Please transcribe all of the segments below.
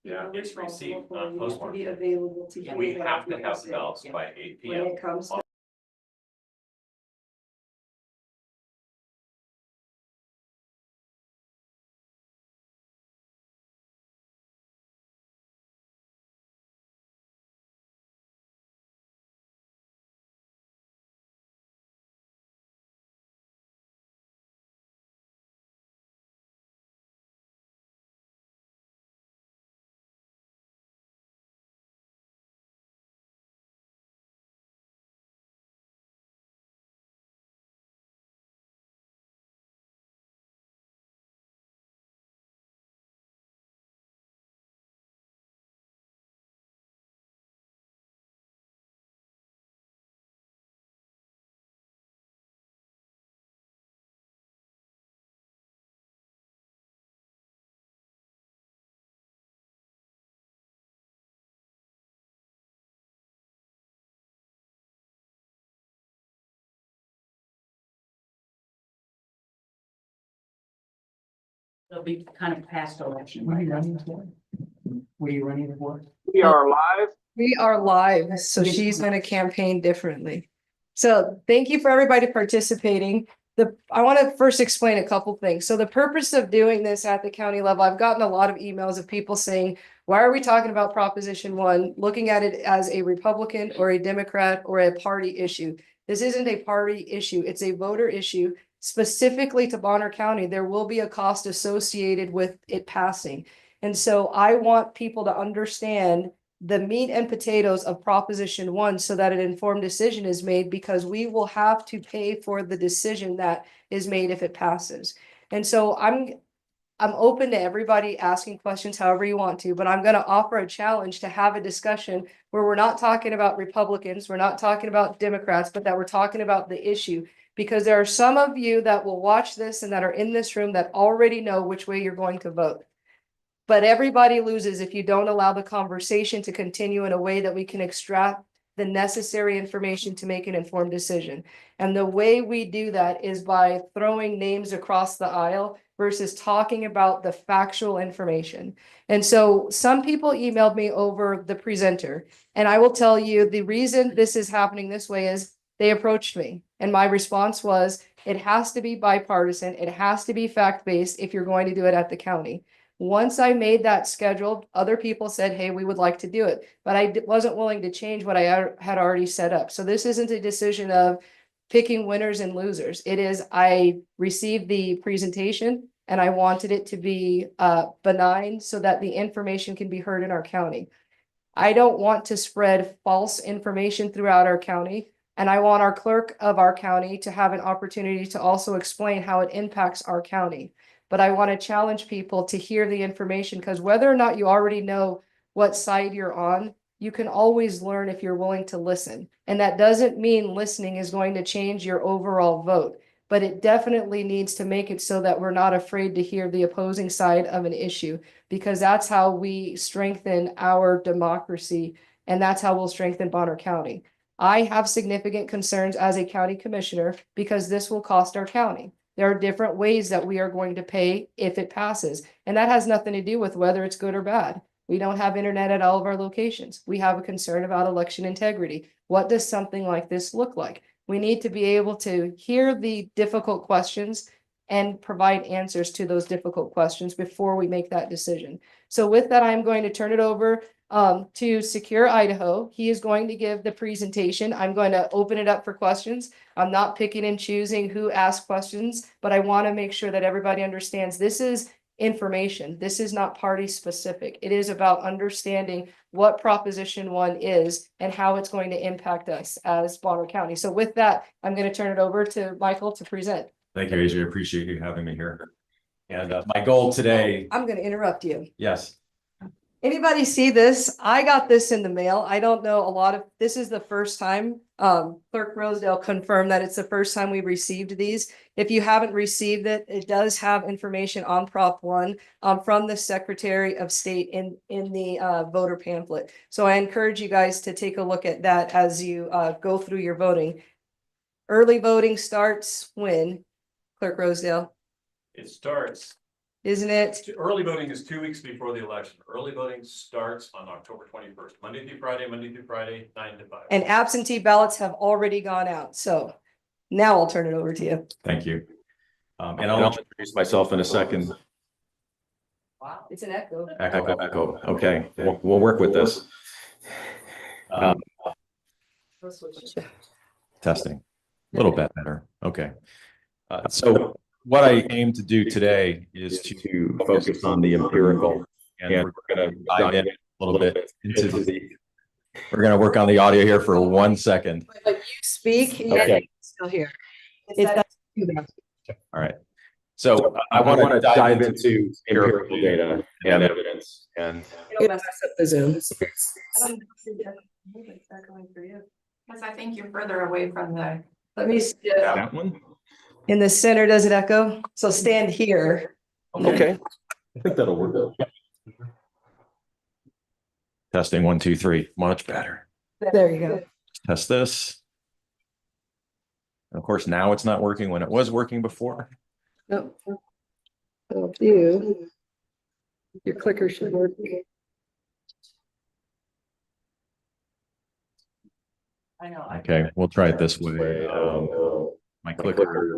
Yeah, it's received, not You have to postmarked. be available to hear We what have to people have say. the ballots by 8 When p.m. it comes to It'll be kind of past election. What are you running for? What are you running for? We are live. we are live, so she's gonna campaign differently. So thank you for everybody participating. I want to first explain a couple things. So the purpose of doing this at the county level, I've gotten a lot of emails of people saying, why are we talking about Proposition 1, looking at it as a Republican or a Democrat or a party issue? This isn't a party issue, it's a voter issue. Specifically to Bonner County, there will be a cost associated with it passing. And so I want people to understand the meat and potatoes of Proposition 1 so that an informed decision is made, because we will have to pay for the decision that is made if it passes. And so I'm open to everybody asking questions however you want to, but I'm going to offer a challenge to have a discussion where we're not talking about Republicans, we're not talking about Democrats, but that we're talking about the issue. Because there are some of you that will watch this and that are in this room that already know which way you're going to vote. But everybody loses if you don't allow the conversation to continue in a way that we can extract the necessary information to make an informed decision. And the way we do that is by throwing names across the aisle versus talking about the factual information. And so some people emailed me over the presenter, and I will tell you the reason this is happening this way is they approached me, and my response was, it has to be bipartisan, it has to be fact-based if you're going to do it at the county. Once I made that scheduled, other people said, hey, we would like to do it, but I wasn't willing to change what I had already set up. So this isn't a decision of picking winners and losers. It is, I received the presentation and I wanted it to be benign so that the information can be heard in our county. I don't want to spread false information throughout our county. And I want our clerk of our county to have an opportunity to also explain how it impacts our county. But I want to challenge people to hear the information, because whether or not you already know what side you're on, you can always learn if you're willing to listen. And that doesn't mean listening is going to change your overall vote, but it definitely needs to make it so that we're not afraid to hear the opposing side of an issue, because that's how we strengthen our democracy, and that's how we'll strengthen Bonner County. I have significant concerns as a county commissioner because this will cost our county. There are different ways that we are going to pay if it passes. And that has nothing to do with whether it's good or bad. We don't have internet at all of our locations. We have a concern about election integrity. What does something like this look like? We need to be able to hear the difficult questions and provide answers to those difficult questions before we make that decision. So with that, I'm going to turn it over to Secure Idaho. He is going to give the presentation. I'm going to open it up for questions. I'm not picking and choosing who asks questions, but I want to make sure that everybody understands this is information. This is not party specific. It is about understanding what Proposition 1 is and how it's going to impact us as Bonner County. So with that, I'm going to turn it over to Michael to present. Thank you, AJ. I appreciate you having me here. And my goal today, I'm going to interrupt you. yes, Anybody see this? I got this in the mail. I don't know a lot of, this is the first time, Clerk Rosedale confirmed that it's the first time we've received these. If you haven't received it, it does have information on Prop 1 from the Secretary of State in the voter pamphlet. So I encourage you guys to take a look at that as you go through your voting. Early voting starts when, Clerk Rosedale? It starts isn't it? Early voting is 2 weeks before the election. Early voting starts on October 21st, Monday through Friday, 9 to 5. And absentee ballots have already gone out. So now I'll turn it over to you. Thank you. And I'll introduce myself in a second. Wow. It's an echo. Echo. Okay, we'll work with this. Testing. A little bit better. Okay. So what I aim to do today is to focus on the empirical, and we're going to dive in a little bit into we're going to work on the audio here for 1 second. But you speak and Okay. it's still here. It's that. All right. So I want to dive into empirical data and evidence. And It'll mess up the Zoom. Because I think you're further away from the. Let me see. that one. In the center, does it echo? So stand here. Okay. I think that'll work. Testing 1, 2, 3. Much better. There you go. Test this. And of course, now it's not working when it was working before. No. Oh, you. Your clicker should work. I know. Okay, we'll try it this way. My clicker.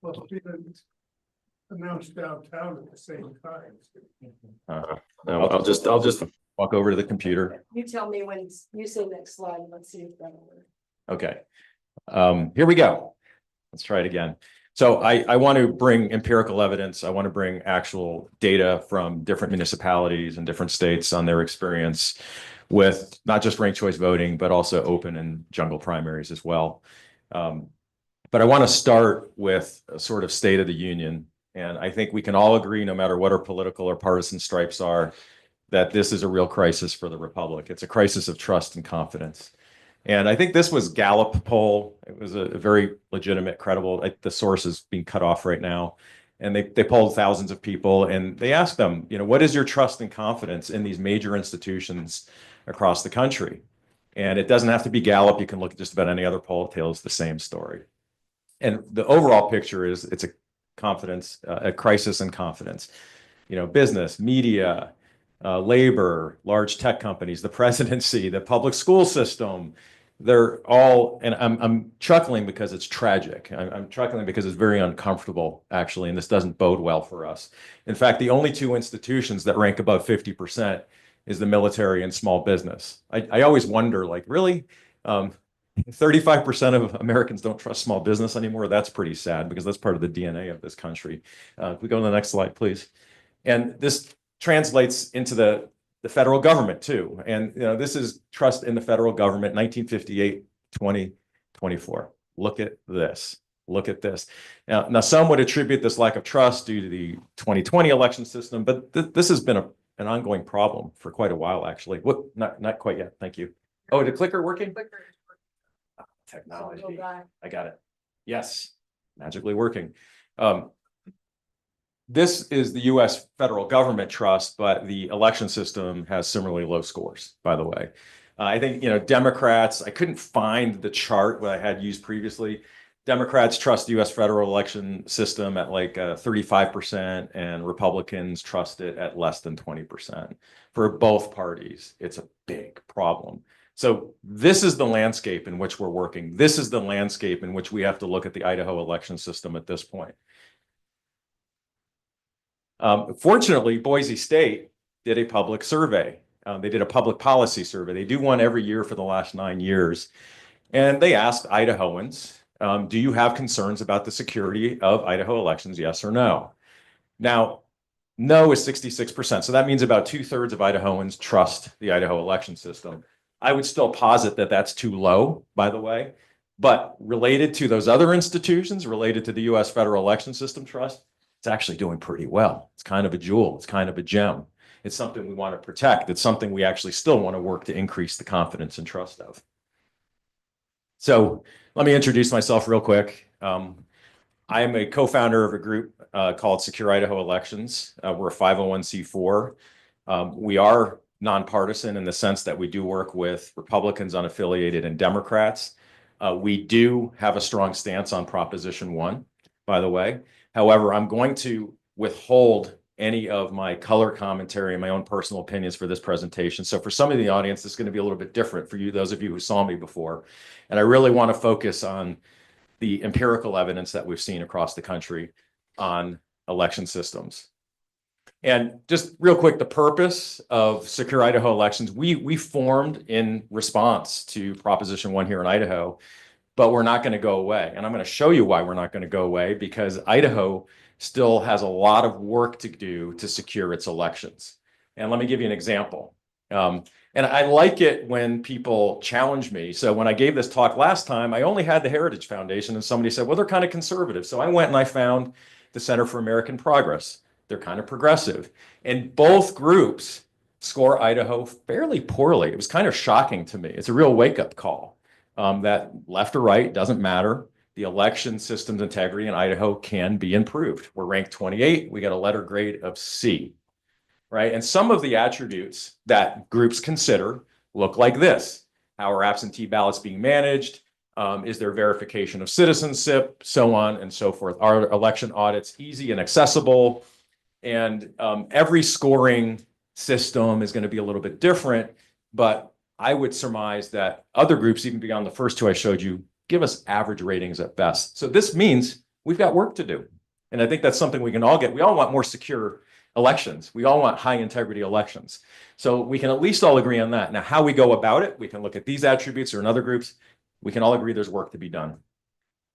Well, it's been announced downtown at the same time. I'll just walk over to the computer. You tell me when you say next slide. Let's see if that'll work. Okay. Here we go. Let's try it again. So I want to bring empirical evidence. I want to bring actual data from different municipalities and different states on their experience with not just ranked choice voting, but also open and jungle primaries as well. But I want to start with a sort of state of the union. And I think we can all agree, no matter what our political or partisan stripes are, that this is a real crisis for the Republic. It's a crisis of trust and confidence. And I think this was Gallup poll. It was a very legitimate, credible, the source is being cut off right now. And they polled thousands of people and they asked them, what is your trust and confidence in these major institutions across the country? And it doesn't have to be Gallup. You can look at just about any other poll. It tells the same story. And the overall picture is it's a crisis in confidence. Business, media, labor, large tech companies, the presidency, the public school system, they're all, and I'm chuckling because it's tragic. I'm chuckling because it's very uncomfortable, actually, and this doesn't bode well for us. In fact, the only two institutions that rank above 50% is the military and small business. I always wonder, really? 35% of Americans don't trust small business anymore. That's pretty sad because that's part of the DNA of this country. If we go to the next slide, please. And this translates into the federal government too. And this is trust in the federal government, 1958, 2024. Look at this. Look at this. Now some would attribute this lack of trust due to the 2020 election system, but this has been an ongoing problem for quite a while, actually. Not quite yet. Thank you. Oh, the clicker working? Technology. I got it. Yes, magically working. This is the U.S. federal government trust, but the election system has similarly low scores, by the way. I think, Democrats, I couldn't find the chart that I had used previously. Democrats trust the U.S. federal election system at 35%, and Republicans trust it at less than 20%. For both parties, it's a big problem. So this is the landscape in which we're working. This is the landscape in which we have to look at the Idaho election system at this point. Fortunately, Boise State did a public survey. They did a public policy survey. They do one every year for the last 9 years. And they asked Idahoans, do you have concerns about the security of Idaho elections, yes or no? Now, no is 66%. So that means about 2/3 of Idahoans trust the Idaho election system. I would still posit that that's too low, by the way. But related to those other institutions, related to the U.S. federal election system trust, it's actually doing pretty well. It's kind of a jewel. It's kind of a gem. It's something we want to protect. It's something we actually still want to work to increase the confidence and trust of. So let me introduce myself real quick. I am a co-founder of a group called Secure Idaho Elections. We're a 501c4. We are nonpartisan in the sense that we do work with Republicans, unaffiliated, and Democrats. We do have a strong stance on Proposition 1. by the way. However, I'm going to withhold any of my color commentary and my own personal opinions for this presentation. So for some of the audience, this is going to be a little bit different for you, those of you who saw me before. And I really want to focus on the empirical evidence that we've seen across the country on election systems. And just real quick, the purpose of Secure Idaho Elections, we formed in response to Proposition 1 here in Idaho, but we're not going to go away. And I'm going to show you why we're not going to go away, because Idaho still has a lot of work to do to secure its elections. And let me give you an example. And I like it when people challenge me. So when I gave this talk last time, I only had the Heritage Foundation, and somebody said, well, they're kind of conservative. So I went and I found the Center for American Progress. They're kind of progressive. And both groups score Idaho fairly poorly. It was kind of shocking to me. It's a real wake-up call that left or right, doesn't matter. The election system's integrity in Idaho can be improved. We're ranked 28. We got a letter grade of C, right? And some of the attributes that groups consider look like this. How are absentee ballots being managed? Is there verification of citizenship? So on and so forth. Are election audits easy and accessible? And every scoring system is going to be a little bit different, but I would surmise that other groups, even beyond the first two I showed you, give us average ratings at best. So this means we've got work to do. And I think that's something we can all get. We all want more secure elections. We all want high integrity elections. So we can at least all agree on that. Now, how we go about it, we can look at these attributes or in other groups. We can all agree there's work to be done.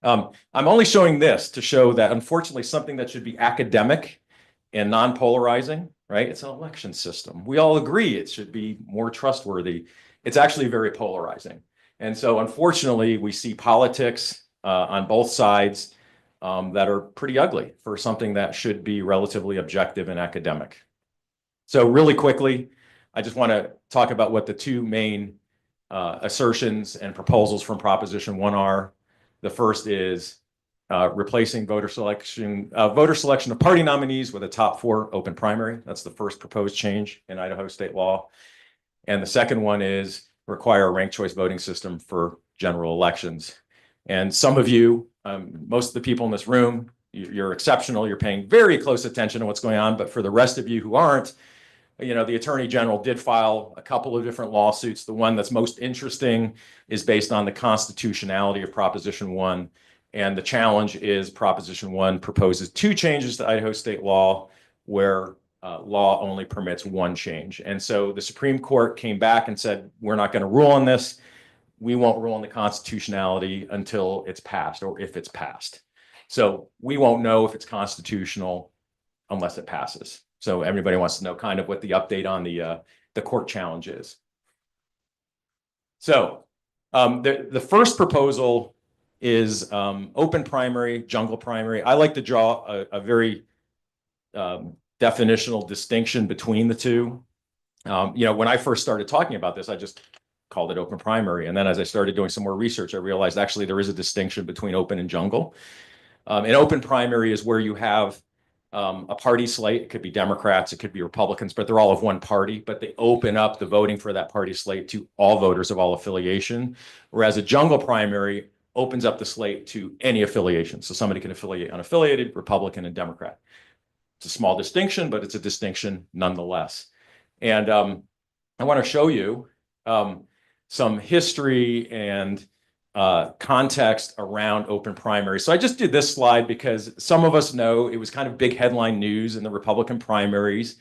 I'm only showing this to show that, unfortunately, something that should be academic and non-polarizing, right? It's an election system. We all agree it should be more trustworthy. It's actually very polarizing. And so unfortunately, we see politics on both sides that are pretty ugly for something that should be relatively objective and academic. So really quickly, I just want to talk about what the two main assertions and proposals from Proposition 1 are. The first is replacing voter selection of party nominees with a top 4 open primary. That's the first proposed change in Idaho state law. And the second one is require a ranked choice voting system for general elections. And some of you, most of the people in this room, you're exceptional. You're paying very close attention to what's going on. But for the rest of you who aren't, you know, the Attorney General did file a couple of different lawsuits. The one that's most interesting is based on the constitutionality of Proposition 1. And the challenge is Proposition 1 proposes 2 changes to Idaho state law where law only permits 1 change. And so the Supreme Court came back and said, we're not going to rule on this. We won't rule on the constitutionality until it's passed, or if it's passed. So we won't know if it's constitutional unless it passes. So everybody wants to know kind of what the update on the court challenge is. So the first proposal is open primary, jungle primary. I like to draw a very definitional distinction between the two. You know, when I first started talking about this, I just called it open primary. And then as I started doing some more research, I realized actually there is a distinction between open and jungle. An open primary is where you have a party slate. It could be Democrats, it could be Republicans, but they're all of one party, but they open up the voting for that party slate to all voters of all affiliation. Whereas a jungle primary opens up the slate to any affiliation. So somebody can affiliate unaffiliated, Republican, and Democrat. It's a small distinction, but it's a distinction nonetheless. And I want to show you some history and context around open primaries. So I just did this slide because some of us know it was kind of big headline news in the Republican primaries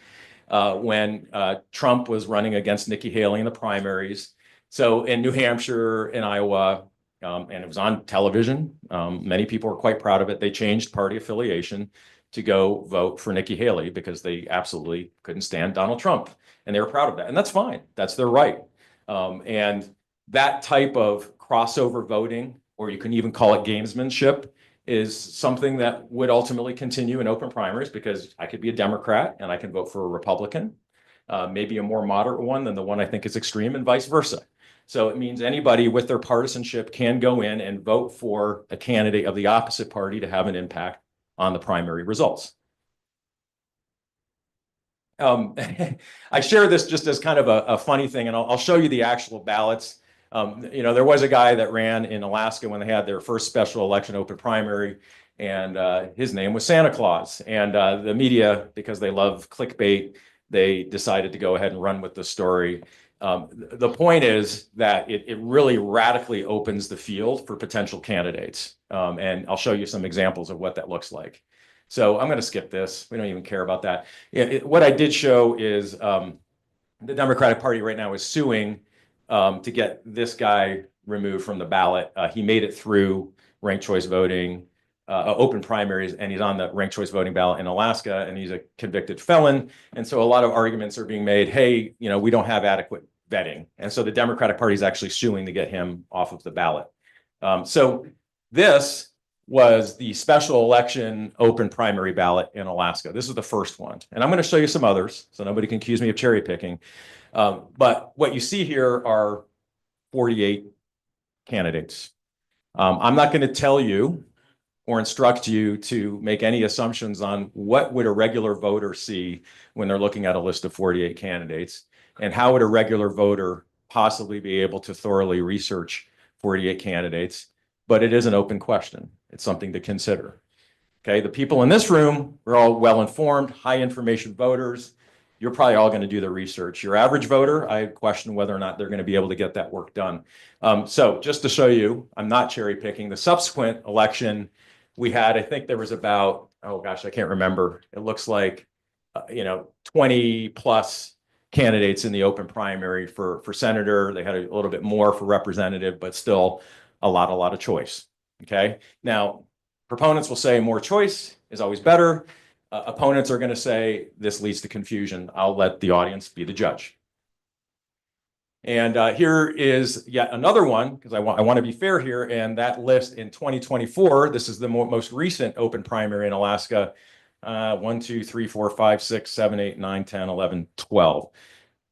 when Trump was running against Nikki Haley in the primaries. So in New Hampshire and Iowa, and it was on television, many people were quite proud of it. They changed party affiliation to go vote for Nikki Haley because they absolutely couldn't stand Donald Trump. And they were proud of that. And that's fine. That's their right. And that type of crossover voting, or you can even call it gamesmanship, is something that would ultimately continue in open primaries because I could be a Democrat and I can vote for a Republican, maybe a more moderate one than the one I think is extreme, and vice versa. So it means anybody with their partisanship can go in and vote for a candidate of the opposite party to have an impact on the primary results. I share this just as kind of a funny thing, and I'll show you the actual ballots. You know, there was a guy that ran in Alaska when they had their first special election open primary, and his name was Santa Claus. And the media, because they love clickbait, they decided to go ahead and run with the story. The point is that it really radically opens the field for potential candidates. And I'll show you some examples of what that looks like. So I'm going to skip this. We don't even care about that. What I did show is the Democratic Party right now is suing to get this guy removed from the ballot. He made it through ranked choice voting, open primaries, and he's on the ranked choice voting ballot in Alaska, and he's a convicted felon. And so a lot of arguments are being made, hey, we don't have adequate vetting. And so the Democratic Party is actually suing to get him off of the ballot. So this was the special election open primary ballot in Alaska. This is the first one. And I'm going to show you some others, so nobody can accuse me of cherry picking. But what you see here are 48 candidates. I'm not going to tell you or instruct you to make any assumptions on what would a regular voter see when they're looking at a list of 48 candidates, and how would a regular voter possibly be able to thoroughly research 48 candidates. But it is an open question. It's something to consider. Okay, the people in this room are all well-informed, high-information voters. You're probably all going to do the research. Your average voter, I question whether or not they're going to be able to get that work done. So just to show you, I'm not cherry picking. The subsequent election, we had, I think there was about, oh gosh, I can't remember. It looks like, 20 plus candidates in the open primary for senator. They had a little bit more for representative, but still a lot of choice. Okay. Now, proponents will say more choice is always better. Opponents are going to say this leads to confusion. I'll let the audience be the judge. And here is yet another one, because I want to be fair here. And that list in 2024, this is the most recent open primary in Alaska. 1, 2, 3, 4, 5, 6, 7, 8, 9, 10, 11, 12.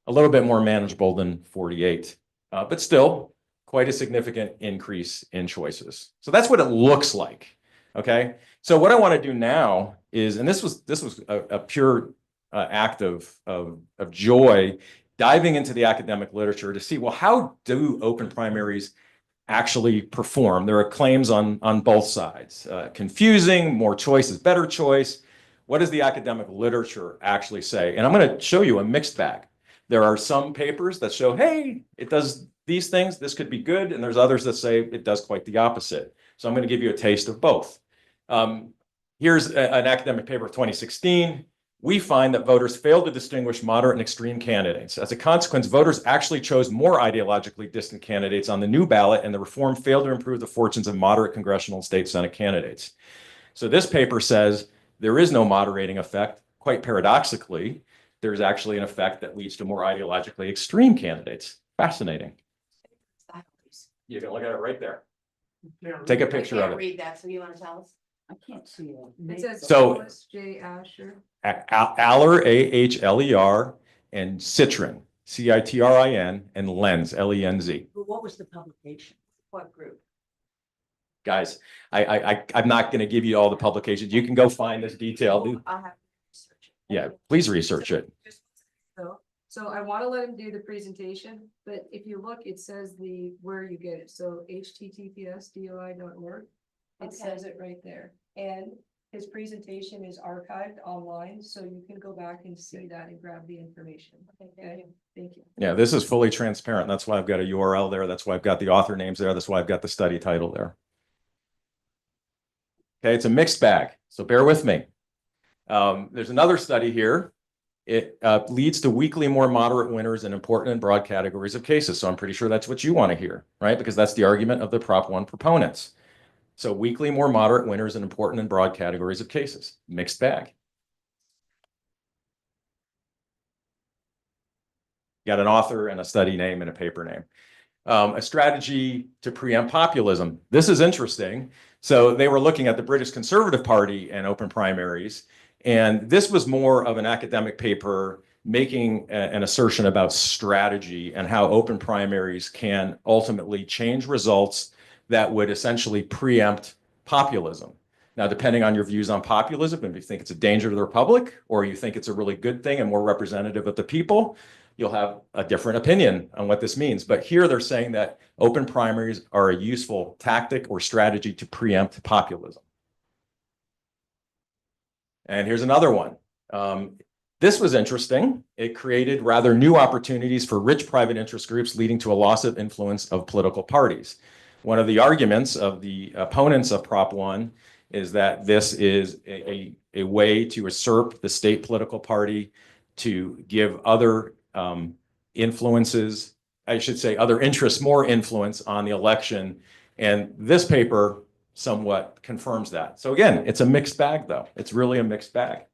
A little bit more manageable than 48, but still quite a significant increase in choices. So that's what it looks like. Okay. So what I want to do now is, and this was a pure act of joy, diving into the academic literature to see, well, how do open primaries actually perform? There are claims on both sides. Confusing, more choice is better choice. What does the academic literature actually say? And I'm going to show you a mixed bag. There are some papers that show, hey, it does these things, this could be good. And there's others that say it does quite the opposite. So I'm going to give you a taste of both. Here's an academic paper of 2016. We find that voters failed to distinguish moderate and extreme candidates. As a consequence, voters actually chose more ideologically distant candidates on the new ballot, and the reform failed to improve the fortunes of moderate congressional and state Senate candidates. So this paper says there is no moderating effect. Quite paradoxically, there's actually an effect that leads to more ideologically extreme candidates. Fascinating. You can look at it right there. Take a picture of it. Read that, so you want to tell us? I can't see it. It says So- Thomas J. Asher. Aller, Ahler, and Citrin, Citrin, and Lenz, Lenz. But what was the publication? What group? Guys, I'm not going to give you all the publications. You can go find this detail. I'll have to research it. Yeah, please research it. So I want to let him do the presentation, but if you look, it says where you get it. So https://doi.org. It says it right there. And his presentation is archived online, so you can go back and see that and grab the information. Okay, thank you. Yeah, this is fully transparent. That's why I've got a URL there. That's why I've got the author names there. That's why I've got the study title there. Okay, it's a mixed bag, so bear with me. There's another study here. It leads to weakly more moderate winners in important and broad categories of cases. So I'm pretty sure that's what you want to hear, right? Because that's the argument of the Prop 1 proponents. So weakly more moderate winners in important and broad categories of cases. Mixed bag. Got an author and a study name and a paper name. A strategy to preempt populism. This is interesting. So they were looking at the British Conservative Party and open primaries. And this was more of an academic paper making an assertion about strategy and how open primaries can ultimately change results that would essentially preempt populism. Now, depending on your views on populism, if you think it's a danger to the republic or you think it's a really good thing and more representative of the people, you'll have a different opinion on what this means. But here they're saying that open primaries are a useful tactic or strategy to preempt populism. And here's another one. This was interesting. It created rather new opportunities for rich private interest groups, leading to a loss of influence of political parties. One of the arguments of the opponents of Prop 1 is that this is a way to usurp the state political party, to give other influences, I should say other interests, more influence on the election. And this paper somewhat confirms that. So again, it's a mixed bag though. It's really a mixed bag.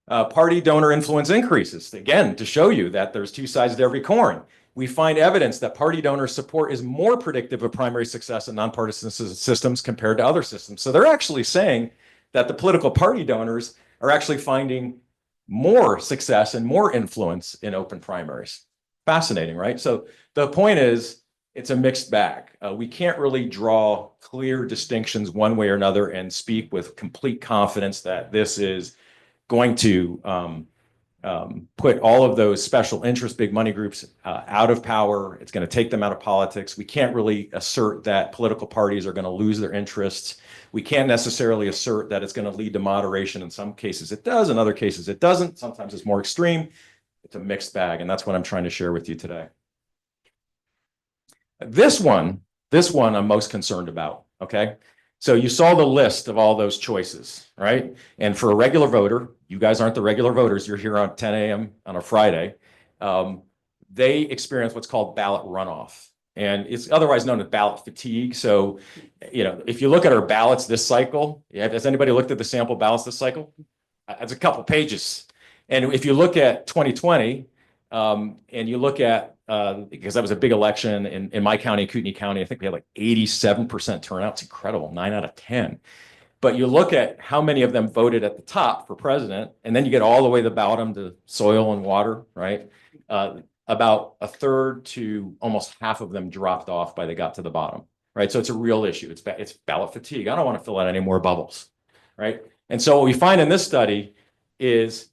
Party donor influence increases. Again, to show you that there's two sides to every coin. We find evidence that party donor support is more predictive of primary success in nonpartisan systems compared to other systems. So they're actually saying that the political party donors are actually finding more success and more influence in open primaries. Fascinating, right? So the point is, it's a mixed bag. We can't really draw clear distinctions one way or another and speak with complete confidence that this is going to put all of those special interest big money groups out of power. It's going to take them out of politics. We can't really assert that political parties are going to lose their interests. We can't necessarily assert that it's going to lead to moderation. In some cases it does, in other cases it doesn't. Sometimes it's more extreme. It's a mixed bag, and that's what I'm trying to share with you today. This one I'm most concerned about, okay? So you saw the list of all those choices, right? And for a regular voter, you guys aren't the regular voters, you're here on 10 a.m. on a Friday, they experience what's called ballot runoff. And it's otherwise known as ballot fatigue. So, you know, if you look at our ballots this cycle, has anybody looked at the sample ballots this cycle? It's a couple pages. And if you look at 2020, and you look at, because that was a big election in my county, Kootenai County, I think we had like 87% turnout. It's incredible, 9 out of 10. But you look at how many of them voted at the top for president, and then you get all the way to the bottom to soil and water, right? About a third to almost half of them dropped off by they got to the bottom, right? So it's a real issue. It's ballot fatigue. I don't want to fill out any more bubbles, right? And so what we find in this study is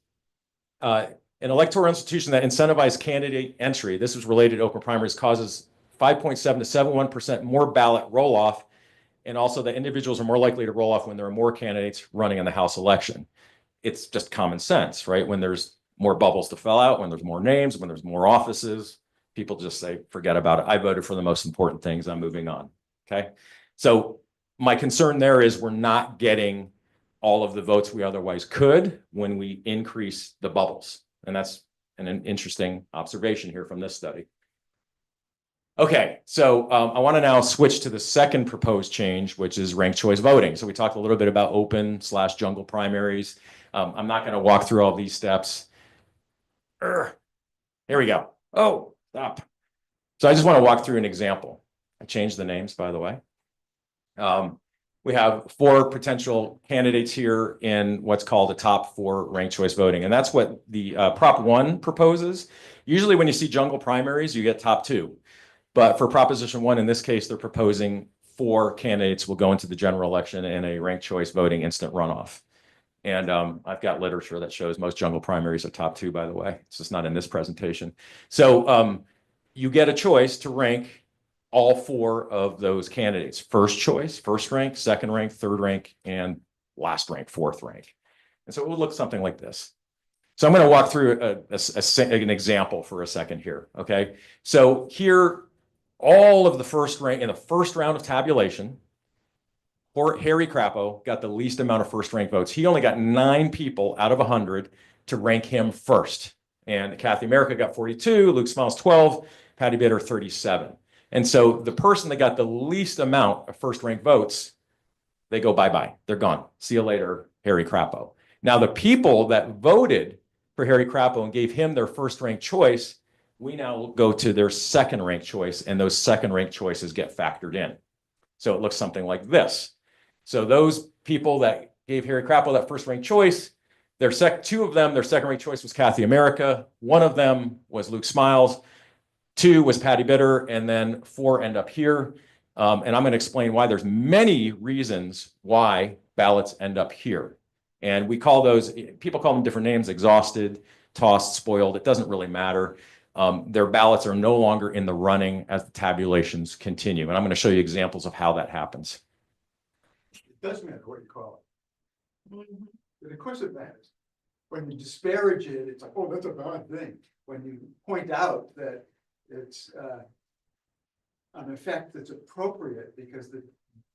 an electoral institution that incentivized candidate entry, this was related to open primaries, causes 5.7 to 71% more ballot roll-off, and also that individuals are more likely to roll off when there are more candidates running in the House election. It's just common sense, right? When there's more bubbles to fill out, when there's more names, when there's more offices, people just say, forget about it. I voted for the most important things. I'm moving on, okay? So my concern there is we're not getting all of the votes we otherwise could when we increase the bubbles. And that's an interesting observation here from this study. Okay, so I want to now switch to the second proposed change, which is ranked choice voting. So we talked a little bit about open/jungle primaries. I'm not going to walk through all these steps. Here we go. Oh, stop. So I just want to walk through an example. I changed the names, by the way. We have 4 potential candidates here in what's called the top 4 ranked choice voting. And that's what the Prop 1 proposes. Usually when you see jungle primaries, you get top 2. But for Proposition 1, in this case, they're proposing 4 candidates will go into the general election in a ranked choice voting instant runoff. And I've got literature that shows most jungle primaries are top 2, by the way. It's just not in this presentation. So you get a choice to rank all 4 of those candidates: first choice, first rank, second rank, third rank, and last rank, fourth rank. And so it would look something like this. So I'm going to walk through an example for a second here. Okay. So here, all of the first rank in the first round of tabulation, Harry Crapo got the least amount of first rank votes. He only got 9 people out of 100 to rank him first. And Kathy America got 42, Luke Smiles 12, Patty Bitter 37. And so the person that got the least amount of first rank votes, they go bye-bye. They're gone. See you later, Harry Crapo. Now, the people that voted for Harry Crapo and gave him their first rank choice, we now go to their second rank choice, and those second rank choices get factored in. So it looks something like this. So those people that gave Harry Crapo that first rank choice, 2 of them, their second rank choice was Kathy America. 1 of them was Luke Smiles. 2 was Patty Bitter, and then 4 end up here. And I'm going to explain why. There's many reasons why ballots end up here. And we call those, people call them different names: exhausted, tossed, spoiled. It doesn't really matter. Their ballots are no longer in the running as the tabulations continue. And I'm going to show you examples of how that happens. It doesn't matter what you call it. And of course it matters. When you disparage it, it's like, oh, that's a bad thing. When you point out that it's an effect that's appropriate because the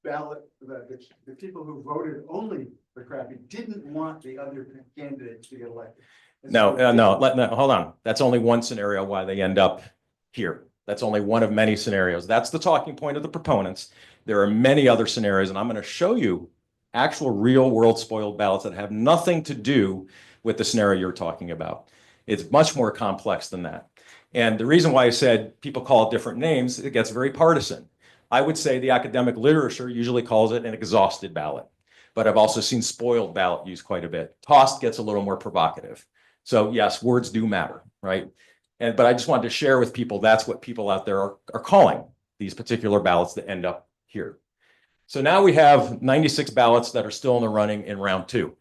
ballot, the people who voted only for crappy didn't want the other candidates to get elected. And No, so- no, hold on. That's only one scenario why they end up here. That's only one of many scenarios. That's the talking point of the proponents. There are many other scenarios, and I'm going to show you actual real world spoiled ballots that have nothing to do with the scenario you're talking about. It's much more complex than that. And the reason why I said people call it different names, it gets very partisan. I would say the academic literature usually calls it an exhausted ballot, but I've also seen spoiled ballot used quite a bit. Tossed gets a little more provocative. So yes, words do matter, right? But I just wanted to share with people, that's what people out there are calling these particular ballots that end up here. So now we have 96 ballots that are still in the running in round 2.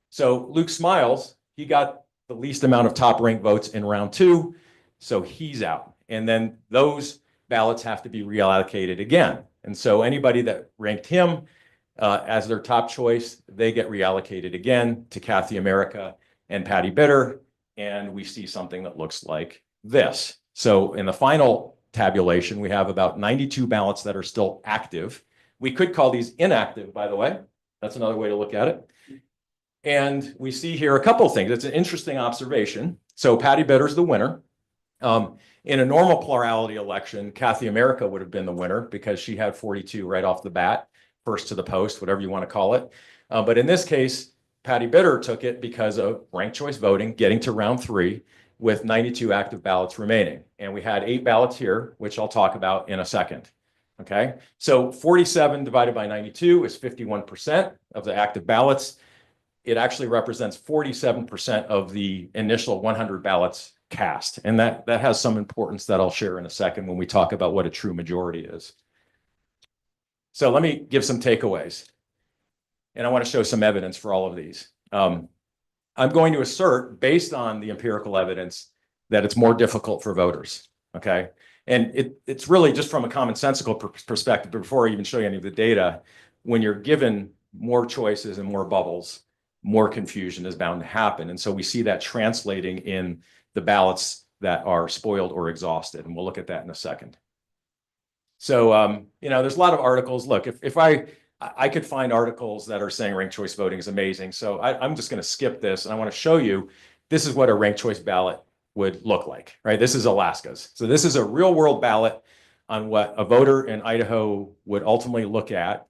So Luke Smiles, he got the least amount of top ranked votes in round 2. So he's out. And then those ballots have to be reallocated again. And so anybody that ranked him as their top choice, they get reallocated again to Kathy America and Patty Bitter. And we see something that looks like this. So in the final tabulation, we have about 92 ballots that are still active. We could call these inactive, by the way. That's another way to look at it. And we see here a couple of things. It's an interesting observation. So Patty Bitter's the winner. In a normal plurality election, Kathy America would have been the winner because she had 42 right off the bat, first to the post, whatever you want to call it. But in this case, Patty Bitter took it because of ranked choice voting, getting to round 3 with 92 active ballots remaining. And we had 8 ballots here, which I'll talk about in a second. Okay, so 47 divided by 92 is 51% of the active ballots. It actually represents 47% of the initial 100 ballots cast. And that has some importance that I'll share in a second when we talk about what a true majority is. So let me give some takeaways. And I want to show some evidence for all of these. I'm going to assert, based on the empirical evidence, that it's more difficult for voters. Okay. And it's really just from a commonsensical perspective, before I even show you any of the data, when you're given more choices and more bubbles, more confusion is bound to happen. And so we see that translating in the ballots that are spoiled or exhausted. And we'll look at that in a second. So, there's a lot of articles. Look, if I could find articles that are saying ranked choice voting is amazing. So I'm just going to skip this. And I want to show you, this is what a ranked choice ballot would look like, right? This is Alaska's. So this is a real world ballot on what a voter in Idaho would ultimately look at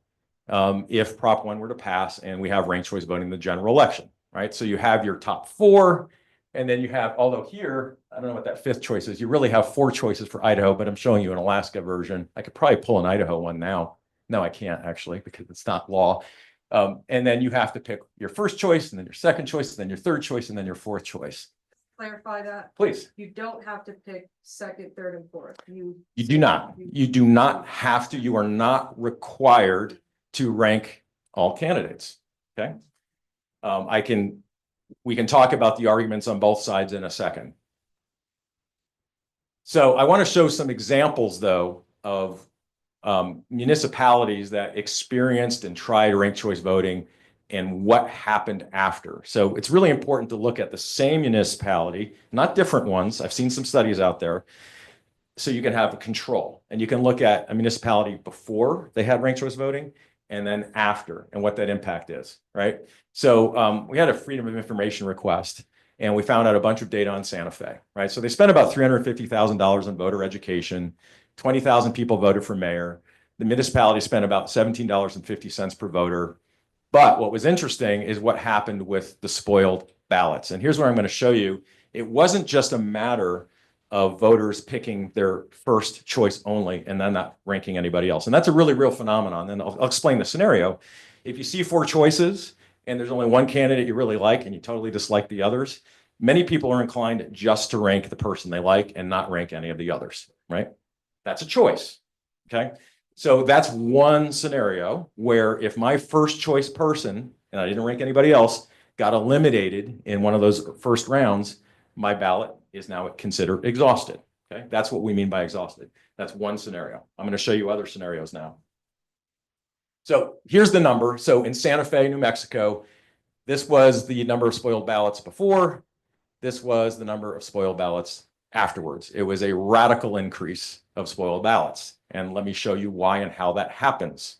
if Prop 1 were to pass and we have ranked choice voting in the general election, right? So you have your top 4, and then you have, although here, I don't know what that 5th choice is. You really have 4 choices for Idaho, but I'm showing you an Alaska version. I could probably pull an Idaho one now. No, I can't actually, because it's not law. And then you have to pick your first choice, and then your second choice, and then your third choice, and then your 4th choice. Clarify that. Please. You don't have to pick 2nd, 3rd, and 4th. You do not. You do not have to. You are not required to rank all candidates. Okay. We can talk about the arguments on both sides in a second. So I want to show some examples, though, of municipalities that experienced and tried ranked choice voting and what happened after. So it's really important to look at the same municipality, not different ones. I've seen some studies out there. So you can have a control, and you can look at a municipality before they had ranked choice voting and then after, and what that impact is, right? So we had a Freedom of Information request, and we found out a bunch of data on Santa Fe, right? So they spent about $350,000 on voter education. 20,000 people voted for mayor. The municipality spent about $17.50 per voter. But what was interesting is what happened with the spoiled ballots. And here's where I'm going to show you. It wasn't just a matter of voters picking their first choice only and then not ranking anybody else. And that's a really real phenomenon. And I'll explain the scenario. If you see 4 choices and there's only one candidate you really like and you totally dislike the others, many people are inclined just to rank the person they like and not rank any of the others, right? That's a choice, okay? So that's one scenario where if my first choice person, and I didn't rank anybody else, got eliminated in one of those first rounds, my ballot is now considered exhausted, okay? That's what we mean by exhausted. That's one scenario. I'm going to show you other scenarios now. So here's the number. So in Santa Fe, New Mexico, This was the number of spoiled ballots before. This was the number of spoiled ballots afterwards. It was a radical increase of spoiled ballots. And let me show you why and how that happens.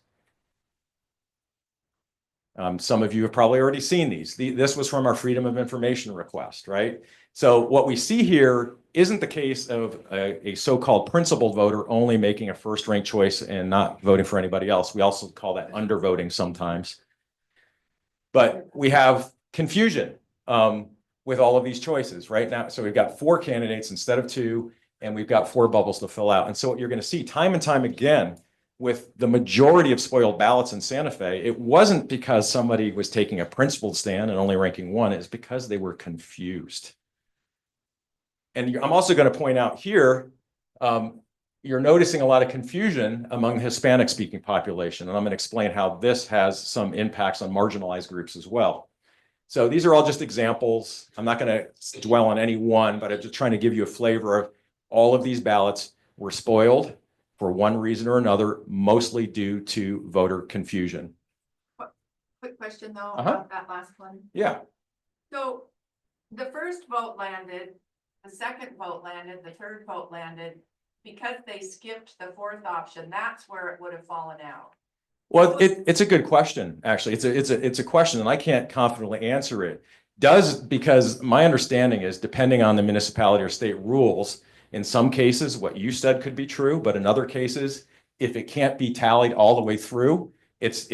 Some of you have probably already seen these. This was from our Freedom of Information request, right? So what we see here isn't the case of a so-called principled voter only making a first rank choice and not voting for anybody else. We also call that undervoting sometimes. But we have confusion with all of these choices right now. So we've got 4 candidates instead of 2, and we've got 4 bubbles to fill out. And so what you're going to see time and time again with the majority of spoiled ballots in Santa Fe, it wasn't because somebody was taking a principled stand and only ranking 1, it's because they were confused. And I'm also going to point out here, you're noticing a lot of confusion among the Hispanic speaking population. And I'm going to explain how this has some impacts on marginalized groups as well. So these are all just examples. I'm not going to dwell on any one, but I'm just trying to give you a flavor of all of these ballots were spoiled for one reason or another, mostly due to voter confusion. Quick question though, Uh-huh. about that last one. Yeah. So the first vote landed, the second vote landed, the third vote landed. Because they skipped the 4th option, that's where it would have fallen out. Well, it's a good question, actually. It's a question, and I can't confidently answer it. Because my understanding is, depending on the municipality or state rules, in some cases, what you said could be true, but in other cases, if it can't be tallied all the way through, it's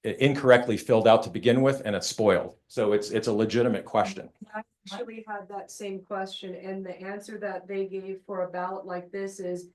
incorrectly filled out to begin with, and it's spoiled. So it's a legitimate question. I actually had that same question, and the answer that they gave for a ballot like this is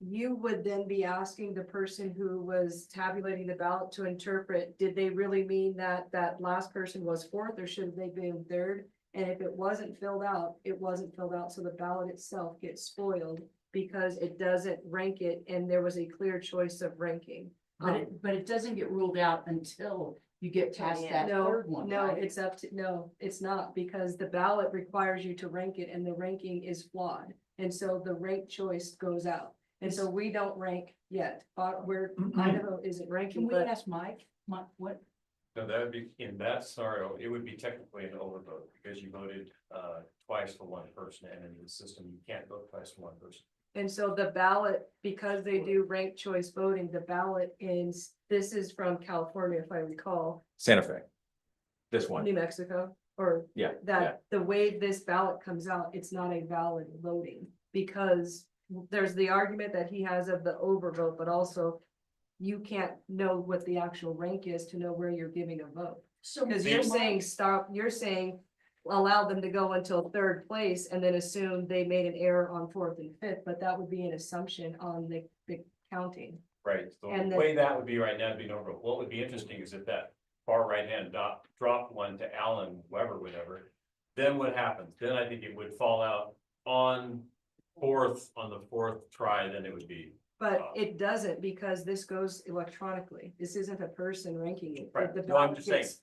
you would then be asking the person who was tabulating the ballot to interpret, did they really mean that that last person was 4th or should they be in 3rd? And if it wasn't filled out, it wasn't filled out. So the ballot itself gets spoiled because it doesn't rank it, and there was a clear choice of ranking. But it doesn't get ruled out until you get past that No, 3rd one, no, right? it's up to, no, it's not, because the ballot requires you to rank it and the ranking is flawed. And so the rank choice goes out. And so we don't rank yet, but where Idaho isn't ranking, Can we but ask Mike, what? So that would be, in that scenario, it would be technically an overvote because you voted twice for one person, and in the system, you can't vote twice for one person. and so the ballot, because they do ranked choice voting, the ballot is, this is from California, if I recall, Santa Fe. This one. New Mexico, or Yeah. that the way this ballot comes out, it's not a valid voting, because there's the argument that he has of the overvote, but also you can't know what the actual rank is to know where you're giving a vote. So Because you're saying stop, you're saying allow them to go until 3rd place and then assume they made an error on 4th and 5th, but that would be an assumption on the counting. Right, so And the way that would be right now would be an overvote. What would be interesting is if that far right hand dropped one to Alan, whoever, whatever, then what happens? Then I think it would fall out on the 4th try, then it would be. But it doesn't, because this goes electronically. This isn't a person ranking it. Right, The no, I'm ballot just saying, gets-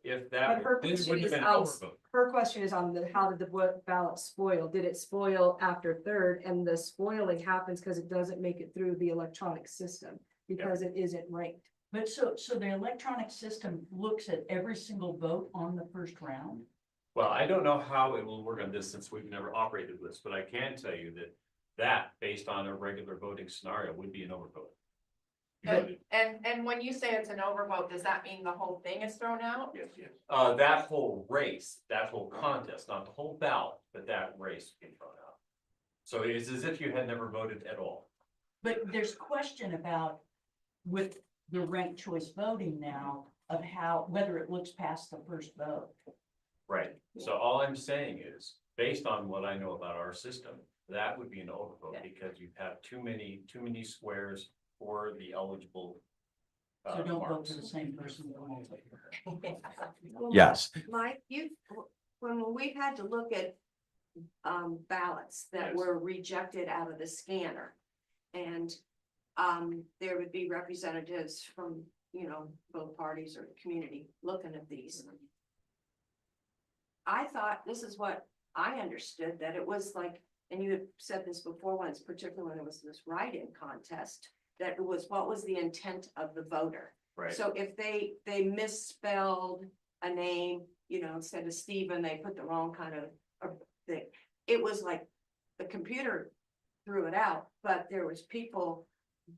if But that, her this question would have is been an on, overvote. her question is on how did the ballot spoil? Did it spoil after 3rd? And the spoiling happens because it doesn't make it through the electronic system because it isn't ranked. But so the electronic system looks at every single vote on the 1st round? Well, I don't know how it will work on this since we've never operated this, but I can tell you that based on a regular voting scenario would be an overvote. And when you say it's an overvote, does that mean the whole thing is thrown out? Yes, yes. That whole race, that whole contest, not the whole ballot, but that race being thrown out. So it's as if you had never voted at all. But there's question about with the ranked choice voting now of how, whether it looks past the 1st vote. Right. So all I'm saying is, based on what I know about our system, that would be an overvote because you have too many squares for the eligible. So don't vote marks. for the same person. Yes. Mike, when we've had to look at ballots that Yes. were rejected out of the scanner. And there would be representatives from, both parties or community looking at these. I thought this is what I understood, that it was like, and you had said this before once, particularly when it was this write-in contest, that it was, what was the intent of the voter? Right. So if they misspelled a name, you know, instead of Stephen, they put the wrong kind of thing. It was like the computer threw it out, but there was people,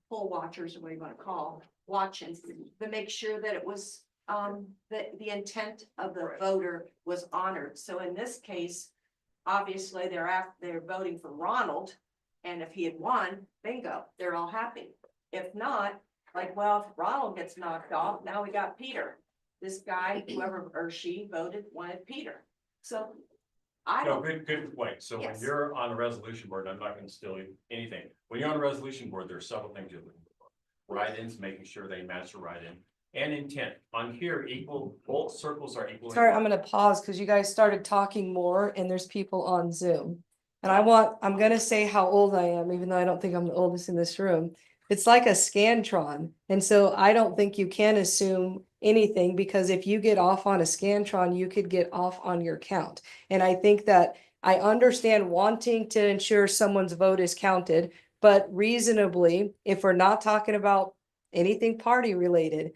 poll watchers, or what you want to call, watching to make sure that it was, the intent of the voter was honored. So in this case, obviously they're voting for Ronald. And if he had won, bingo, they're all happy. If not, like, well, if Ronald gets knocked off, now we got Peter. This guy, whoever or she voted, wanted Peter. So I No, don't, good point. So when Yes. you're on a resolution board, I'm not gonna steal anything. When you're on a resolution board, there are several things you're looking for. Write-ins, making sure they match the write-in, and intent. On here, both circles are equal. Sorry, I'm gonna pause because you guys started talking more and there's people on Zoom. And I'm gonna say how old I am, even though I don't think I'm the oldest in this room. It's like a Scantron. And so I don't think you can assume anything, because if you get off on a Scantron, you could get off on your count. And I think that I understand wanting to ensure someone's vote is counted, but reasonably, if we're not talking about anything party related,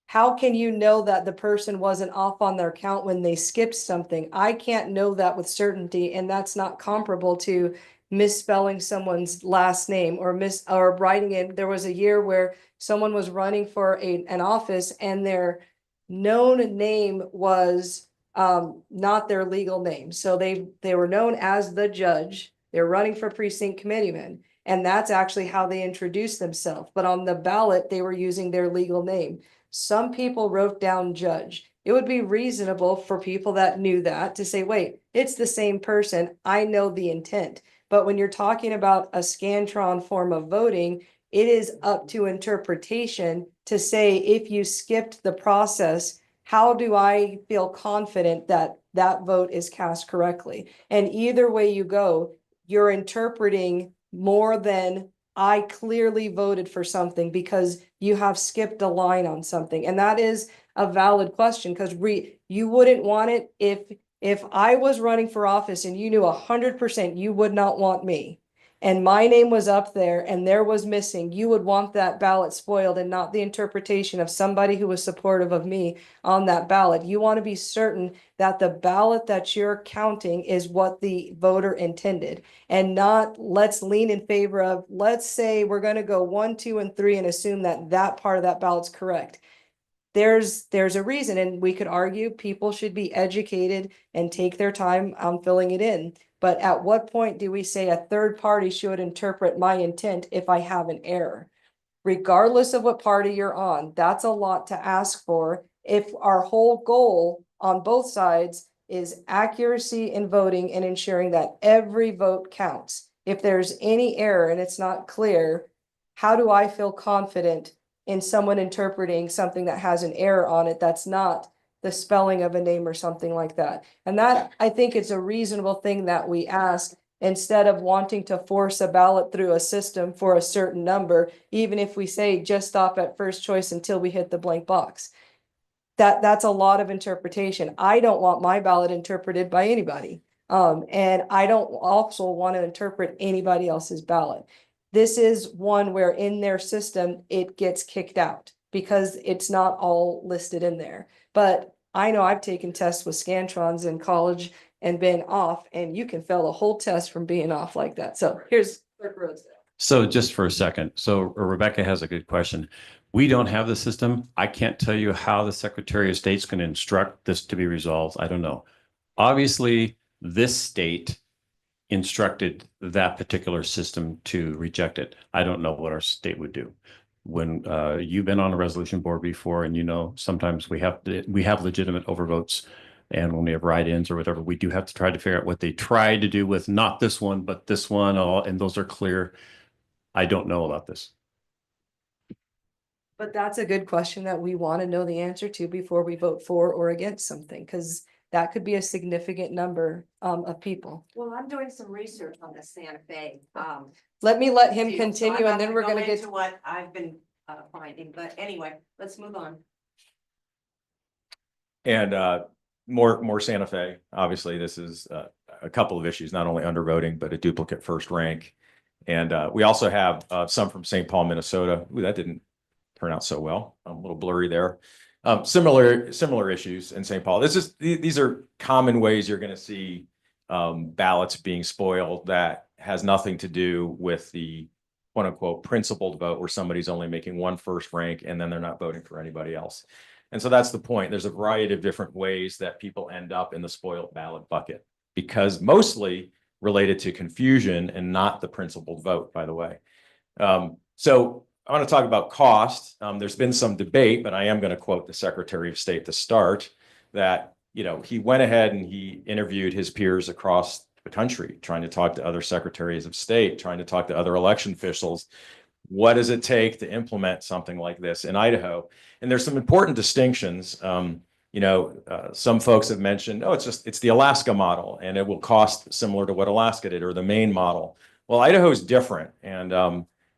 how can you know that the person wasn't off on their count when they skipped something? I can't know that with certainty, and that's not comparable to misspelling someone's last name or writing it. There was a year where someone was running for an office and their known name was not their legal name. So they were known as the judge. They're running for precinct committeeman, and that's actually how they introduced themselves. But on the ballot, they were using their legal name. Some people wrote down judge. It would be reasonable for people that knew that to say, wait, it's the same person. I know the intent. But when you're talking about a Scantron form of voting, it is up to interpretation to say, if you skipped the process, how do I feel confident that that vote is cast correctly? And either way you go, you're interpreting more than I clearly voted for something because you have skipped a line on something. And that is a valid question, because you wouldn't want it if I was running for office and you knew 100% you would not want me, and my name was up there and there was missing, you would want that ballot spoiled and not the interpretation of somebody who was supportive of me on that ballot. You want to be certain that the ballot that you're counting is what the voter intended, and not let's lean in favor of, let's say we're going to go 1, 2, and 3 and assume that that part of that ballot's correct. There's a reason, and we could argue people should be educated and take their time on filling it in. But at what point do we say a third party should interpret my intent if I have an error? Regardless of what party you're on, that's a lot to ask for if our whole goal on both sides is accuracy in voting and ensuring that every vote counts. If there's any error and it's not clear, how do I feel confident in someone interpreting something that has an error on it that's not the spelling of a name or something like that? And that, I think, it's a reasonable thing that we ask, instead of wanting to force a ballot through a system for a certain number, even if we say just stop at first choice until we hit the blank box. That's a lot of interpretation. I don't want my ballot interpreted by anybody. And I don't also want to interpret anybody else's ballot. This is one where in their system, it gets kicked out because it's not all listed in there. But I know I've taken tests with Scantrons in college and been off, and you can fail a whole test from being off like that. So here's Clerk Rhodes. So just for a second, so Rebecca has a good question. We don't have the system. I can't tell you how the Secretary of State's going to instruct this to be resolved. I don't know. Obviously, this state instructed that particular system to reject it. I don't know what our state would do. When you've been on a resolution board before, and you know, sometimes we have legitimate overvotes, and when we have write-ins or whatever, we do have to try to figure out what they tried to do with not this one, but this one, and those are clear. I don't know about this. But that's a good question that we want to know the answer to before we vote for or against something, because that could be a significant number of people. well, I'm doing some research on the Santa Fe. Let him deal, so continue, I'm not and then we're go gonna get into what I've been finding, but anyway, let's move on. And more Santa Fe. Obviously, this is a couple of issues, not only undervoting, but a duplicate first rank. And we also have some from St. Paul, Minnesota. Ooh, that didn't turn out so well. I'm a little blurry there. Similar issues in St. Paul. These are common ways you're going to see ballots being spoiled that has nothing to do with the quote unquote principled vote where somebody's only making one first rank and then they're not voting for anybody else. And so that's the point. There's a variety of different ways that people end up in the spoiled ballot bucket because mostly related to confusion and not the principled vote, by the way. So I want to talk about cost. There's been some debate, but I am going to quote the Secretary of State to start that, he went ahead and he interviewed his peers across the country, trying to talk to other secretaries of state, trying to talk to other election officials. What does it take to implement something like this in Idaho? And there's some important distinctions. Some folks have mentioned, oh, it's the Alaska model and it will cost similar to what Alaska did or the Maine model. Well, Idaho is different. And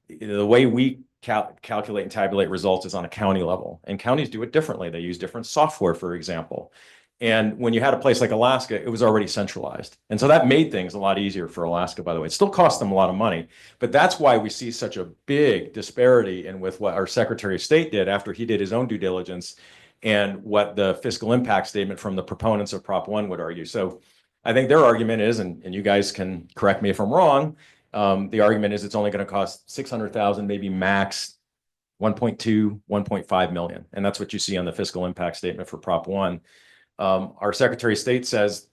the way we calculate and tabulate results is on a county level, and counties do it differently. They use different software, for example. And when you had a place like Alaska, it was already centralized. And so that made things a lot easier for Alaska, by the way. It still cost them a lot of money, but that's why we see such a big disparity in with what our Secretary of State did after he did his own due diligence and what the fiscal impact statement from the proponents of Prop 1 would argue. So I think their argument is, and you guys can correct me if I'm wrong, the argument is it's only going to cost 600,000, maybe max 1.2, 1.5 million. And that's what you see on the fiscal impact statement for Prop 1. Our Secretary of State says,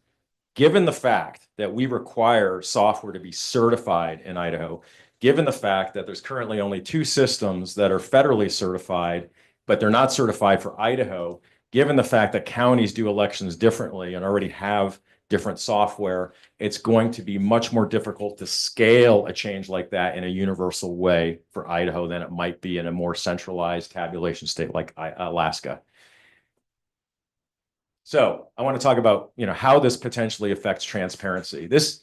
given the fact that we require software to be certified in Idaho, given the fact that there's currently only 2 systems that are federally certified, but they're not certified for Idaho, given the fact that counties do elections differently and already have different software, it's going to be much more difficult to scale a change like that in a universal way for Idaho than it might be in a more centralized tabulation state like Alaska. So I want to talk about, how this potentially affects transparency. This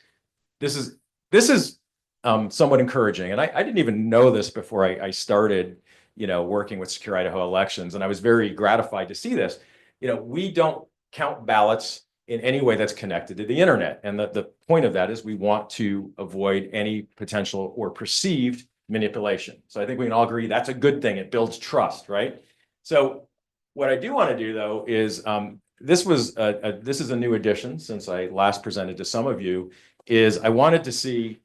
is somewhat encouraging, and I didn't even know this before I started, working with Secure Idaho Elections, and I was very gratified to see this. We don't count ballots in any way that's connected to the internet, and the point of that is we want to avoid any potential or perceived manipulation. So I think we can all agree that's a good thing. It builds trust, right? So what I do want to do though is this is a new addition since I last presented to some of you, is I wanted to see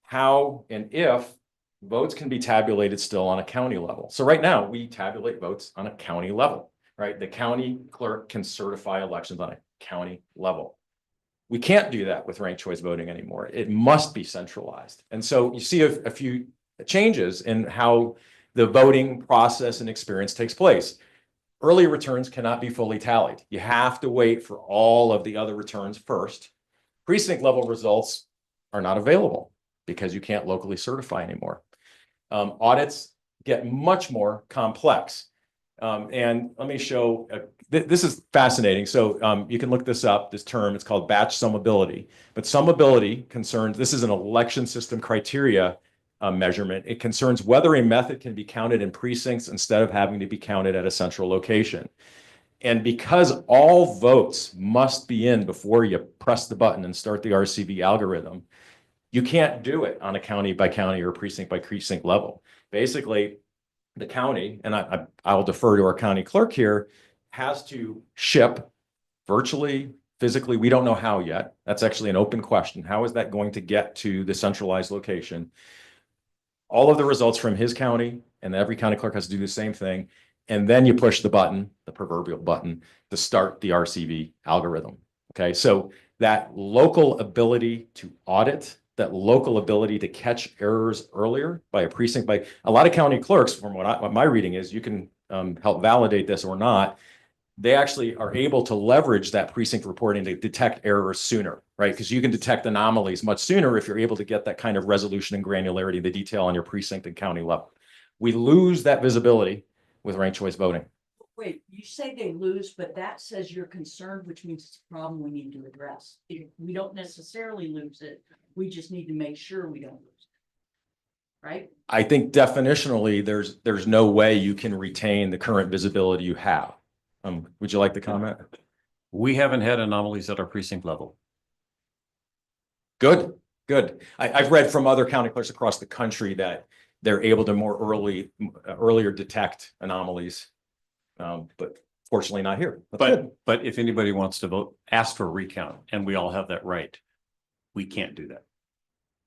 how and if votes can be tabulated still on a county level. So right now we tabulate votes on a county level, right? The county clerk can certify elections on a county level. We can't do that with ranked choice voting anymore. It must be centralized. And so you see a few changes in how the voting process and experience takes place. Early returns cannot be fully tallied. You have to wait for all of the other returns first. Precinct level results are not available because you can't locally certify anymore. Audits get much more complex. And let me show, this is fascinating. So you can look this up, this term, it's called batch summability. But summability concerns, this is an election system criteria measurement. It concerns whether a method can be counted in precincts instead of having to be counted at a central location. And because all votes must be in before you press the button and start the RCV algorithm, you can't do it on a county by county or precinct by precinct level. Basically, the county, and I'll defer to our county clerk here, has to ship virtually, physically, we don't know how yet. That's actually an open question. How is that going to get to the centralized location? All of the results from his county, and every county clerk has to do the same thing. And then you push the button, the proverbial button, to start the RCV algorithm. Okay, so that local ability to audit, that local ability to catch errors earlier by a precinct, by a lot of county clerks, from what my reading is, you can help validate this or not, they actually are able to leverage that precinct reporting to detect errors sooner, right? Because you can detect anomalies much sooner if you're able to get that kind of resolution and granularity, the detail on your precinct and county level. We lose that visibility with ranked choice voting. Wait, you say they lose, but that says you're concerned, which means it's a problem we need to address. We don't necessarily lose it. We just need to make sure we don't lose it. Right? I think definitionally, there's no way you can retain the current visibility you have. Would you like to comment? We haven't had anomalies at our precinct level. Good. I've read from other county clerks across the country that they're able to more earlier detect anomalies. But Fortunately not here. That's good. But if anybody wants to vote, ask for a recount, and we all have that right. We can't do that.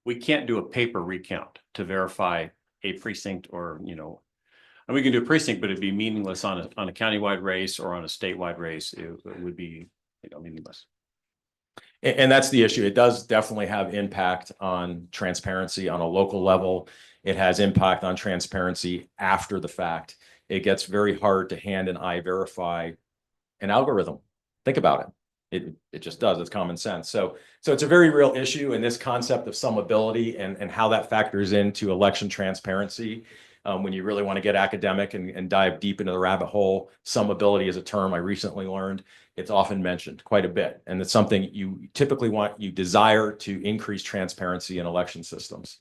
We can't do a paper recount to verify a precinct or, and we can do a precinct, but it'd be meaningless on a countywide race or on a statewide race. It would be, meaningless. And that's the issue. It does definitely have impact on transparency on a local level. It has impact on transparency after the fact. It gets very hard to hand and eye verify an algorithm. Think about it. It just does. It's common sense. So it's a very real issue, and this concept of summability and how that factors into election transparency. When you really want to get academic and dive deep into the rabbit hole, summability is a term I recently learned. It's often mentioned quite a bit, and it's something you typically you desire to increase transparency in election systems.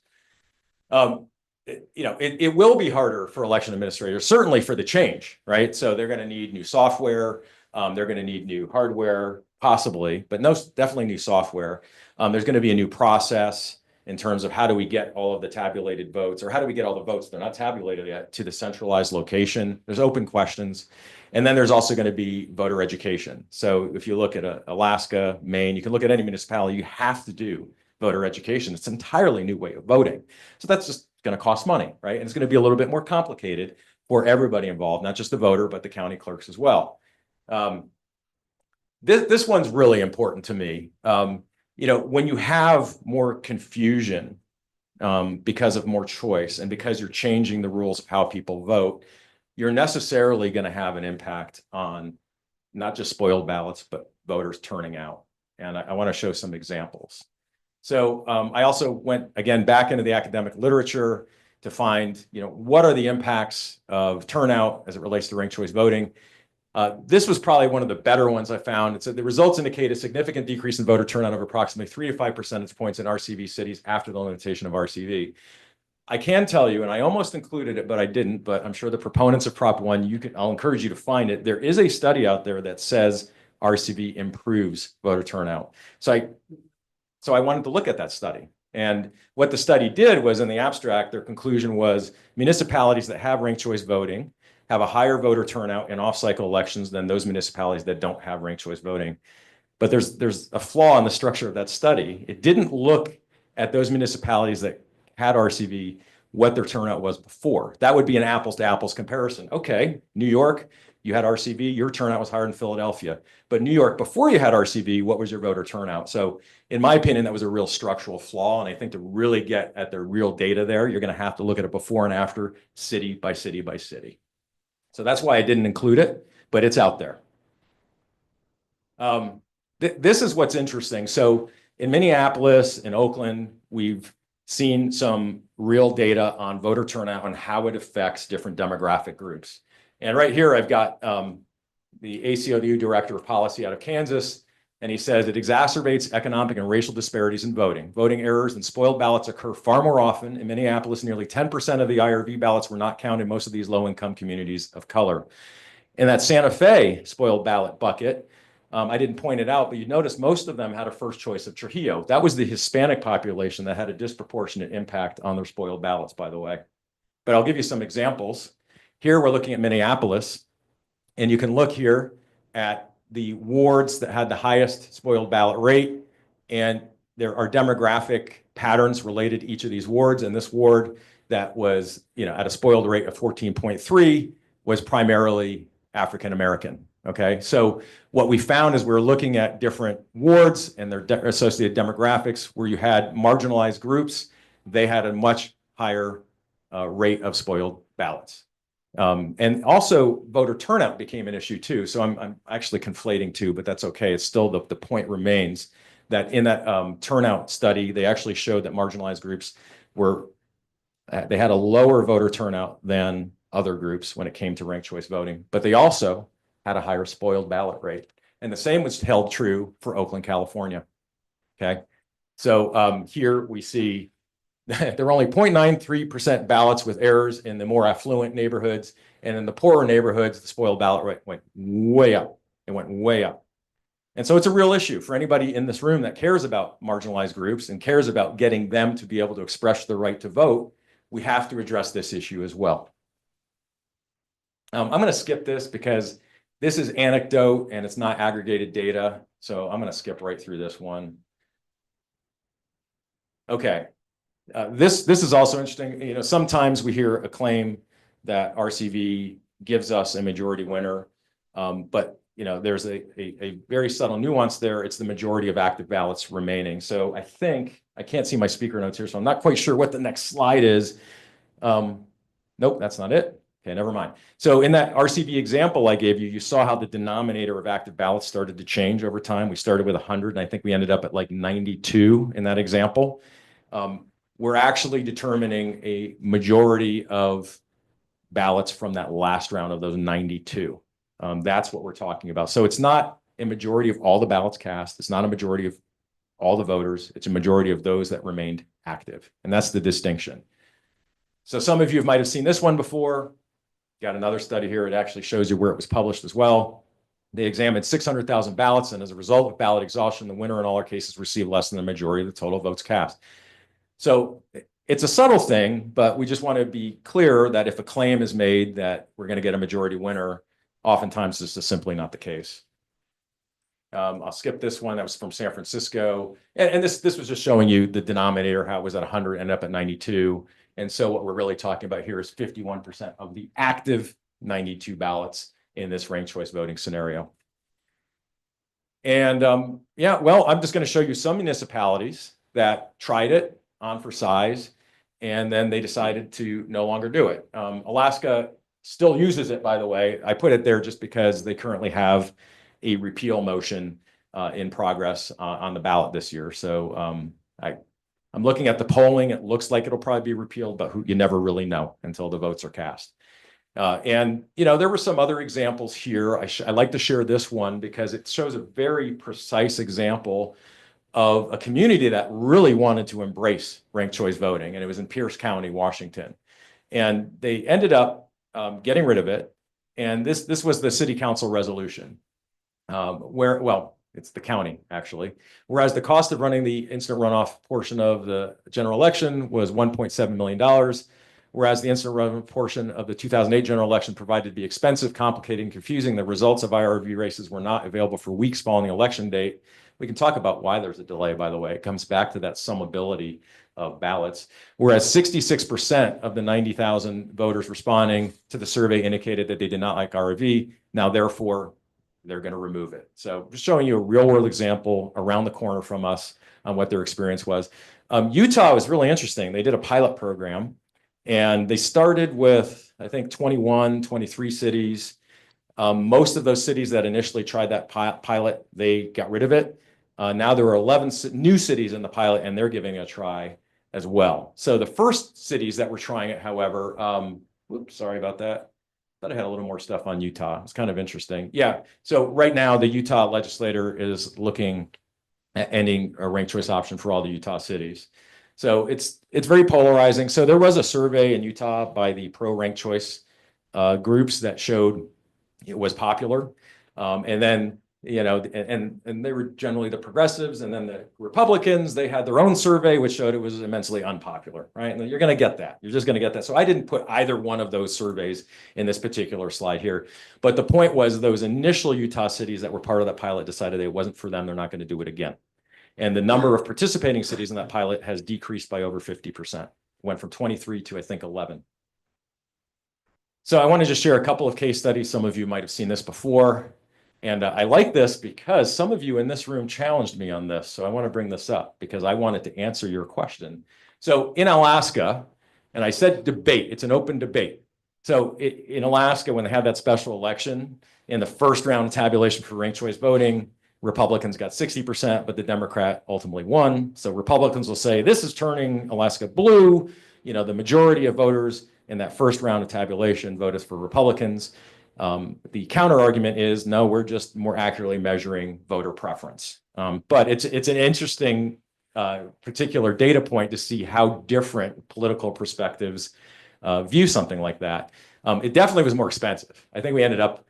It will be harder for election administrators, certainly for the change, right? So they're going to need new software. They're going to need new hardware, possibly, but no, definitely new software. There's going to be a new process in terms of how do we get all of the tabulated votes, or how do we get all the votes that are not tabulated yet to the centralized location. There's open questions. And then there's also going to be voter education. So if you look at Alaska, Maine, you can look at any municipality, you have to do voter education. It's an entirely new way of voting. So that's just going to cost money, right? And it's going to be a little bit more complicated for everybody involved, not just the voter, but the county clerks as well. This one's really important to me. When you have more confusion because of more choice and because you're changing the rules of how people vote, you're necessarily going to have an impact on not just spoiled ballots, but voters turning out. And I want to show some examples. So I also went again back into the academic literature to find, what are the impacts of turnout as it relates to ranked choice voting. This was probably one of the better ones I found. It said the results indicate a significant decrease in voter turnout of approximately 3 to 5 percentage points in RCV cities after the limitation of RCV. I can tell you, and I almost included it, but I didn't, but I'm sure the proponents of Prop 1, I'll encourage you to find it. There is a study out there that says RCV improves voter turnout. So I wanted to look at that study. And what the study did was, in the abstract, their conclusion was municipalities that have ranked choice voting have a higher voter turnout in off-cycle elections than those municipalities that don't have ranked choice voting. But there's a flaw in the structure of that study. It didn't look at those municipalities that had RCV, what their turnout was before. That would be an apples to apples comparison. Okay, New York, you had RCV, your turnout was higher than Philadelphia. But New York, before you had RCV, what was your voter turnout? So in my opinion, that was a real structural flaw. And I think to really get at the real data there, you're going to have to look at it before and after, city by city by city. So that's why I didn't include it, but it's out there. This is what's interesting. So in Minneapolis, in Oakland, we've seen some real data on voter turnout and how it affects different demographic groups. And right here, I've got the ACLU Director of Policy out of Kansas, and he says it exacerbates economic and racial disparities in voting. Voting errors and spoiled ballots occur far more often. In Minneapolis, nearly 10% of the IRV ballots were not counted in most of these low-income communities of color. In that Santa Fe spoiled ballot bucket, I didn't point it out, but you notice most of them had a first choice of Trujillo. That was the Hispanic population that had a disproportionate impact on their spoiled ballots, by the way. But I'll give you some examples. Here we're looking at Minneapolis, and you can look here at the wards that had the highest spoiled ballot rate, and there are demographic patterns related to each of these wards. And this ward that was, at a spoiled rate of 14.3 was primarily African American. Okay, so what we found is we're looking at different wards and their associated demographics. Where you had marginalized groups, they had a much higher rate of spoiled ballots. And also voter turnout became an issue too. So I'm actually conflating two, but that's okay. It's still the point remains that in that turnout study, they actually showed that marginalized groups they had a lower voter turnout than other groups when it came to ranked choice voting, but they also had a higher spoiled ballot rate. And the same was held true for Oakland, California. Okay. So here we see there are only 0.93% ballots with errors in the more affluent neighborhoods. And in the poorer neighborhoods, the spoiled ballot rate went way up. It went way up. And so it's a real issue for anybody in this room that cares about marginalized groups and cares about getting them to be able to express their right to vote. We have to address this issue as well. I'm going to skip this because This is anecdote and it's not aggregated data. So I'm going to skip right through this one. Okay. This is also interesting. You know, sometimes we hear a claim that RCV gives us a majority winner. But you know, there's a very subtle nuance there. It's the majority of active ballots remaining. So I think, I can't see my speaker notes here, so I'm not quite sure what the next slide is. Nope, that's not it. Okay, never mind. So in that RCV example I gave you, you saw how the denominator of active ballots started to change over time. We started with 100, and I think we ended up at like 92 in that example. We're actually determining a majority of ballots from that last round of those 92. That's what we're talking about. So it's not a majority of all the ballots cast. It's not a majority of all the voters. It's a majority of those that remained active. And that's the distinction. So some of you might have seen this one before. Got another study here. It actually shows you where it was published as well. They examined 600,000 ballots, and as a result of ballot exhaustion, the winner in all our cases received less than the majority of the total votes cast. So it's a subtle thing, but we just want to be clear that if a claim is made that we're going to get a majority winner, oftentimes this is simply not the case. I'll skip this one. That was from San Francisco. And this was just showing you the denominator, how it was at 100, ended up at 92. And so what we're really talking about here is 51% of the active 92 ballots in this ranked choice voting scenario. And yeah, well, I'm just going to show you some municipalities that tried it on for size, and then they decided to no longer do it. Alaska still uses it, by the way. I put it there just because they currently have a repeal motion in progress on the ballot this year. So I'm looking at the polling. It looks like it'll probably be repealed, but you never really know until the votes are cast. And, you know, there were some other examples here. I like to share this one because it shows a very precise example of a community that really wanted to embrace ranked choice voting. And it was in Pierce County, Washington. And they ended up getting rid of it. And this was the city council resolution well, it's the county actually. Whereas the cost of running the instant runoff portion of the general election was $1.7 million. Whereas the instant runoff portion of the 2008 general election proved to be expensive, complicated, and confusing. The results of IRV races were not available for weeks following the election date. We can talk about why there's a delay, by the way. It comes back to that summability of ballots. Whereas 66% of the 90,000 voters responding to the survey indicated that they did not like IRV. Now, therefore, they're going to remove it. So just showing you a real world example around the corner from us on what their experience was. Utah was really interesting. They did a pilot program, and they started with, I think, 21, 23 cities. Most of those cities that initially tried that pilot, they got rid of it. Now there are 11 new cities in the pilot, and they're giving it a try as well. So the first cities that were trying it, however, oops, sorry about that. Thought I had a little more stuff on Utah. It's kind of interesting. Yeah. So right now, the Utah legislator is looking at ending a ranked choice option for all the Utah cities. So it's very polarizing. So there was a survey in Utah by the pro ranked choice groups that showed it was popular. And then, you know, and they were generally the progressives, and then the Republicans, they had their own survey, which showed it was immensely unpopular, right? And you're going to get that. You're just going to get that. So I didn't put either one of those surveys in this particular slide here. But the point was those initial Utah cities that were part of that pilot decided it wasn't for them. They're not going to do it again. And the number of participating cities in that pilot has decreased by over 50%. Went from 23 to, I think, 11. So I want to just share a couple of case studies. Some of you might have seen this before. And I like this because some of you in this room challenged me on this. So I want to bring this up because I wanted to answer your question. So in Alaska, and I said debate, it's an open debate. So in Alaska, when they had that special election, in the first round of tabulation for ranked choice voting, Republicans got 60%, but the Democrat ultimately won. So Republicans will say, this is turning Alaska blue. You know, the majority of voters in that first round of tabulation voted for Republicans. The counter argument is, no, we're just more accurately measuring voter preference. But it's an interesting particular data point to see how different political perspectives view something like that. It definitely was more expensive. I think we ended up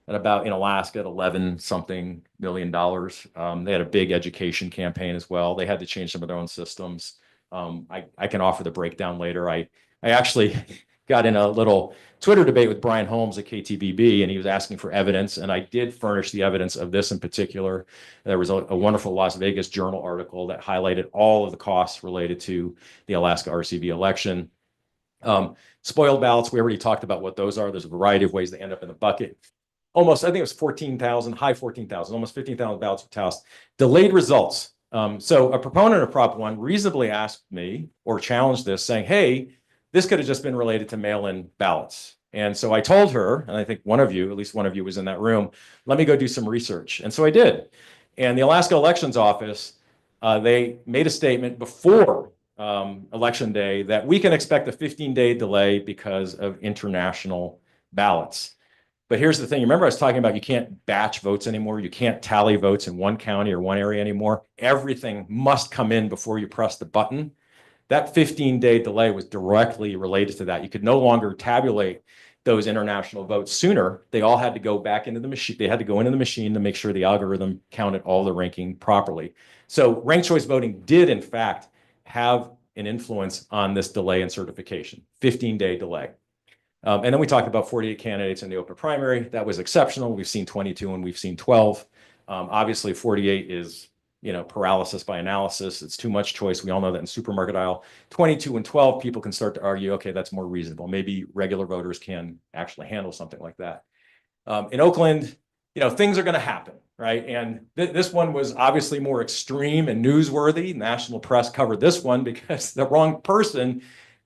at about, in Alaska, at $11-something million. They had a big education campaign as well. They had to change some of their own systems. I can offer the breakdown later. I actually got in a little Twitter debate with Brian Holmes at KTBB, and he was asking for evidence, and I did furnish the evidence of this in particular. There was a wonderful Las Vegas Journal article that highlighted all of the costs related to the Alaska RCV election. Spoiled ballots, we already talked about what those are. There's a variety of ways they end up in the bucket. Almost, I think it was 14,000, high 14,000, almost 15,000 ballots were tossed. Delayed results. So a proponent of Prop 1 reasonably asked me or challenged this, saying, hey, this could have just been related to mail-in ballots. And so I told her, and I think one of you, at least one of you was in that room, let me go do some research. And so I did. And the Alaska Elections Office, they made a statement before Election Day that we can expect a 15-day delay because of international ballots. But here's the thing. Remember I was talking about you can't batch votes anymore. You can't tally votes in one county or one area anymore. Everything must come in before you press the button. That 15-day delay was directly related to that. You could no longer tabulate those international votes sooner. They all had to go back into the machine. They had to go into the machine to make sure the algorithm counted all the ranking properly. So ranked choice voting did, in fact, have an influence on this delay in certification, 15-day delay. And then we talked about 48 candidates in the open primary. That was exceptional. We've seen 22 and we've seen 12. Obviously, 48 is, paralysis by analysis. It's too much choice. We all know that in supermarket aisle. 22 and 12, people can start to argue, okay, that's more reasonable. Maybe regular voters can actually handle something like that. In Oakland, things are going to happen, right? And this one was obviously more extreme and newsworthy. National press covered this one because the wrong person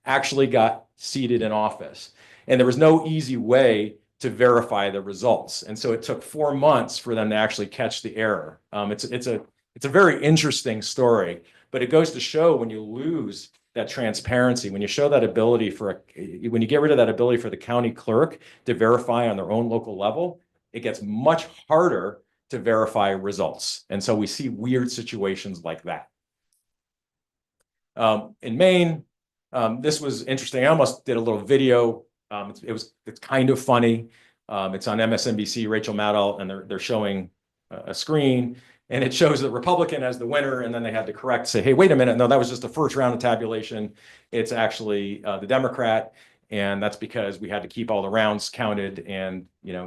actually got seated in office. And there was no easy way to verify the results. And so it took 4 months for them to actually catch the error. It's a very interesting story, but it goes to show when you lose that transparency, when you show that ability when you get rid of that ability for the county clerk to verify on their own local level, it gets much harder to verify results. And so we see weird situations like that. In Maine, this was interesting. I almost did a little video. It's kind of funny. It's on MSNBC, Rachel Maddow, and they're showing a screen, and it shows the Republican as the winner, and then they had to correct, say, hey, wait a minute, no, that was just the first round of tabulation. It's actually the Democrat, and that's because we had to keep all the rounds counted and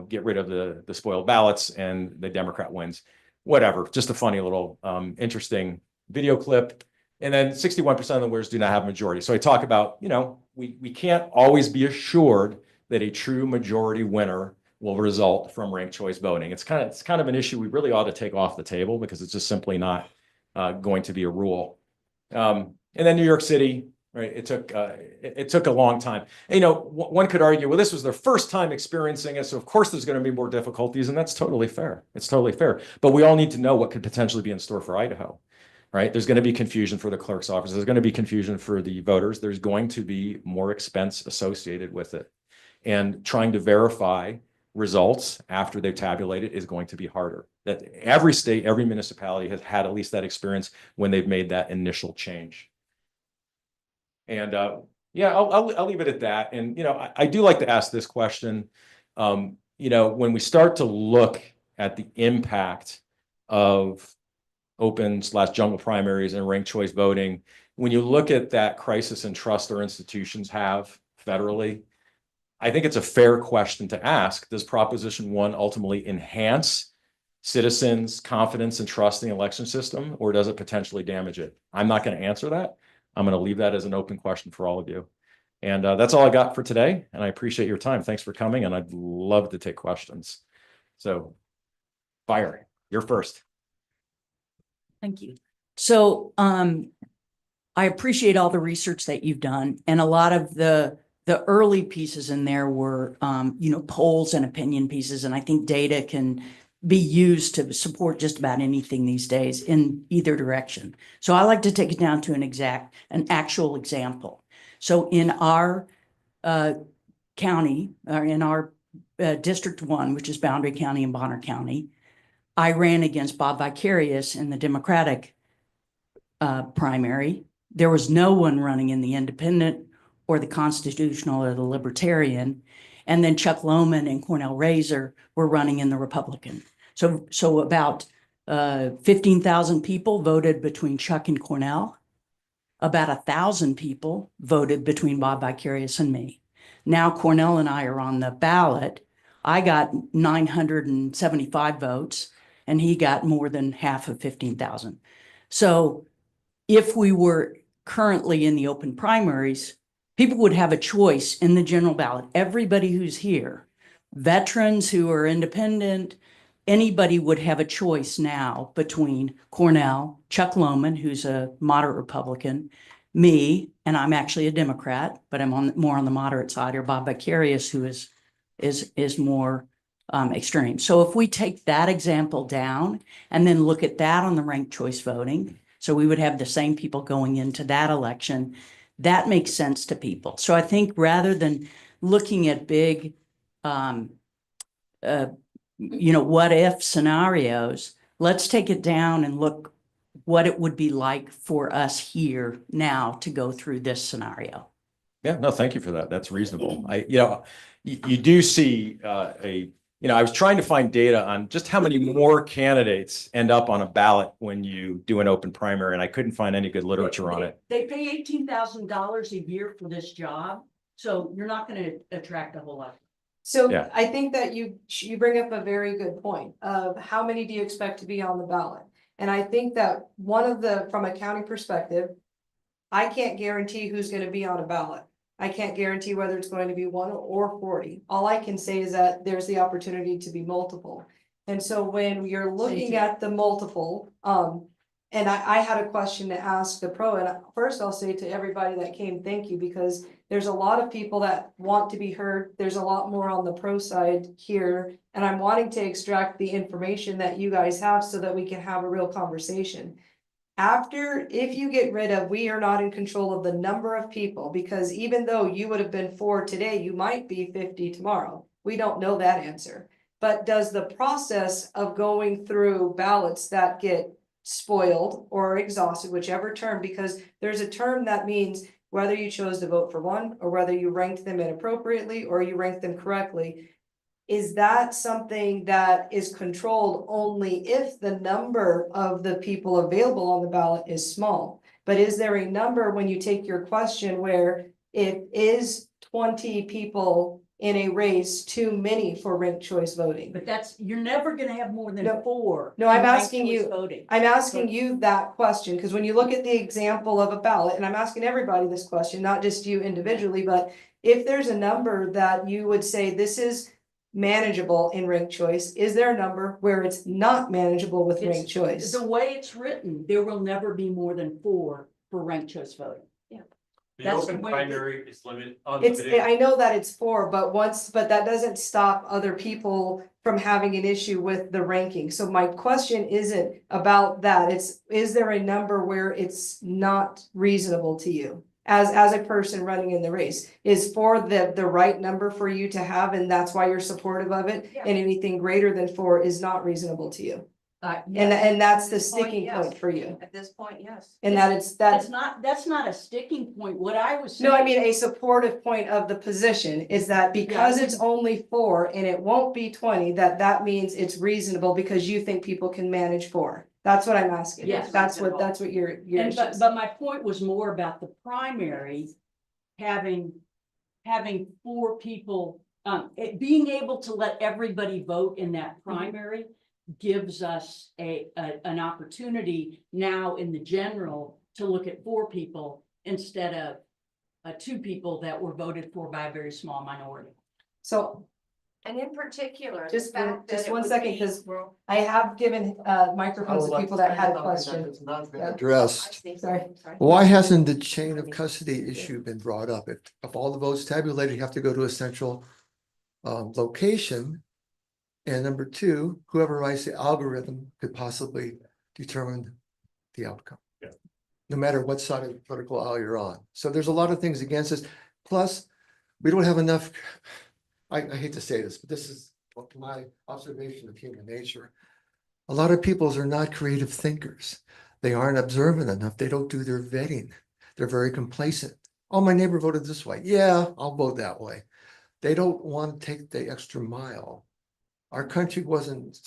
get rid of the spoiled ballots, and the Democrat wins. Whatever, just a funny little interesting video clip. And then 61% of the winners do not have a majority. So I talk about, we can't always be assured that a true majority winner will result from ranked choice voting. It's kind of an issue we really ought to take off the table because it's just simply not going to be a rule. And then New York City, right? It took a long time. And, one could argue, well, this was their first time experiencing it, so of course there's going to be more difficulties, and that's totally fair. It's totally fair. But we all need to know what could potentially be in store for Idaho. Right? There's going to be confusion for the clerk's office. There's going to be confusion for the voters. There's going to be more expense associated with it. And trying to verify results after they've tabulated is going to be harder. That every state, every municipality has had at least that experience when they've made that initial change. And yeah, I'll leave it at that. And, I do like to ask this question. When we start to look at the impact of open/jungle primaries and ranked choice voting, when you look at that crisis and trust our institutions have federally, I think it's a fair question to ask. Does Proposition 1 ultimately enhance citizens' confidence and trust in the election system, or does it potentially damage it? I'm not going to answer that. I'm going to leave that as an open question for all of you. And that's all I got for today. And I appreciate your time. Thanks for coming. And I'd love to take questions. So, fire, you're first. Thank you. So, I appreciate all the research that you've done, and a lot of the early pieces in there were, polls and opinion pieces, and I think data can be used to support just about anything these days in either direction. So I like to take it down to an actual example. So in our county, or in our District 1, which is Boundary County and Bonner County, I ran against Bob Vicarious in the Democratic primary. There was no one running in the independent or the constitutional or the libertarian. And then Chuck Lohman and Cornell Razor were running in the Republican. So about 15,000 people voted between Chuck and Cornell. About 1,000 people voted between Bob Vicarious and me. Now Cornell and I are on the ballot. I got 975 votes and he got more than half of 15,000. So if we were currently in the open primaries, people would have a choice in the general ballot. Everybody who's here, veterans who are independent, anybody would have a choice now between Cornell, Chuck Lohman, who's a moderate Republican, me, and I'm actually a Democrat, but I'm more on the moderate side, or Bob Vicarious, who is more extreme. So if we take that example down and then look at that on the ranked choice voting, so we would have the same people going into that election, that makes sense to people. So I think rather than looking at big, what if scenarios, let's take it down and look what it would be like for us here now to go through this scenario. Yeah, no, thank you for that. That's reasonable. You do see I was trying to find data on just how many more candidates end up on a ballot when you do an open primary, and I couldn't find any good literature on it. They pay $18,000 a year for this job, so you're not going to attract a whole lot. So Yeah. I think that you bring up a very good point of how many do you expect to be on the ballot? And I think that from a county perspective, I can't guarantee who's going to be on a ballot. I can't guarantee whether it's going to be 1 or 40. All I can say is that there's the opportunity to be multiple. And so when you're looking at the multiple, and I had a question to ask the pro, and first I'll say to everybody that came, thank you, because there's a lot of people that want to be heard. There's a lot more on the pro side here, and I'm wanting to extract the information that you guys have so that we can have a real conversation. If you get rid of, we are not in control of the number of people, because even though you would have been 4 today, you might be 50 tomorrow. We don't know that answer. But does the process of going through ballots that get spoiled or exhausted, whichever term, because there's a term that means whether you chose to vote for one or whether you ranked them inappropriately or you ranked them correctly. Is that something that is controlled only if the number of the people available on the ballot is small? But is there a number when you take your question where it is 20 people in a race too many for ranked choice voting? But you're never going to have more than No. 4. No, I'm in ranked asking choice you- voting. I'm asking you that question, because when you look at the example of a ballot, and I'm asking everybody this question, not just you individually, but if there's a number that you would say this is manageable in ranked choice, is there a number where it's not manageable with ranked choice? The way it's written, there will never be more than 4 for ranked choice voting. The That's open the way primary is limited. I know that it's 4, but that doesn't stop other people from having an issue with the ranking. So my question isn't about that. Is there a number where it's not reasonable to you? As a person running in the race, is 4 the right number for you to have, and that's why you're supportive of it? Yeah. And anything greater than 4 is not reasonable to you? Yes. And that's the At this point, sticking yes. point for you? At this point, yes. And that's That's not a sticking point. What I was saying. No, I mean, a supportive point of the position is that because it's only 4 and it won't be 20, that means it's reasonable because you think people can manage 4. That's what I'm asking. Yes. That's what your And issue is. but my point was more about the primary having 4 people, being able to let everybody vote in that primary gives us an opportunity now in the general to look at 4 people instead of 2 people that were voted for by a very small minority. So And in particular, the just fact that it 1 would second, be- because I have given microphones to people that had a question. It's not been Yeah. addressed. Sorry. Why hasn't the chain of custody issue been brought up? If all the votes tabulated, you have to go to a central location. And number 2, whoever writes the algorithm could possibly determine the outcome. Yeah. No matter what side of the political aisle you're on. So there's a lot of things against us. Plus, we don't have enough. I hate to say this, but this is my observation of human nature. A lot of peoples are not creative thinkers. They aren't observant enough. They don't do their vetting. They're very complacent. Oh, my neighbor voted this way. Yeah, I'll vote that way. They don't want to take the extra mile. Our country wasn't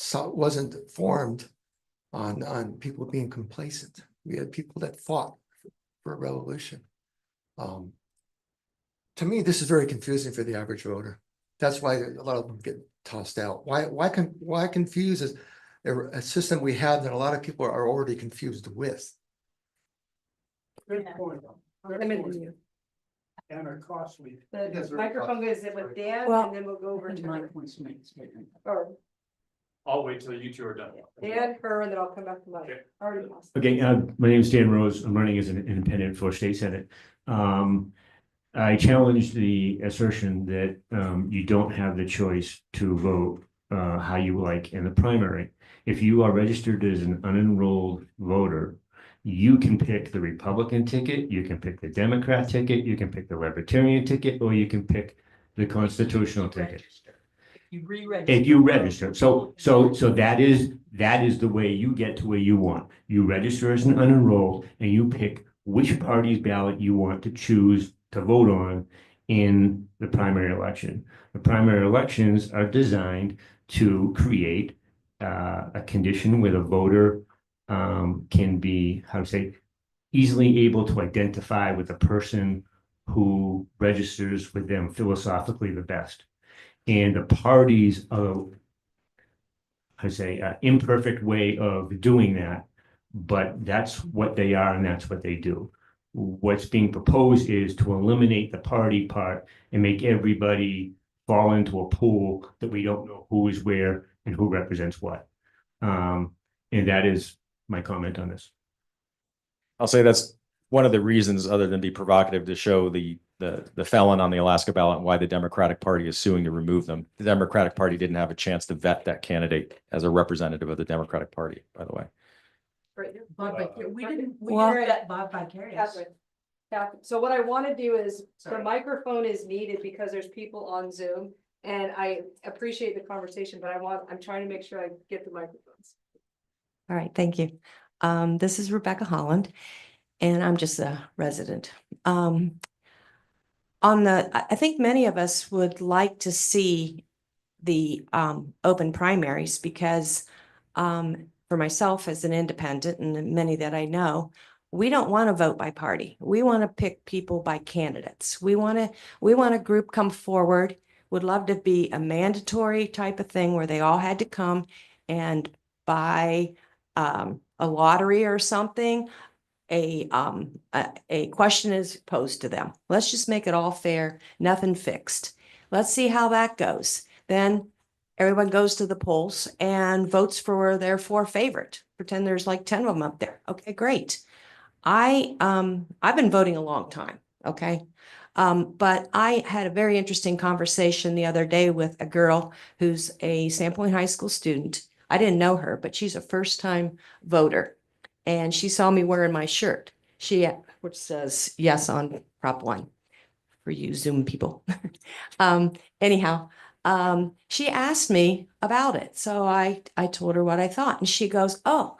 formed on people being complacent. We had people that fought for a revolution. to me, this is very confusing for the average voter. That's why a lot of them get tossed out. Why confuse a system we have that a lot of people are already confused with? Good point. Good Limited point. you. And are costly. The Yes, sir. microphone goes in with Dan, Well- and then we'll go over to My her. point's made, statement. Or I'll wait till you two are done. Dan, her, and then I'll come back to Mike. Okay. Already lost. Okay, my name is Dan Rose. I'm running as an independent for state senate. I challenge the assertion that you don't have the choice to vote how you like in the primary. If you are registered as an unenrolled voter, you can pick the Republican ticket, you can pick the Democrat ticket, you can pick the Libertarian ticket, or you can pick the constitutional ticket. You re-register. If you register, so that is the way you get to where you want. You register as an unenrolled and you pick which party's ballot you want to choose to vote on in the primary election. The primary elections are designed to create a condition where the voter can be, how to say, easily able to identify with the person who registers with them philosophically the best. And the parties of, I say, imperfect way of doing that, but that's what they are and that's what they do. What's being proposed is to eliminate the party part and make everybody fall into a pool that we don't know who is where and who represents what. And that is my comment on this. I'll say that's one of the reasons, other than be provocative, to show the felon on the Alaska ballot and why the Democratic Party is suing to remove them. The Democratic Party didn't have a chance to vet that candidate as a representative of the Democratic Party, by the way. Right here. We didn't Well- get Bob Vicarious. Catherine. So what I want to do is, the Sorry. microphone is needed because there's people on Zoom. And I appreciate the conversation, but I'm trying to make sure I get the microphones. All right, thank you. This is Rebecca Holland, and I'm just a resident. I think many of us would like to see the open primaries because for myself as an independent and many that I know, we don't want to vote by party. We want to pick people by candidates. We want a group come forward. Would love to be a mandatory type of thing where they all had to come and buy a lottery or something. A question is posed to them. Let's just make it all fair, nothing fixed. Let's see how that goes. Then everyone goes to the polls and votes for their four favorite. Pretend there's like 10 of them up there. Okay, great. I've been voting a long time. Okay. But I had a very interesting conversation the other day with a girl who's a Sandpoint High School student. I didn't know her, but she's a first-time voter. And she saw me wearing my shirt, which says yes on Prop 1 for you Zoom people. Anyhow, she asked me about it. So I told her what I thought. And she goes, oh,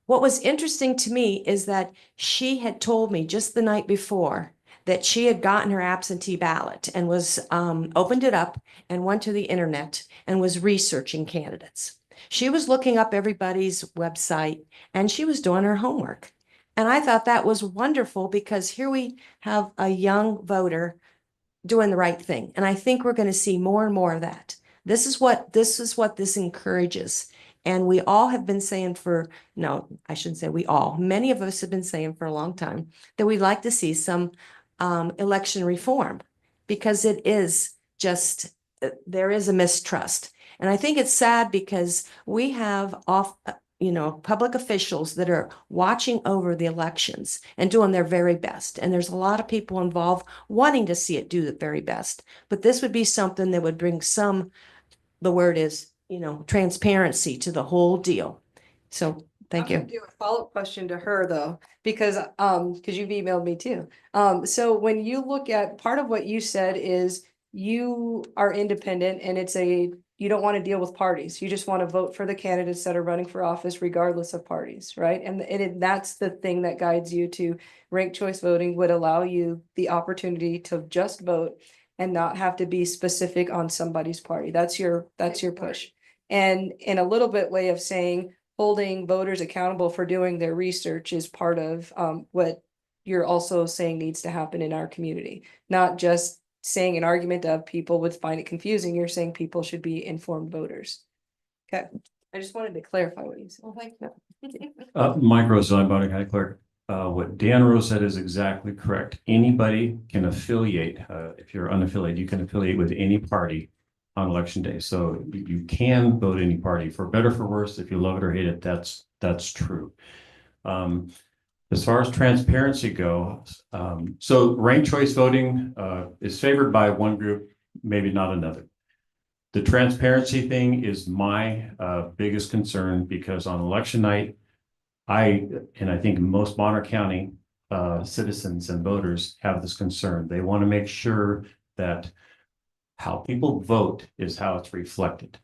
what was interesting to me is that she had told me just the night before that she had gotten her absentee ballot and was opened it up and went to the internet and was researching candidates. She was looking up everybody's website and she was doing her homework. And I thought that was wonderful because here we have a young voter doing the right thing. And I think we're going to see more and more of that. This is what this encourages. And we all have been saying no, I shouldn't say we all, many of us have been saying for a long time that we'd like to see some election reform because it is just, there is a mistrust. And I think it's sad because we have public officials that are watching over the elections and doing their very best. And there's a lot of people involved wanting to see it do the very best. But this would be something that would bring the word is, transparency to the whole deal. So thank I'm you. gonna do a follow-up question to her though, because you've emailed me too. So when you look at part of what you said is you are independent and you don't want to deal with parties. You just want to vote for the candidates that are running for office regardless of parties, right? And that's the thing that guides you to ranked choice voting would allow you the opportunity to just vote and not have to be specific on somebody's party. That's your push. And in a little bit way of saying holding voters accountable for doing their research is part of what you're also saying needs to happen in our community, not just saying an argument of people would find it confusing. You're saying people should be informed voters. Okay, I just wanted to clarify what you said. Well, thank you. Mike Rose, Zoning Board County Clerk. What Dan Rose said is exactly correct. Anybody can affiliate, if you're unaffiliated, you can affiliate with any party on election day. So you can vote any party, for better, for worse. If you love it or hate it, that's true. As far as transparency goes, so ranked choice voting is favored by one group, maybe not another. The transparency thing is my biggest concern, because on election night, I think most Bonner County citizens and voters have this concern. They want to make sure that how people vote is how it's reflected.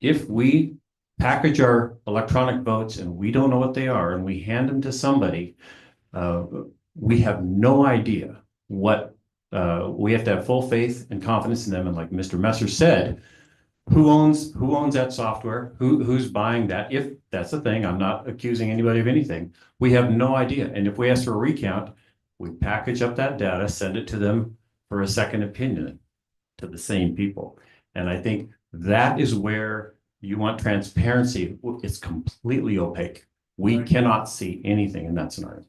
If we package our electronic votes and we don't know what they are and we hand them to somebody, we have no idea what, we have to have full faith and confidence in them. And like Mr. Messer said, who owns that software? Who's buying that? If that's the thing, I'm not accusing anybody of anything. We have no idea. And if we ask for a recount, we package up that data, send it to them for a second opinion to the same people. And I think that is where you want transparency. It's completely opaque. We cannot see anything in that scenario.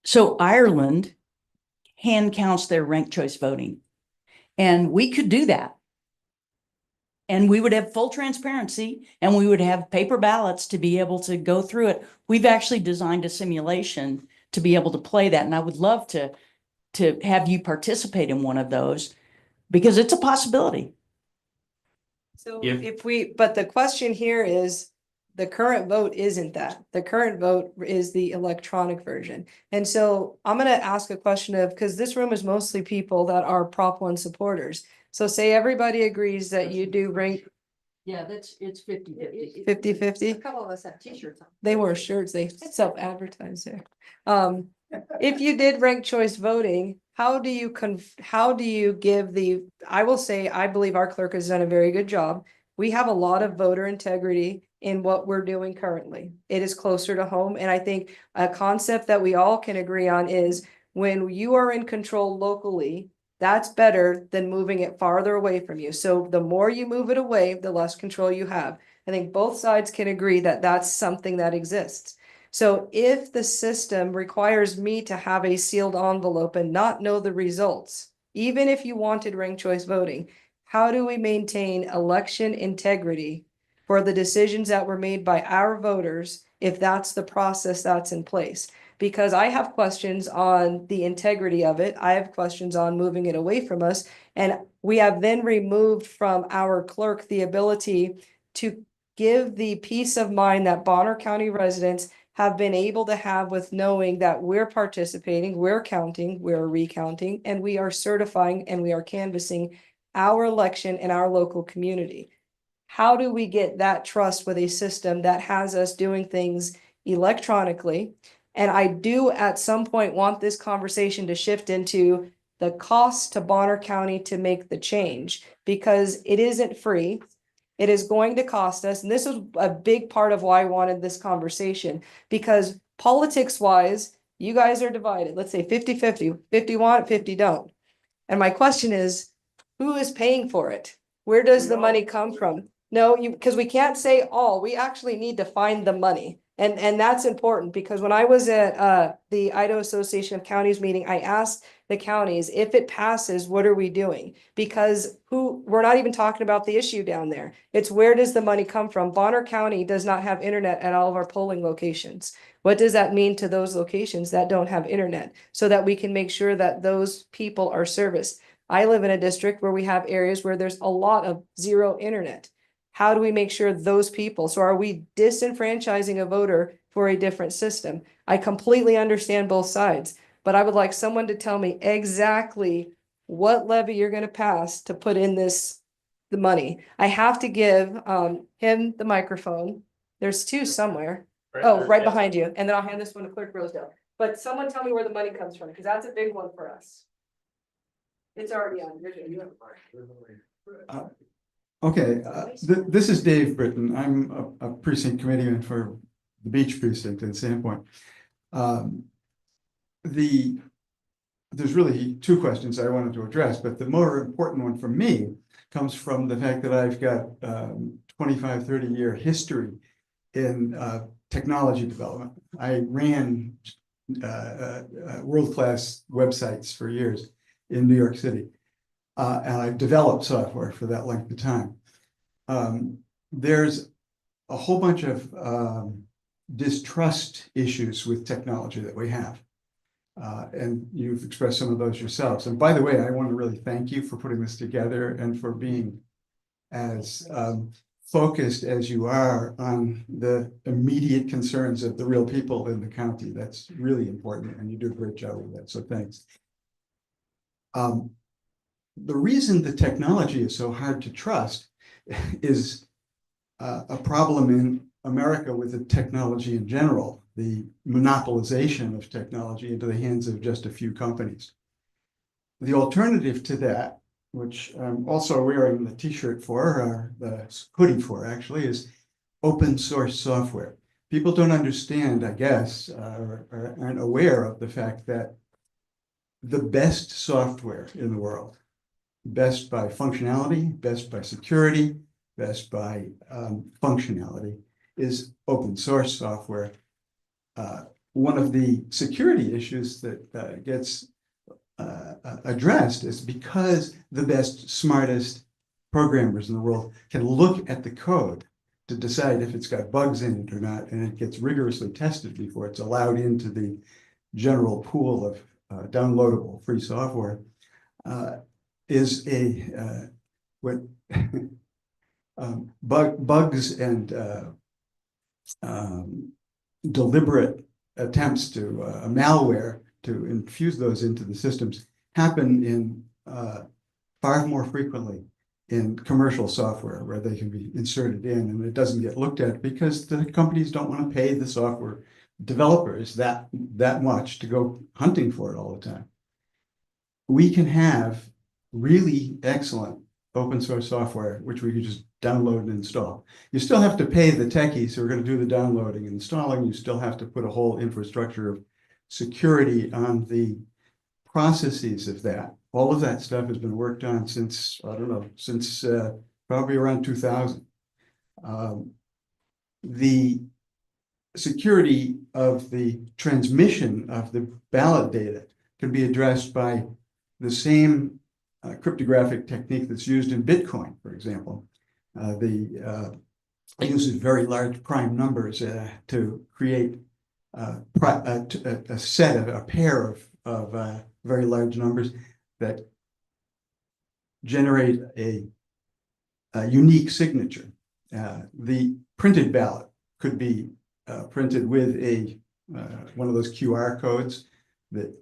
So Ireland hand counts their ranked choice voting. And we could do that. And we would have full transparency, and we would have paper ballots to be able to go through it. We've actually designed a simulation to be able to play that. And I would love to have you participate in one of those, because it's a possibility. So If- but the question here is, the current vote isn't that. The current vote is the electronic version. And so I'm gonna ask a question of, because this room is mostly people that are Prop 1 supporters. So say everybody agrees that you do rank Yeah, it's 50-50. 50-50. A couple of us have t-shirts on. They wear shirts, they self-advertise there. If you did ranked choice voting, how do you give I will say, I believe our clerk has done a very good job. We have a lot of voter integrity in what we're doing currently. It is closer to home. And I think a concept that we all can agree on is, when you are in control locally, that's better than moving it farther away from you. So the more you move it away, the less control you have. I think both sides can agree that that's something that exists. So if the system requires me to have a sealed envelope and not know the results, even if you wanted ranked choice voting, how do we maintain election integrity for the decisions that were made by our voters if that's the process that's in place? Because I have questions on the integrity of it. I have questions on moving it away from us. And we have then removed from our clerk the ability to give the peace of mind that Bonner County residents have been able to have with knowing that we're participating, we're counting, we're recounting, and we are certifying and we are canvassing our election in our local community. How do we get that trust with a system that has us doing things electronically? And I do at some point want this conversation to shift into the cost to Bonner County to make the change, because it isn't free. It is going to cost us. And this was a big part of why I wanted this conversation, because politics wise, you guys are divided. Let's say 50-50, 50 want it, 50 don't. And my question is, who is paying for it? Where does the money come from? No, because we can't say all, we actually need to find the money. And that's important, because when I was at the Idaho Association of Counties meeting, I asked the counties, if it passes, what are we doing? Because we're not even talking about the issue down there. It's, where does the money come from? Bonner County does not have internet at all of our polling locations. What does that mean to those locations that don't have internet, so that we can make sure that those people are serviced? I live in a district where we have areas where there's a lot of zero internet. How do we make sure those people, so are we disenfranchising a voter for a different system? I completely understand both sides, but I would like someone to tell me exactly what levy you're going to pass to put in the money. I have to give him the microphone. There's two somewhere. Oh, right behind you. And then I'll hand this one to Clerk Rosedale. But someone tell me where the money comes from, because that's a big one for us. It's already on. Okay, this is Dave Britton. I'm a precinct committeeman for the Beach Precinct in Sandpoint. there's really two questions I wanted to address, but the more important one for me comes from the fact that I've got 25, 30-year history in technology development. I ran world-class websites for years in New York City. And I've developed software for that length of time. There's a whole bunch of distrust issues with technology that we have. And you've expressed some of those yourselves. And by the way, I want to really thank you for putting this together and for being as focused as you are on the immediate concerns of the real people in the county. That's really important, and you do a great job with that, so thanks. The reason the technology is so hard to trust is a problem in America with the technology in general, the monopolization of technology into the hands of just a few companies. The alternative to that, which I'm also wearing the t-shirt for, or the hoodie for actually, is open source software. People don't understand, I guess, or aren't aware of the fact that the best software in the world, best by functionality, best by security, best by functionality, is open source software. One of the security issues that gets addressed is because the best, smartest programmers in the world can look at the code to decide if it's got bugs in it or not, and it gets rigorously tested before it's allowed into the general pool of downloadable free software, is a what bugs and deliberate attempts to malware to infuse those into the systems happen in far more frequently in commercial software where they can be inserted in, and it doesn't get looked at because the companies don't want to pay the software developers that much to go hunting for it all the time. We can have really excellent open source software, which we could just download and install. You still have to pay the techies who are going to do the downloading and installing. You still have to put a whole infrastructure of security on the processes of that. All of that stuff has been worked on since, I don't know, since probably around 2000. The security of the transmission of the ballot data can be addressed by the same cryptographic technique that's used in Bitcoin, for example. It uses very large prime numbers to create a pair of very large numbers that generate a unique signature. The printed ballot could be printed with one of those QR codes that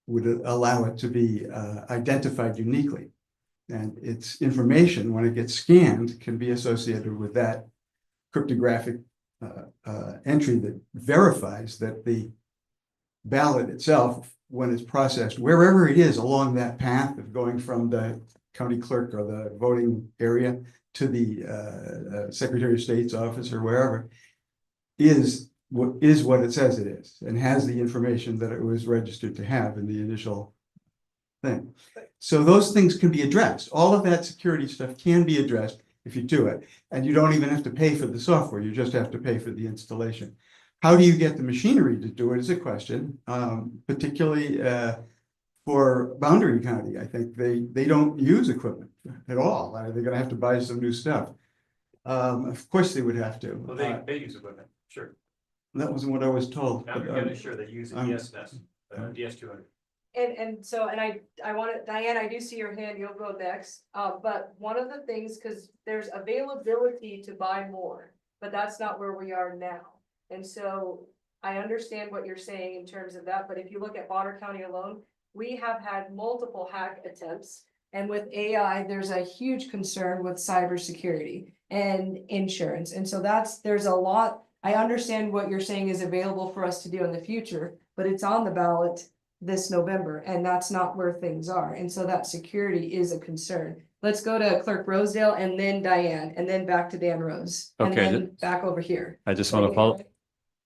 would allow it to be identified uniquely. And its information, when it gets scanned, can be associated with that cryptographic entry that verifies that the ballot itself, when it's processed, wherever it is along that path of going from the county clerk or the voting area to the Secretary of State's office or wherever, is what it says it is, and has the information that it was registered to have in the initial thing. So those things can be addressed. All of that security stuff can be addressed if you do it, and you don't even have to pay for the software. You just have to pay for the installation. How do you get the machinery to do it is a question, particularly for Boundary County. I think they don't use equipment at all. They're going to have to buy some new stuff. Of course they would have to. Well, they use equipment, sure. That wasn't what I was told. I'm fairly sure they use a DSNS, DS200. I want to, Diane, I do see your hand, you'll go next. But one of the things, because there's availability to buy more, but that's not where we are now. And so I understand what you're saying in terms of that, but if you look at Bonner County alone, we have had multiple hack attempts. And with AI, there's a huge concern with cybersecurity and insurance. And so there's a lot. I understand what you're saying is available for us to do in the future, but it's on the ballot this November, and that's not where things are. And so that security is a concern. Let's go to Clerk Rosedale and then Diane, and then back to Dan Rose. And Okay, then back over here. I just want to follow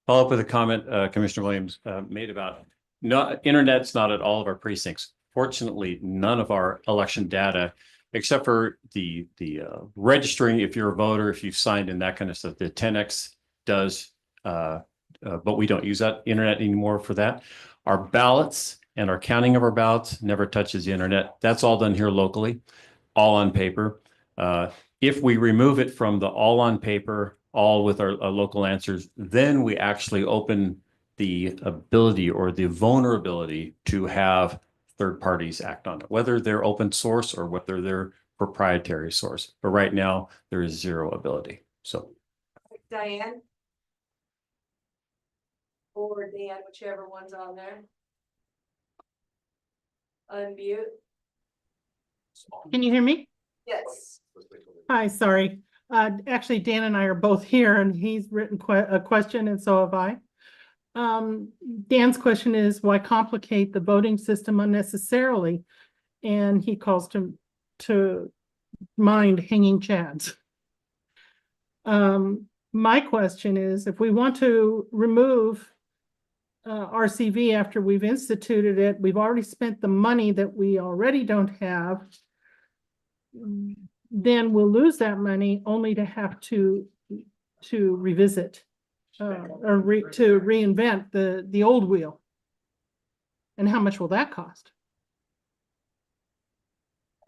up with a comment Commissioner Williams made about No, internet's not at all of our precincts. Fortunately, none of our election data, except for the registering, if you're a voter, if you've signed in, that kind of stuff, the 10X does, but we don't use that internet anymore for that. Our ballots and our counting of our ballots never touches the internet. That's all done here locally, all on paper. If we remove it from the all on paper, all with our local answers, then we actually open the ability or the vulnerability to have third parties act on it, whether they're open source or whether they're proprietary source. But right now, there is zero ability. So Diane? Or Dan, whichever one's on there. Unmute. Can you hear me? Yes. Hi, sorry. Actually, Dan and I are both here and he's written a question and so have I. Dan's question is, why complicate the voting system unnecessarily? And he calls to mind hanging chads. My question is, if we want to remove RCV after we've instituted it, we've already spent the money that we already don't have, then we'll lose that money only to have to revisit or to reinvent the old wheel. And how much will that cost?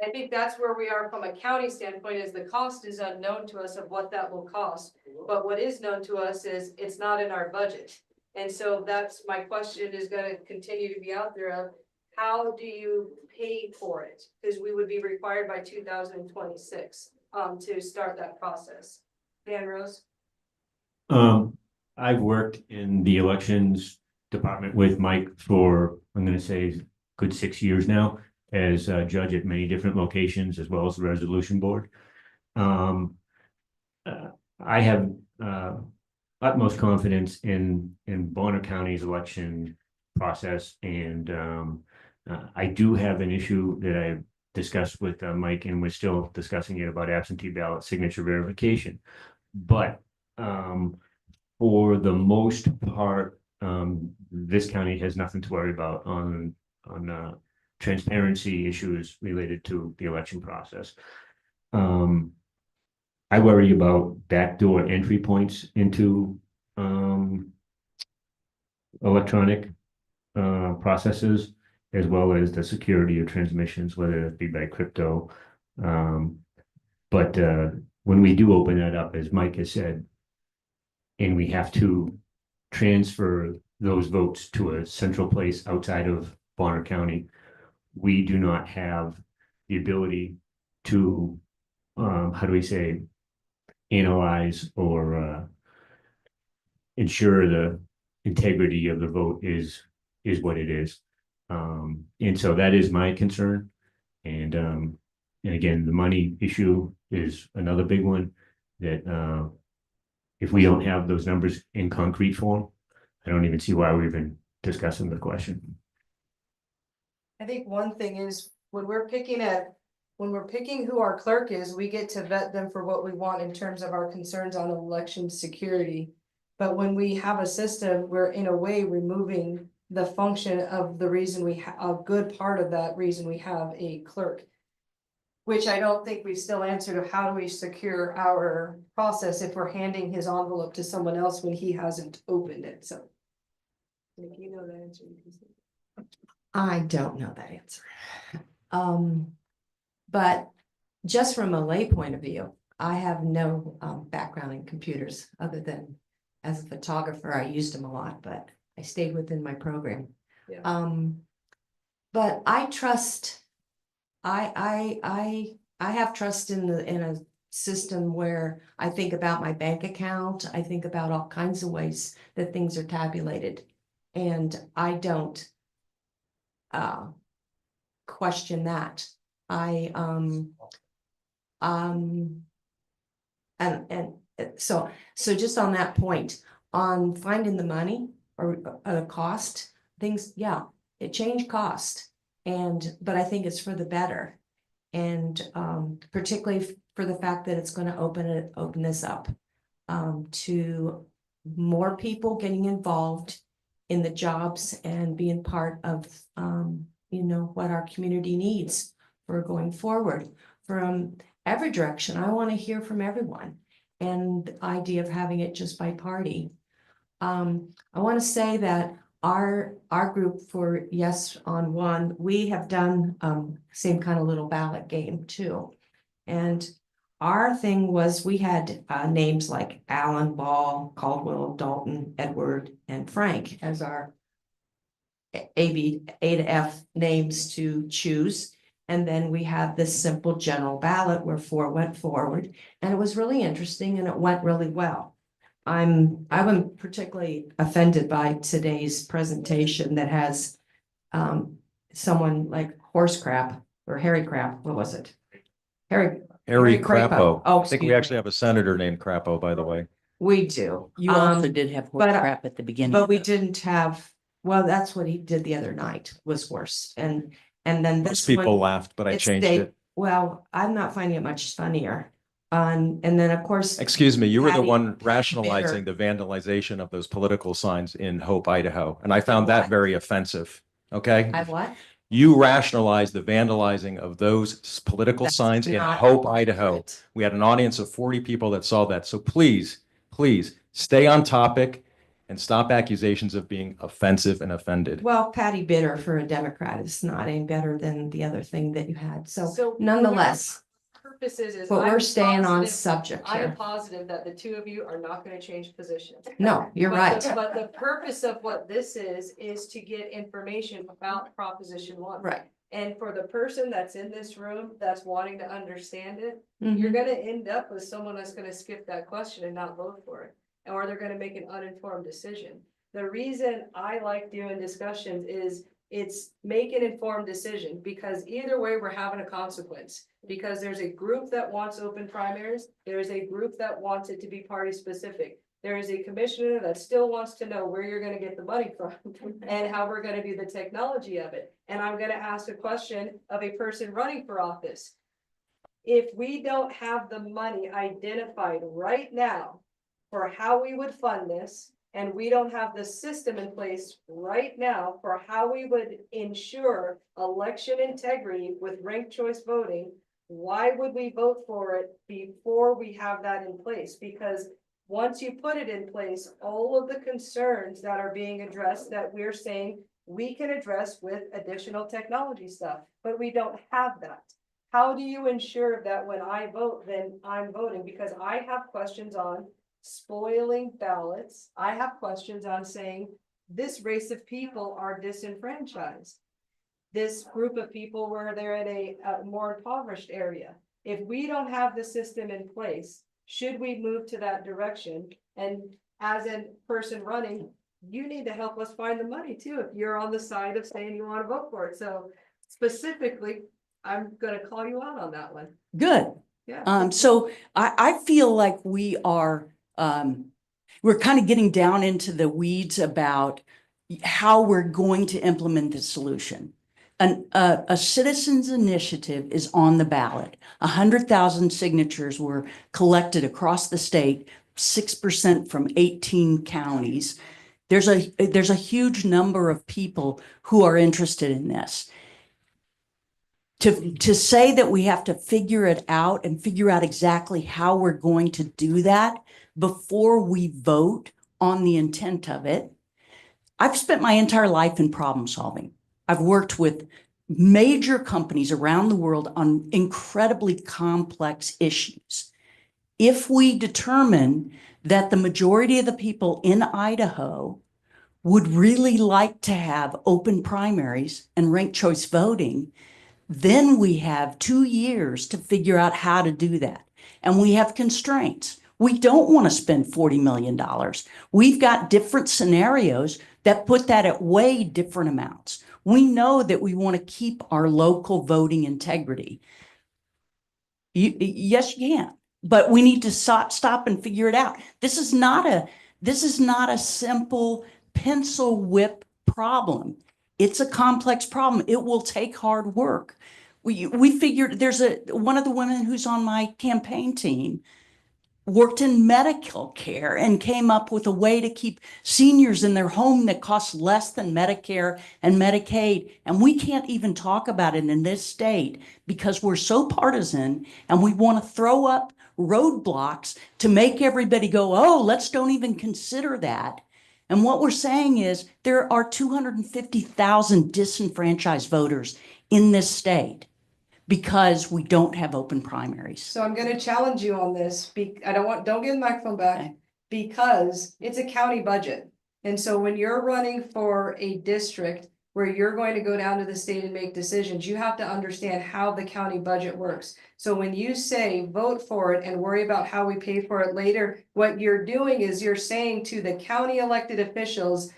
I think that's where we are from a county standpoint, is the cost is unknown to us of what that will cost. But what is known to us is it's not in our budget. And so that's my question is going to continue to be out there of how do you pay for it? Because we would be required by 2026 to start that process. Dan Rose? I've worked in the elections department with Mike for, I'm going to say, good 6 years now, as a judge at many different locations, as well as the resolution board. I have utmost confidence in Bonner County's election process, and I do have an issue that I discussed with Mike, and we're still discussing it, about absentee ballot signature verification. But for the most part, this county has nothing to worry about on transparency issues related to the election process. I worry about backdoor entry points into electronic processes, as well as the security of transmissions, whether it be by crypto. But when we do open that up, as Mike has said, and we have to transfer those votes to a central place outside of Bonner County, we do not have the ability to, how do we say, analyze or ensure the integrity of the vote is what it is. And so that is my concern. And again, the money issue is another big one that if we don't have those numbers in concrete form, I don't even see why we're even discussing the question. I think one thing is when we're picking who our clerk is, we get to vet them for what we want in terms of our concerns on election security. But when we have a system, we're in a way removing the function of the reason a good part of that reason we have a clerk. Which I don't think we've still answered of how do we secure our process if we're handing his envelope to someone else when he hasn't opened it, so. If you know the answer, you can say. I don't know that answer. But just from a lay point of view, I have no background in computers other than as a photographer, I used them a lot, but I stayed within my program. Yeah. But I trust, I have trust in a system where I think about my bank account. I think about all kinds of ways that things are tabulated, and I don't question that. So just on that point, on finding the money or cost, things, yeah, it changed cost, but I think it's for the better. And particularly for the fact that it's going to open this up to more people getting involved in the jobs and being part of, what our community needs for going forward from every direction. I want to hear from everyone. And the idea of having it just by party. I want to say that our group for Yes on One, we have done same kind of little ballot game too. And our thing was we had names like Alan, Ball, Caldwell, Dalton, Edward, and Frank as our A to F names to choose. And then we had this simple general ballot where 4 went forward, and it was really interesting and it went really well. I'm particularly offended by today's presentation that has someone like horse crap or Harry crap. What was it? Harry Crapo. Oh, I think we excuse actually have a senator named Crapo, by the way. We do. You also Um, did have horse but- crap at the beginning. But we didn't have, well, that's what he did the other night was worse. And then Most this people one, laughed, but I it's changed they- it. Well, I'm not finding it much funnier. And then, of course. Excuse me, you were the Patty- one Patty rationalizing Bitter. the vandalization of those political signs in Hope, Idaho, and I found that What? very offensive. Okay? I what? You rationalized the vandalizing of those political That's signs in not Hope, Idaho. accurate. We had an audience of 40 people that saw that. So please, please stay on topic and stop accusations of being offensive and offended. Well, Patty Bitter for a Democrat is not any better than the other thing that you had. So So nonetheless, purposes is. but I'm we're staying on positive- subject I am here. positive that the two of you are not gonna change positions. No, you're But right. But the purpose of what this is to get information about Proposition 1. Right. And for the person that's in this room that's wanting to understand it, Mhm. you're gonna end up with someone that's gonna skip that question and not vote for it. Or they're gonna make an uninformed decision. The reason I like doing discussions is it's make an informed decision, because either way, we're having a consequence. Because there's a group that wants open primaries, there is a group that wants it to be party specific. There is a commissioner that still wants to know where you're gonna get the money from and how we're gonna do the technology of it. And I'm gonna ask a question of a person running for office. If we don't have the money identified right now for how we would fund this, and we don't have the system in place right now for how we would ensure election integrity with ranked choice voting, why would we vote for it before we have that in place? Because once you put it in place, all of the concerns that are being addressed that we're saying we can address with additional technology stuff, but we don't have that. How do you ensure that when I vote, then I'm voting? Because I have questions on spoiling ballots. I have questions on saying this race of people are disenfranchised. This group of people where they're in a more impoverished area. If we don't have the system in place, should we move to that direction? And as a person running, you need to help us find the money too, if you're on the side of saying you want to vote for it. So specifically, I'm gonna call you out on that one. Good. Yeah. So I feel like we are, we're kind of getting down into the weeds about how we're going to implement the solution. A citizens initiative is on the ballot. 100,000 signatures were collected across the state, 6% from 18 counties. There's a huge number of people who are interested in this. To say that we have to figure it out and figure out exactly how we're going to do that before we vote on the intent of it. I've spent my entire life in problem solving. I've worked with major companies around the world on incredibly complex issues. If we determine that the majority of the people in Idaho would really like to have open primaries and ranked choice voting, then we have 2 years to figure out how to do that. And we have constraints. We don't want to spend $40 million. We've got different scenarios that put that at way different amounts. We know that we want to keep our local voting integrity. Yes, you can, but we need to stop and figure it out. This is not a simple pencil whip problem. It's a complex problem. It will take hard work. We figured one of the women who's on my campaign team worked in medical care and came up with a way to keep seniors in their home that costs less than Medicare and Medicaid. And we can't even talk about it in this state because we're so partisan and we want to throw up roadblocks to make everybody go, oh, let's don't even consider that. And what we're saying is there are 250,000 disenfranchised voters in this state because we don't have open primaries. So I'm gonna challenge you on this, don't give the microphone back, Okay. because it's a county budget. And so when you're running for a district where you're going to go down to the state and make decisions, you have to understand how the county budget works. So when you say vote for it and worry about how we pay for it later, what you're doing is you're saying to the county elected officials,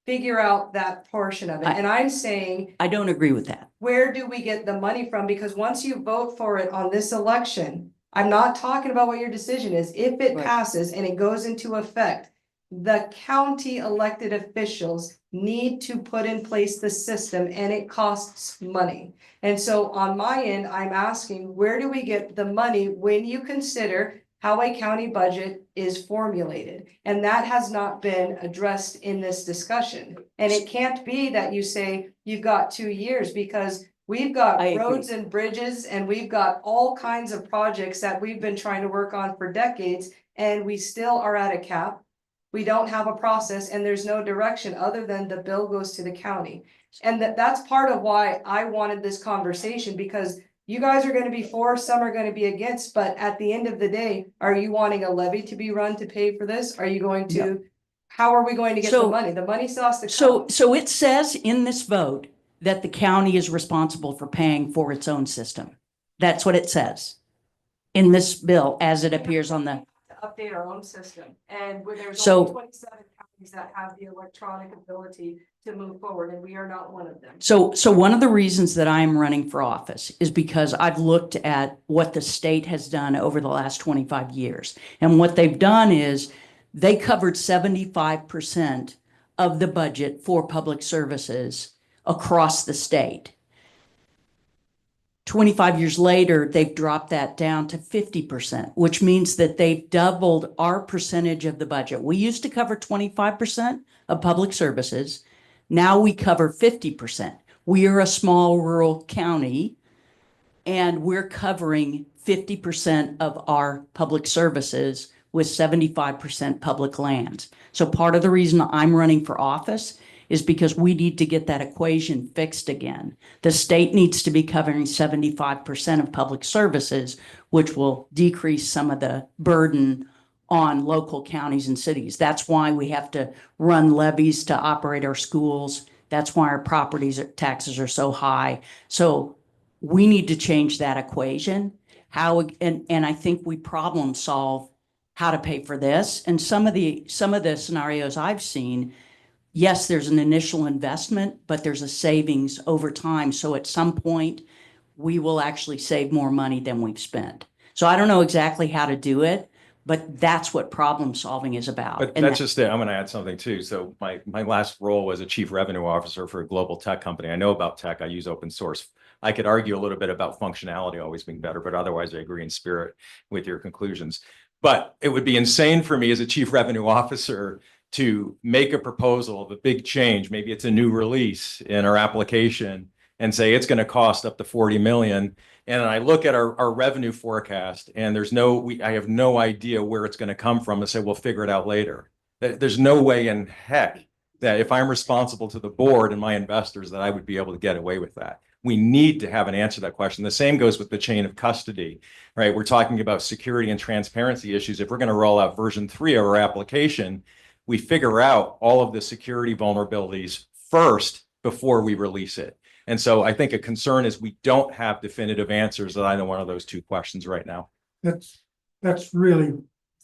figure out that portion of it. And I'm saying, I don't agree with that. where do we get the money from? Because once you vote for it on this election, I'm not talking about what your decision is. If it Right. passes and it goes into effect, the county elected officials need to put in place the system, and it costs money. And so on my end, I'm asking, where do we get the money when you consider how a county budget is formulated? And that has not been addressed in this discussion. And it can't be that you say you've got 2 years, because we've got I agree. roads and bridges and we've got all kinds of projects that we've been trying to work on for decades, and we still are at a cap. We don't have a process and there's no direction other than the bill goes to the county. And that's part of why I wanted this conversation, because you guys are gonna be for, some are gonna be against, but at the end of the day, are you wanting a levy to be run to pay for this? Are you going to, how are we going to get the So- money? The money still has to So, come. so it says in this vote that the county is responsible for paying for its own system. That's what it says in this bill as it appears on the, To update our own system, and where there's So- only 27 counties that have the electronic ability to move forward, and we are not one of them. so one of the reasons that I'm running for office is because I've looked at what the state has done over the last 25 years. And what they've done is they covered 75% of the budget for public services across the state. 25 years later, they've dropped that down to 50%, which means that they've doubled our percentage of the budget. We used to cover 25% of public services. Now we cover 50%. We are a small rural county and we're covering 50% of our public services with 75% public lands. So part of the reason I'm running for office is because we need to get that equation fixed again. The state needs to be covering 75% of public services, which will decrease some of the burden on local counties and cities. That's why we have to run levies to operate our schools. That's why our taxes are so high. So we need to change that equation. And I think we problem solve how to pay for this. And some of the scenarios I've seen, yes, there's an initial investment, but there's a savings over time. So at some point, we will actually save more money than we've spent. So I don't know exactly how to do it, but that's what problem solving is about. But And that's just it. I'm going to add something too. So my last role was a chief revenue officer for a global tech company. I know about tech. I use open source. I could argue a little bit about functionality always being better, but otherwise I agree in spirit with your conclusions. But it would be insane for me as a chief revenue officer to make a proposal of a big change. Maybe it's a new release in our application and say it's going to cost up to 40 million. And I look at our revenue forecast and I have no idea where it's going to come from and say, we'll figure it out later. There's no way in heck that if I'm responsible to the board and my investors that I would be able to get away with that. We need to have an answer to that question. The same goes with the chain of custody, right? We're talking about security and transparency issues. If we're going to roll out version 3 of our application, we figure out all of the security vulnerabilities first before we release it. And so I think a concern is we don't have definitive answers to either one of those two questions right now. That's really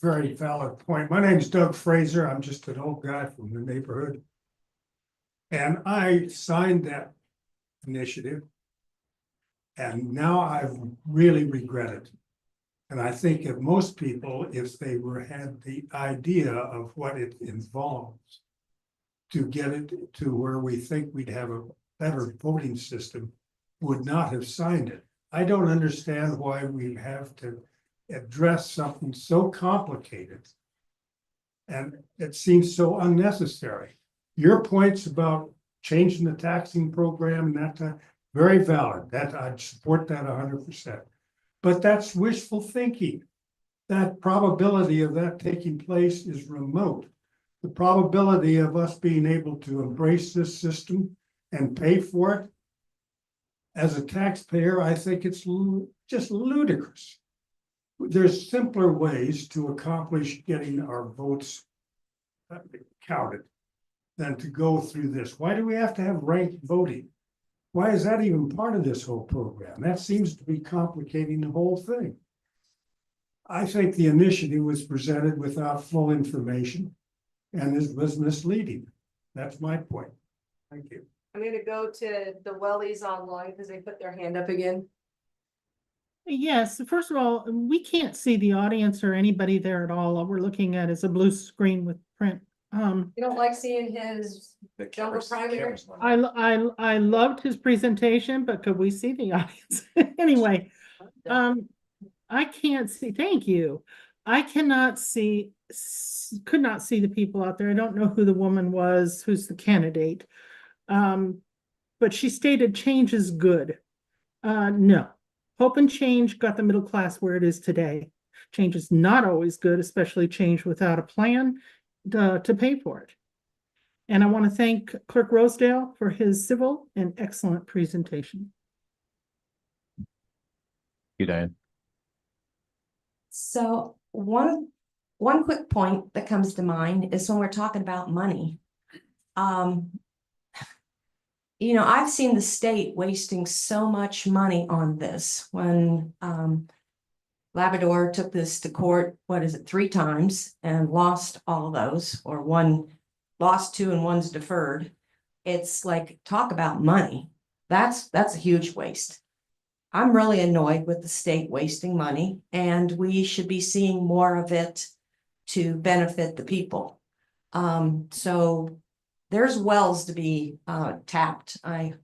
very valid point. My name is Doug Fraser. I'm just an old guy from the neighborhood. And I signed that initiative. And now I really regret it. And I think if most people, if they had the idea of what it involves to get it to where we think we'd have a better voting system, would not have signed it. I don't understand why we have to address something so complicated. And it seems so unnecessary. Your points about changing the taxing program and that, very valid, that I'd support that 100%. But that's wishful thinking. That probability of that taking place is remote. The probability of us being able to embrace this system and pay for it, as a taxpayer, I think it's just ludicrous. There's simpler ways to accomplish getting our votes counted than to go through this. Why do we have to have ranked voting? Why is that even part of this whole program? That seems to be complicating the whole thing. I think the initiative was presented without full information and was misleading. That's my point. Thank you. I'm gonna go to the Wellies online because they put their hand up again. Yes, first of all, we can't see the audience or anybody there at all. All we're looking at is a blue screen with print. You don't like seeing his jungle primary? I loved his presentation, but could we see the audience? Anyway, I can't see, thank you. I cannot see, could not see the people out there. I don't know who the woman was, who's the candidate. But she stated change is good. No, hope and change got the middle class where it is today. Change is not always good, especially change without a plan to pay for it. And I want to thank Clerk Rosedale for his civil and excellent presentation. You, Diane. So one quick point that comes to mind is when we're talking about money. You know, I've seen the state wasting so much money on this. When Labrador took this to court, 3 times and lost all those, or one lost 2 and one's deferred. It's like, talk about money. That's a huge waste. I'm really annoyed with the state wasting money, and we should be seeing more of it to benefit the people. So there's wells to be tapped. I'm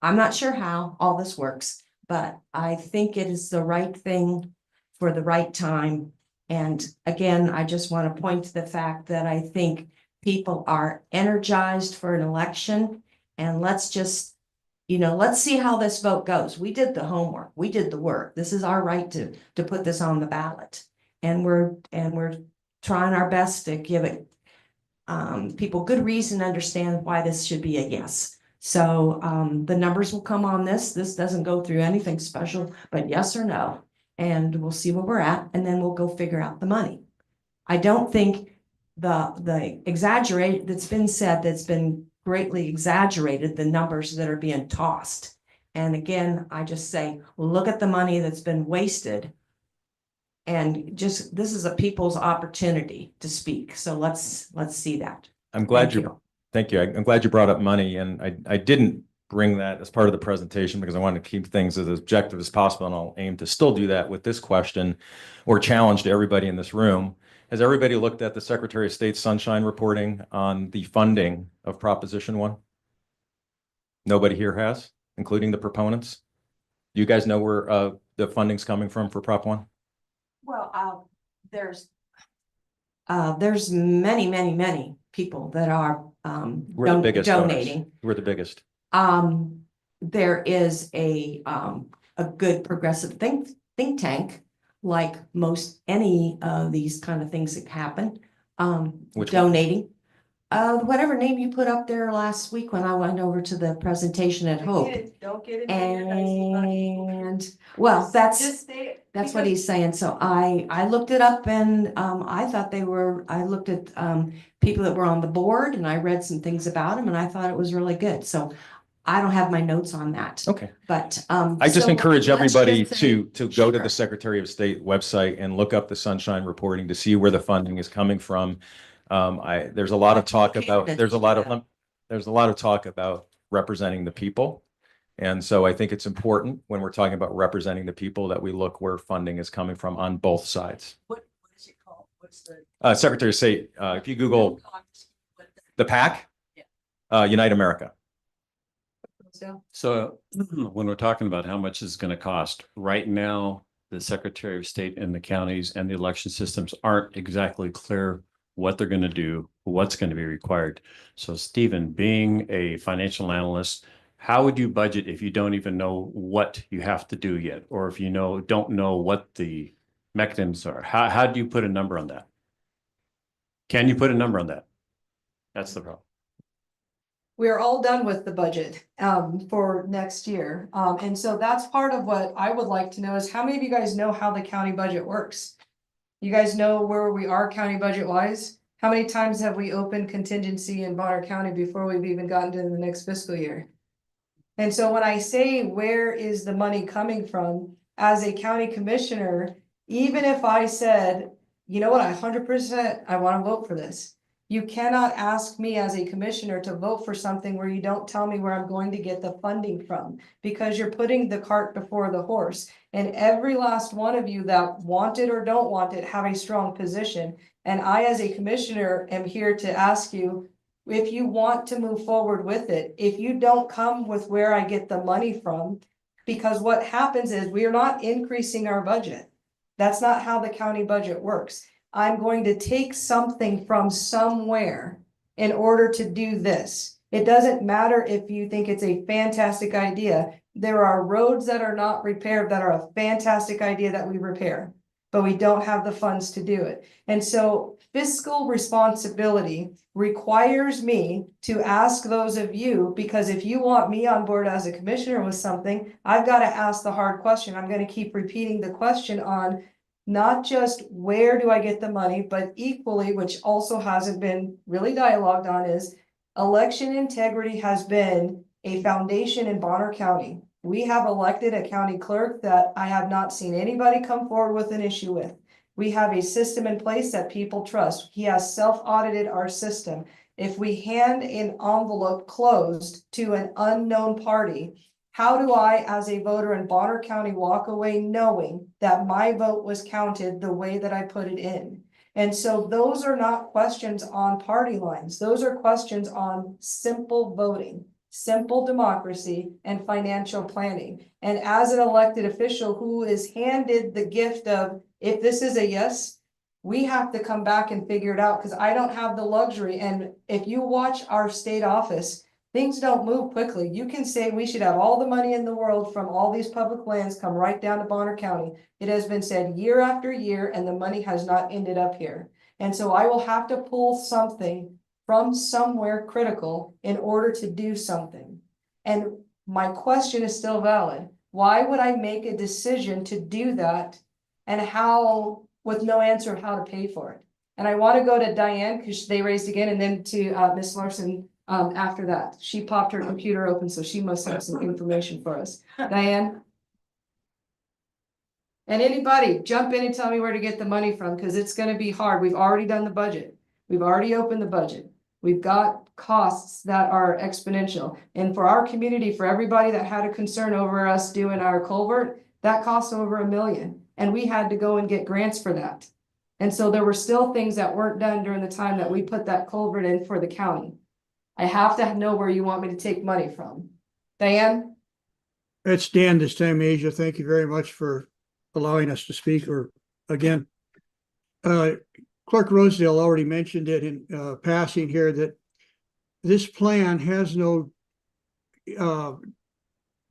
not sure how all this works, but I think it is the right thing for the right time. And again, I just want to point to the fact that I think people are energized for an election, and let's just, let's see how this vote goes. We did the homework. We did the work. This is our right to put this on the ballot. And we're trying our best to give it people good reason to understand why this should be a yes. So the numbers will come on this. This doesn't go through anything special, but yes or no. And we'll see where we're at, and then we'll go figure out the money. I don't think the exaggerate that's been said, that's been greatly exaggerated, the numbers that are being tossed. And again, I just say, look at the money that's been wasted. And just, this is a people's opportunity to speak. So let's see that. I'm glad thank you. I'm glad you brought up money, and I didn't bring that as part of the presentation because I wanted to keep things as objective as possible, and I'll aim to still do that with this question or challenge to everybody in this room. Has everybody looked at the Secretary of State's sunshine reporting on the funding of Proposition 1? Nobody here has, including the proponents? You guys know where the funding's coming from for Prop 1? Well, there's many people that are We're the biggest donating. donors. We're the biggest. There is a good progressive think tank, like most any of these kind of things that happen. Which donating. Whatever name you put up there last week when I went over to the presentation at Hope. Don't get it. And well, that's what he's saying. So I looked it up, and I thought I looked at people that were on the board, and I read some things about them, and I thought it was really good. So I don't have my notes on that. Okay. But I just encourage everybody to go to sure. the Secretary of State website and look up the sunshine reporting to see where the funding is coming from. There's a lot of talk about representing the people. And so I think it's important when we're talking about representing the people that we look where funding is coming from on both sides. What is it called? What's the Secretary of State, if you Google the PAC, Unite America. So when we're talking about how much it's going to cost, right now, the Secretary of State and the counties and the election systems aren't exactly clear what they're going to do, what's going to be required. So Stephen, being a financial analyst, how would you budget if you don't even know what you have to do yet? Or if you don't know what the mechanisms are? How do you put a number on that? Can you put a number on that? That's the problem. We are all done with the budget for next year. And so that's part of what I would like to know is how many of you guys know how the county budget works? You guys know where we are county budget wise? How many times have we opened contingency in Bonner County before we've even gotten to the next fiscal year? And so when I say where is the money coming from, as a county commissioner, even if I said, you know what, 100%, I want to vote for this. You cannot ask me as a commissioner to vote for something where you don't tell me where I'm going to get the funding from, because you're putting the cart before the horse. And every last one of you that want it or don't want it have a strong position. And I, as a commissioner, am here to ask you, if you want to move forward with it, if you don't come with where I get the money from, because what happens is we are not increasing our budget. That's not how the county budget works. I'm going to take something from somewhere in order to do this. It doesn't matter if you think it's a fantastic idea. There are roads that are not repaired that are a fantastic idea that we repair, but we don't have the funds to do it. And so fiscal responsibility requires me to ask those of you, because if you want me on board as a commissioner with something, I've got to ask the hard question. I'm going to keep repeating the question on not just where do I get the money, but equally, which also hasn't been really dialogued on, is election integrity has been a foundation in Bonner County. We have elected a county clerk that I have not seen anybody come forward with an issue with. We have a system in place that people trust. He has self-audited our system. If we hand an envelope closed to an unknown party, how do I, as a voter in Bonner County, walk away knowing that my vote was counted the way that I put it in? And so those are not questions on party lines. Those are questions on simple voting, simple democracy, and financial planning. And as an elected official who is handed the gift of, if this is a yes, we have to come back and figure it out, because I don't have the luxury. And if you watch our state office, things don't move quickly. You can say we should have all the money in the world from all these public lands come right down to Bonner County. It has been said year after year, and the money has not ended up here. And so I will have to pull something from somewhere critical in order to do something. And my question is still valid. Why would I make a decision to do that, and how, with no answer of how to pay for it? And I want to go to Diane, because they raised again, and then to Ms. Larson. After that, she popped her computer open, so she must have some information for us. Diane? And anybody, jump in and tell me where to get the money from, because it's going to be hard. We've already done the budget. We've already opened the budget. We've got costs that are exponential. And for our community, for everybody that had a concern over us doing our culvert, that cost over $1 million. And we had to go and get grants for that. And so there were still things that weren't done during the time that we put that culvert in for the county. I have to know where you want me to take money from. Diane? It's Dan this time, Asia. Thank you very much for allowing us to speak, or again. Clerk Rosedale already mentioned it in passing here, that this plan has no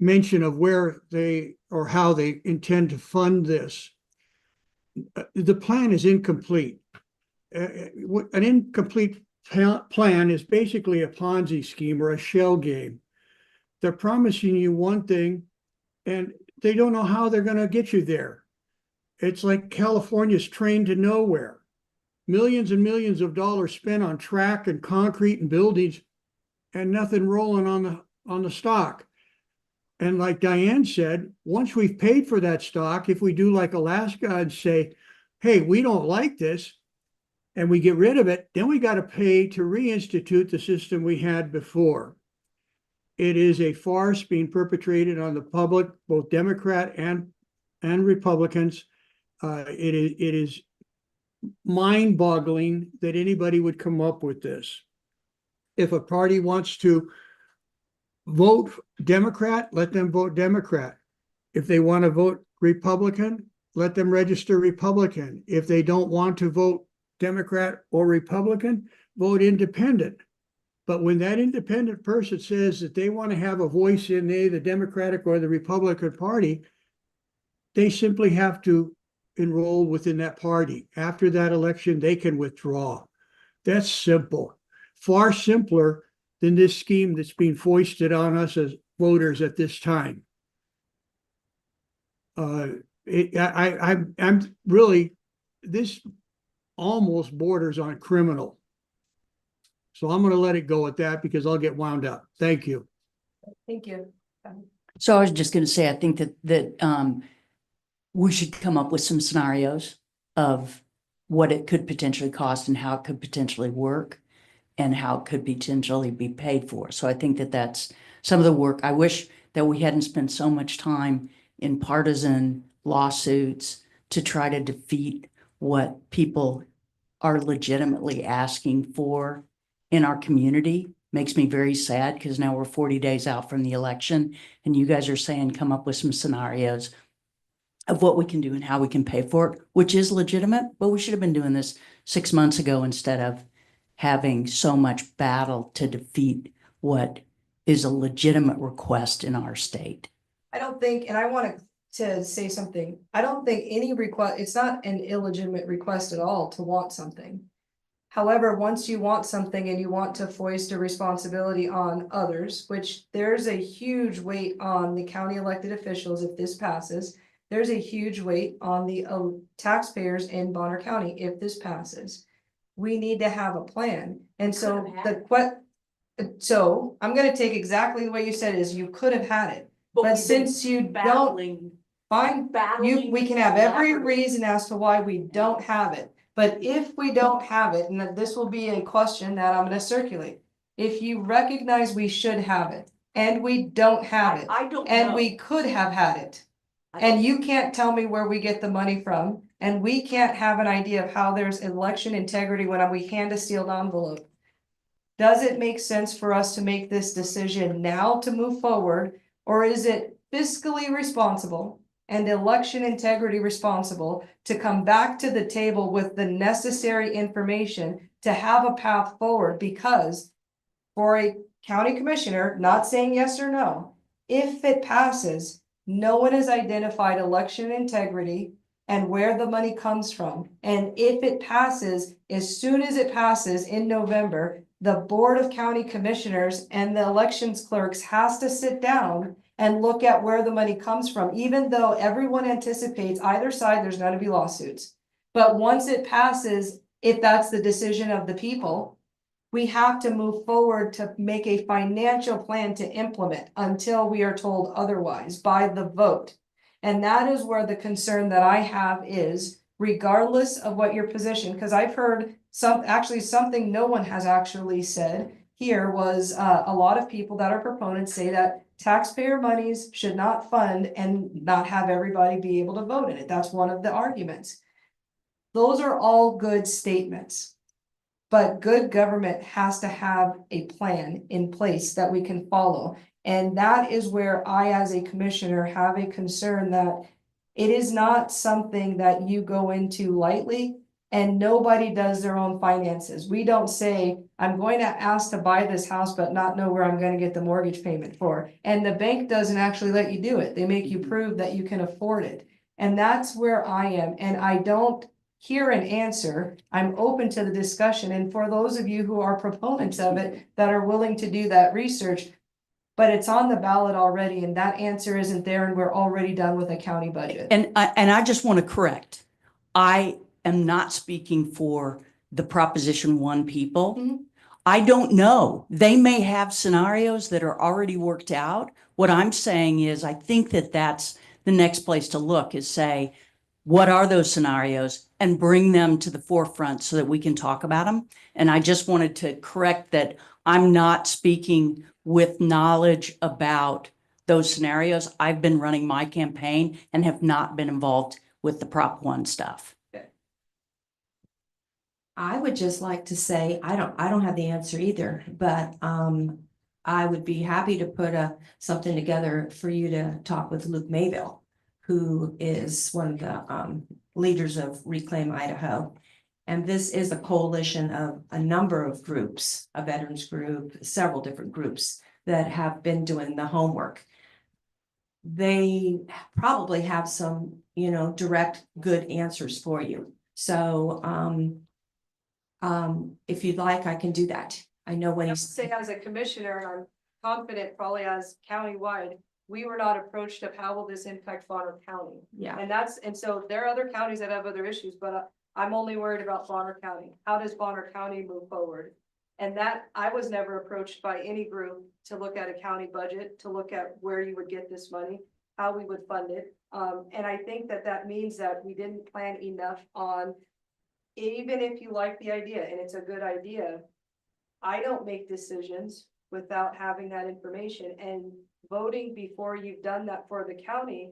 mention of where they or how they intend to fund this. The plan is incomplete. An incomplete plan is basically a Ponzi scheme or a shell game. They're promising you one thing, and they don't know how they're going to get you there. It's like California's train to nowhere. Millions and millions of dollars spent on track and concrete and buildings, and nothing rolling on the stock. And like Diane said, once we've paid for that stock, if we do like Alaska and say, hey, we don't like this, and we get rid of it, then we got to pay to reinstitute the system we had before. It is a farce being perpetrated on the public, both Democrat and Republicans. It is mind-boggling that anybody would come up with this. If a party wants to vote Democrat, let them vote Democrat. If they want to vote Republican, let them register Republican. If they don't want to vote Democrat or Republican, vote independent. But when that independent person says that they want to have a voice in the Democratic or the Republican Party, they simply have to enroll within that party. After that election, they can withdraw. That's simple. Far simpler than this scheme that's being foisted on us as voters at this time. I'm really, this almost borders on criminal. So I'm going to let it go at that because I'll get wound up. Thank you. Thank you. So I was just going to say, I think that we should come up with some scenarios of what it could potentially cost and how it could potentially work and how it could potentially be paid for. So I think that that's some of the work. I wish that we hadn't spent so much time in partisan lawsuits to try to defeat what people are legitimately asking for in our community. Makes me very sad because now we're 40 days out from the election and you guys are saying come up with some scenarios of what we can do and how we can pay for it, which is legitimate, but we should have been doing this 6 months ago instead of having so much battle to defeat what is a legitimate request in our state. I don't think, and I want to say something, I don't think any request, it's not an illegitimate request at all to want something. However, once you want something and you want to foist a responsibility on others, which there's a huge weight on the county elected officials if this passes, there's a huge weight on the taxpayers in Bonner County if this passes. We need to have a plan. And so so I'm gonna take exactly the way you said is you could have had it. But since you don't, fine, we can have every reason as to why we don't have it. But if we don't have it, and this will be a question that I'm gonna circulate. If you recognize we should have it and we don't have it, I don't and know. we could have had it. And you can't tell me where we get the money from, and we can't have an idea of how there's election integrity when we hand a sealed envelope. Does it make sense for us to make this decision now to move forward, or is it fiscally responsible and election integrity responsible to come back to the table with the necessary information to have a path forward? Because for a county commissioner, not saying yes or no, if it passes, no one has identified election integrity and where the money comes from. And if it passes, as soon as it passes in November, the Board of County Commissioners and the elections clerks has to sit down and look at where the money comes from, even though everyone anticipates either side, there's going to be lawsuits. But once it passes, if that's the decision of the people, we have to move forward to make a financial plan to implement until we are told otherwise by the vote. And that is where the concern that I have is, regardless of what your position, because I've heard something no one has actually said here was a lot of people that are proponents say that taxpayer monies should not fund and not have everybody be able to vote in it. That's one of the arguments. Those are all good statements. But good government has to have a plan in place that we can follow. And that is where I, as a commissioner, have a concern that it is not something that you go into lightly, and nobody does their own finances. We don't say, I'm going to ask to buy this house, but not know where I'm going to get the mortgage payment for. And the bank doesn't actually let you do it. They make you prove that you can afford it. And that's where I am. And I don't hear an answer. I'm open to the discussion. And for those of you who are proponents of it that are willing to do that research, but it's on the ballot already and that answer isn't there and we're already done with a county budget. And I just want to correct. I am not speaking for the Proposition 1 people. Mm-hmm. I don't know. They may have scenarios that are already worked out. What I'm saying is I think that that's the next place to look is say, what are those scenarios and bring them to the forefront so that we can talk about them. And I just wanted to correct that I'm not speaking with knowledge about those scenarios. I've been running my campaign and have not been involved with the Prop 1 stuff. I would just like to say, I don't have the answer either, but I would be happy to put something together for you to talk with Luke Mayville, who is one of the leaders of Reclaim Idaho. And this is a coalition of a number of groups, a veterans group, several different groups that have been doing the homework. They probably have some, direct good answers for you. So if you'd like, I can do that. I know when I he's. say as a commissioner, and I'm confident probably as countywide, we were not approached of how will this impact Bonner County? Yeah. And so there are other counties that have other issues, but I'm only worried about Bonner County. How does Bonner County move forward? And that, I was never approached by any group to look at a county budget, to look at where you would get this money, how we would fund it. And I think that means that we didn't plan enough on, even if you like the idea and it's a good idea, I don't make decisions without having that information, and voting before you've done that for the county.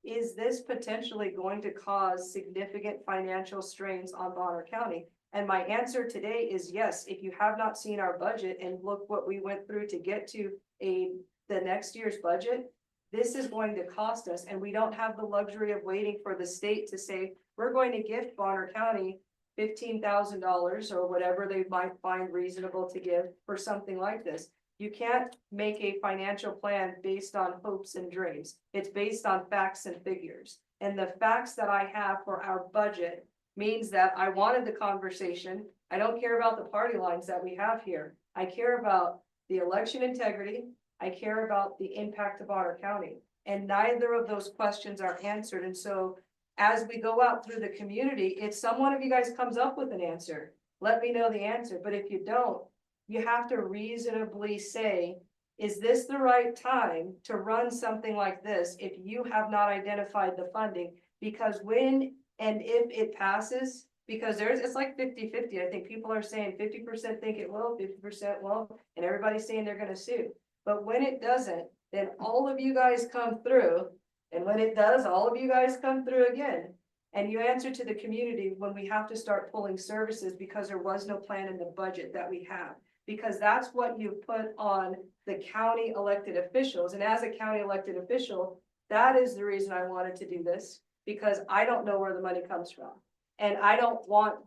Is this potentially going to cause significant financial strains on Bonner County? And my answer today is yes. If you have not seen our budget and look what we went through to get to the next year's budget, this is going to cost us, and we don't have the luxury of waiting for the state to say, we're going to gift Bonner County $15,000 or whatever they might find reasonable to give for something like this. You can't make a financial plan based on hopes and dreams. It's based on facts and figures. And the facts that I have for our budget means that I wanted the conversation. I don't care about the party lines that we have here. I care about the election integrity. I care about the impact of Bonner County. And neither of those questions are answered. And so as we go out through the community, if someone of you guys comes up with an answer, let me know the answer. But if you don't, you have to reasonably say, is this the right time to run something like this if you have not identified the funding? Because when and if it passes, because it's like 50-50. I think people are saying 50% think it will, 50% won't, and everybody's saying they're gonna sue. But when it doesn't, then all of you guys come through. And when it does, all of you guys come through again. And you answer to the community when we have to start pulling services because there was no plan in the budget that we have. Because that's what you put on the county elected officials. And as a county elected official, that is the reason I wanted to do this, because I don't know where the money comes from. And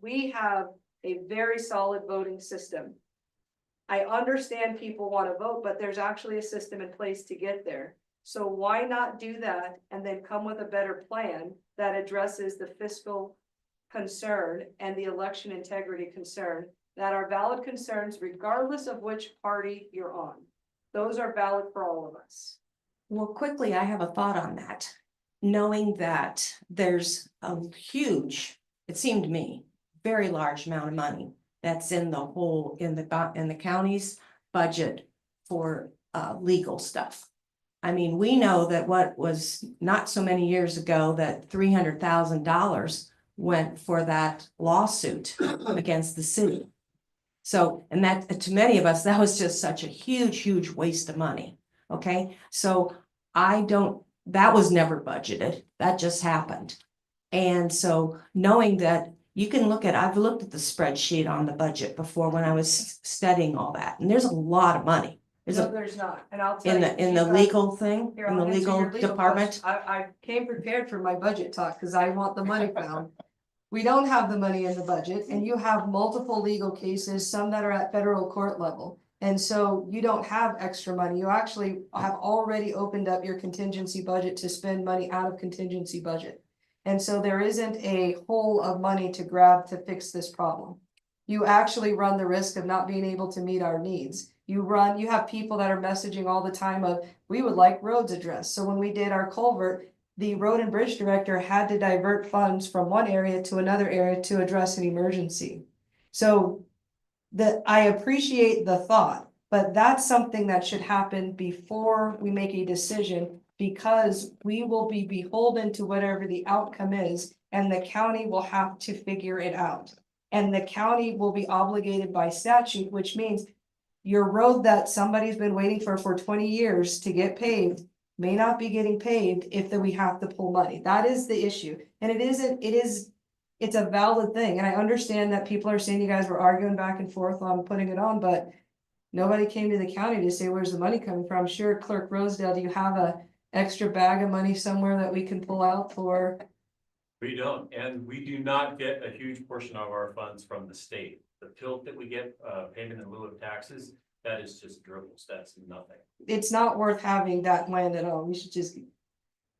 we have a very solid voting system. I understand people want to vote, but there's actually a system in place to get there. So why not do that and then come with a better plan that addresses the fiscal concern and the election integrity concern that are valid concerns regardless of which party you're on. Those are valid for all of us. Well, quickly, I have a thought on that. Knowing that there's a huge, it seemed to me, very large amount of money that's in the county's budget for legal stuff. I mean, we know that what was not so many years ago that $300,000 went for that lawsuit against the city. So, and that to many of us, that was just such a huge waste of money. Okay, so that was never budgeted. That just happened. And so knowing that you can I've looked at the spreadsheet on the budget before when I was studying all that, and there's a lot of money. There's not, and I'll tell you. In the legal thing, Here, in the I'll answer legal your department. question. I came prepared for my budget talk because I want the money found. We don't have the money in the budget, and you have multiple legal cases, some that are at federal court level. And so you don't have extra money. You actually have already opened up your contingency budget to spend money out of contingency budget. And so there isn't a hole of money to grab to fix this problem. You actually run the risk of not being able to meet our needs. You have people that are messaging all the time of, we would like roads addressed. So when we did our culvert, the road and bridge director had to divert funds from one area to another area to address an emergency. So I appreciate the thought, but that's something that should happen before we make a decision, because we will be beholden to whatever the outcome is, and the county will have to figure it out. And the county will be obligated by statute, which means your road that somebody's been waiting for 20 years to get paved may not be getting paved if we have to pull money. That is the issue. And it's a valid thing. And I understand that people are saying you guys were arguing back and forth on putting it on, but nobody came to the county to say, where's the money coming from? Sure, Clerk Rosedale, do you have extra bag of money somewhere that we can pull out for? We don't, and we do not get a huge portion of our funds from the state. The tilt that we get, payment in lieu of taxes, that is just dribbles, that's nothing. It's not worth having that land at all. We should just.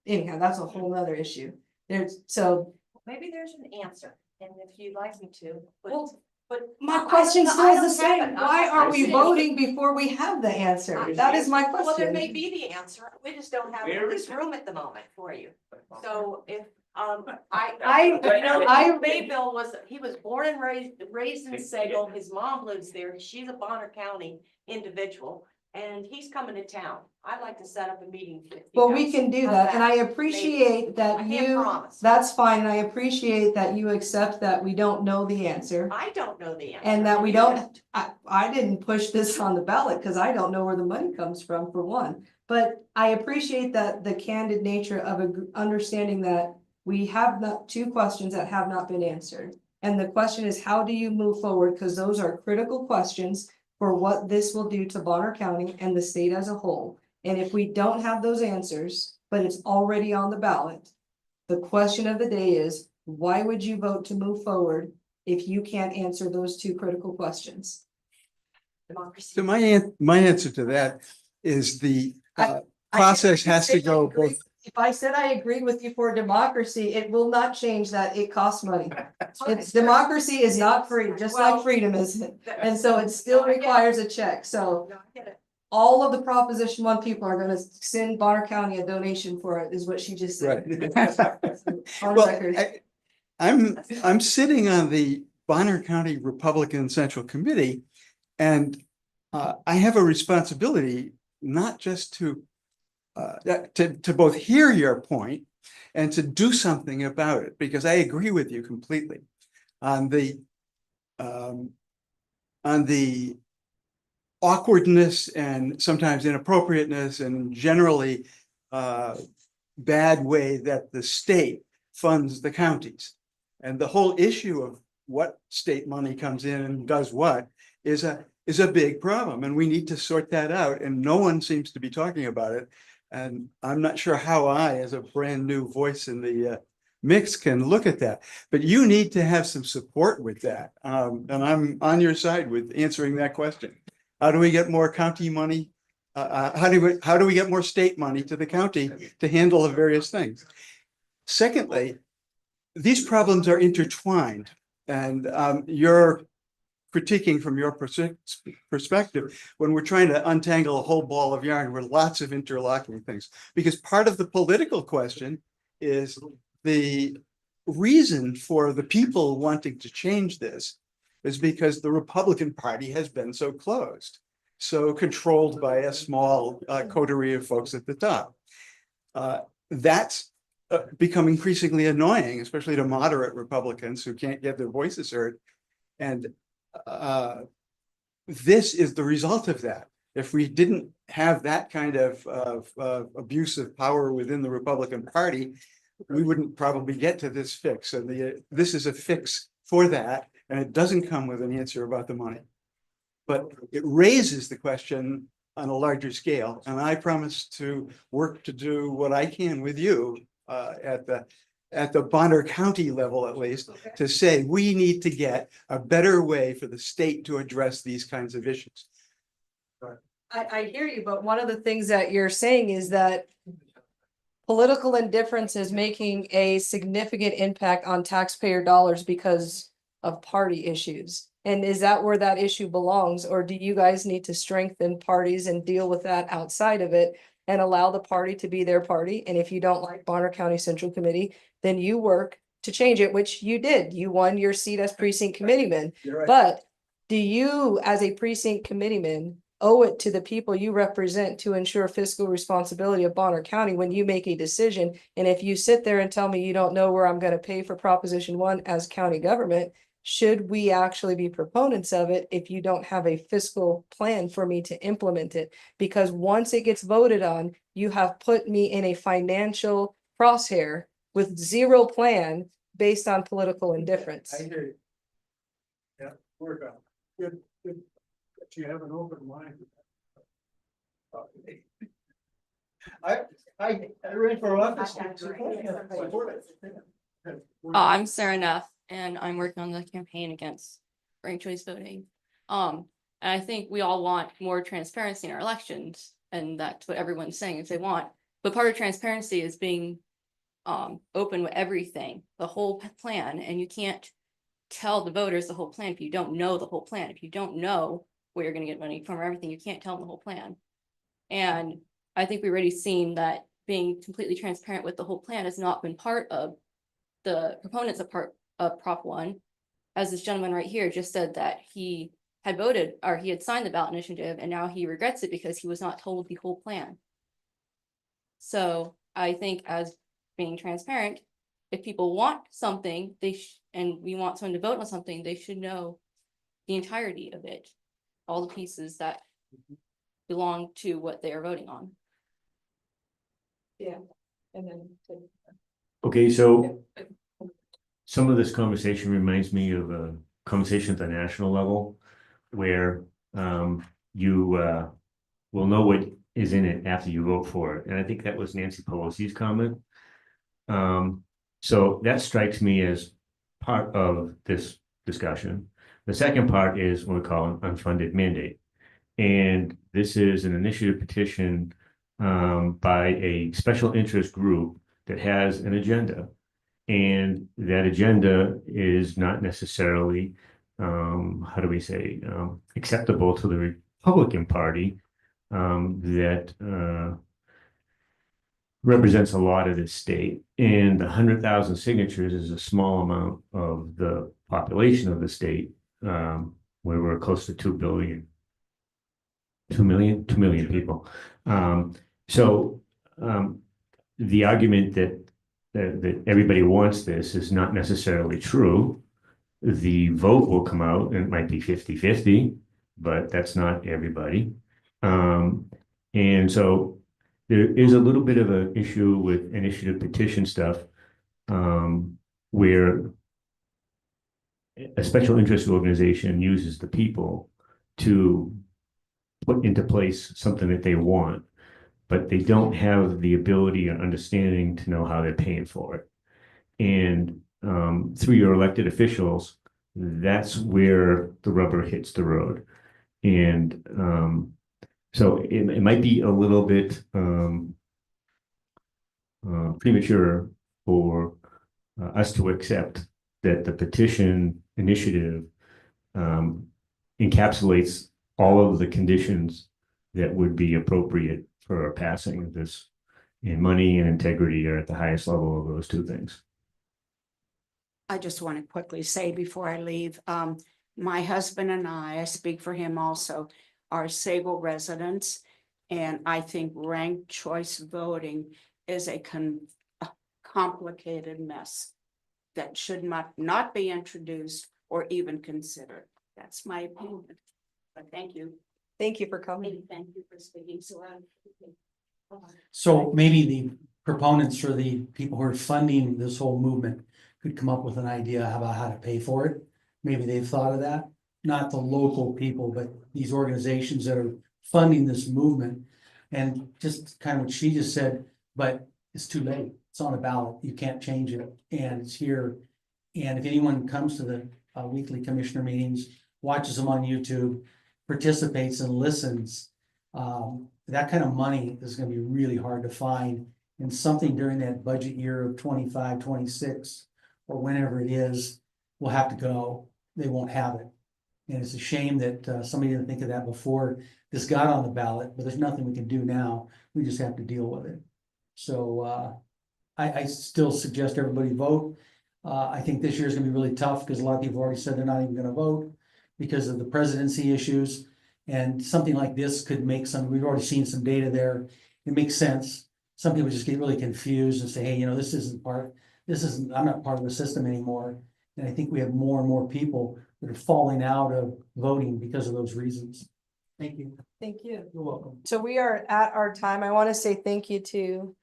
Anyhow, that's a whole nother issue. So Maybe there's an answer, and if you'd like me to, Well, but. my question still is the same. Why are we I'm voting before we have the answer? That is my Well, there may question. be the answer, we just don't have it in this room at the moment for you. So if, Mayville he was born and raised in Sagal, his mom lives there, she's a Bonner County individual. And he's coming to town, I'd like to set up a meeting. with you Well, we guys. can do How's that, and I Maybe. appreciate I that can't you, promise. that's fine, and I appreciate that you accept that we don't know the answer. I don't know the answer. And that we You don't, I didn't push this on the ballot because I don't know where the money comes from, for one. But I appreciate that the candid nature of understanding that we have not two questions that have not been answered. And the question is, how do you move forward? Because those are critical questions for what this will do to Bonner County and the state as a whole. And if we don't have those answers, but it's already on the ballot, the question of the day is, why would you vote to move forward if you can't answer those two critical questions? Democracy. So my answer to that is the process has to go both. If I said I agreed with you for democracy, it will not change that it costs money. It's democracy is not free, just like freedom isn't. And so it still requires a check. So No, I get it. all of the Proposition 1 people are gonna send Bonner County a donation for it, is what she just said. On Well, record. I'm sitting on the Bonner County Republican Central Committee, and I have a responsibility not just to both hear your point and to do something about it, because I agree with you completely on the awkwardness and sometimes inappropriateness and generally bad way that the state funds the counties. And the whole issue of what state money comes in and does what is a big problem, and we need to sort that out, and no one seems to be talking about it. And I'm not sure how I, as a brand new voice in the mix, can look at that, but you need to have some support with that. And I'm on your side with answering that question. How do we get more county money? How do we get more state money to the county to handle the various things? Secondly, these problems are intertwined, and you're critiquing from your perspective when we're trying to untangle a whole ball of yarn with lots of interlocking things. Because part of the political question is the reason for the people wanting to change this is because the Republican Party has been so closed, so controlled by a small coterie of folks at the top. That's become increasingly annoying, especially to moderate Republicans who can't get their voices heard. And this is the result of that. If we didn't have that kind of abuse of power within the Republican Party, we wouldn't probably get to this fix. And this is a fix for that, and it doesn't come with an answer about the money. But it raises the question on a larger scale, and I promise to work to do what I can with you at the Bonner County level, at least, to say we need to get a better way for the state to address these kinds of issues. I hear you, but one of the things that you're saying is that political indifference is making a significant impact on taxpayer dollars because of party issues. And is that where that issue belongs? Or do you guys need to strengthen parties and deal with that outside of it and allow the party to be their party? And if you don't like Bonner County Central Committee, then you work to change it, which you did. You won your seat as precinct committeeman. Right. But do you, as a precinct committeeman, owe it to the people you represent to ensure fiscal responsibility of Bonner County when you make a decision? And if you sit there and tell me you don't know where I'm going to pay for Proposition 1 as county government, should we actually be proponents of it if you don't have a fiscal plan for me to implement it? Because once it gets voted on, you have put me in a financial crosshair with zero plan based on political indifference. I hear you. Yeah, work on it. Good, good. That you have an open mind. I ran for office. I'm Sarah Neff and I'm working on the campaign against ranked choice voting. And I think we all want more transparency in our elections, and that's what everyone's saying is they want. But part of transparency is being open with everything, the whole plan, and you can't tell the voters the whole plan if you don't know the whole plan. If you don't know where you're gonna get money from or everything, you can't tell them the whole plan. And I think we've already seen that being completely transparent with the whole plan has not been part of the proponents of part of Prop 1. As this gentleman right here just said that he had voted or he had signed the ballot initiative and now he regrets it because he was not told the whole plan. So I think as being transparent, if people want something, and we want someone to vote on something, they should know the entirety of it, all the pieces that belong to what they are voting on. Yeah, and then. Okay, so some of this conversation reminds me of a conversation at the national level where you will know what is in it after you vote for it. And I think that was Nancy Pelosi's comment. So that strikes me as part of this discussion. The second part is what we call an unfunded mandate. And this is an initiative petition by a special interest group that has an agenda. And that agenda is not necessarily, how do we say, acceptable to the Republican Party that represents a lot of this state. And 100,000 signatures is a small amount of the population of the state, where we're close to 2 billion. 2 million people. So the argument that everybody wants this is not necessarily true. The vote will come out and it might be 50-50, but that's not everybody. And so there is a little bit of an issue with initiative petition stuff, where a special interest organization uses the people to put into place something that they want, but they don't have the ability or understanding to know how they're paying for it. And through your elected officials, that's where the rubber hits the road. And so it might be a little bit premature for us to accept that the petition initiative encapsulates all of the conditions that would be appropriate for passing of this. And money and integrity are at the highest level of those two things. I just want to quickly say before I leave, my husband and I speak for him also, are Sable residents. And I think ranked choice voting is a complicated mess that should not be introduced or even considered. That's my opinion. But thank you. Thank you for coming. Thank you for speaking so loud. So maybe the proponents or the people who are funding this whole movement could come up with an idea about how to pay for it. Maybe they've thought of that, not the local people, but these organizations that are funding this movement. And just kind of what she just said, but it's too late. It's on a ballot. You can't change it and it's here. And if anyone comes to the weekly commissioner meetings, watches them on YouTube, participates and listens, that kind of money is going to be really hard to find. And something during that budget year of 25, 26, or whenever it is, will have to go. They won't have it. And it's a shame that somebody didn't think of that before this got on the ballot, but there's nothing we can do now. We just have to deal with it. So I still suggest everybody vote. I think this year is gonna be really tough because a lot of people already said they're not even gonna vote because of the presidency issues. And something like this could make we've already seen some data there. It makes sense. Some people just get really confused and say, hey, you know, I'm not part of the system anymore. And I think we have more and more people that are falling out of voting because of those reasons. Thank you. Thank you. You're welcome. So we are at our time. I want to say thank you to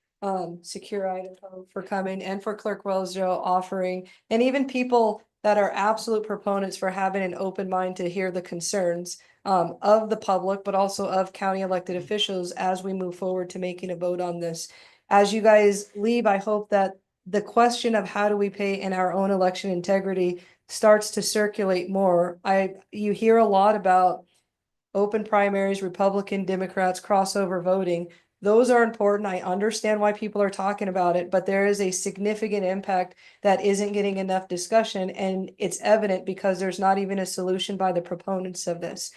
Secure Idaho for coming and for Clerk Wellsjo offering, and even people that are absolute proponents for having an open mind to hear the concerns of the public, but also of county elected officials as we move forward to making a vote on this. As you guys leave, I hope that the question of how do we pay in our own election integrity starts to circulate more. You hear a lot about open primaries, Republican, Democrats, crossover voting. Those are important. I understand why people are talking about it, but there is a significant impact that isn't getting enough discussion. And it's evident because there's not even a solution by the proponents of this.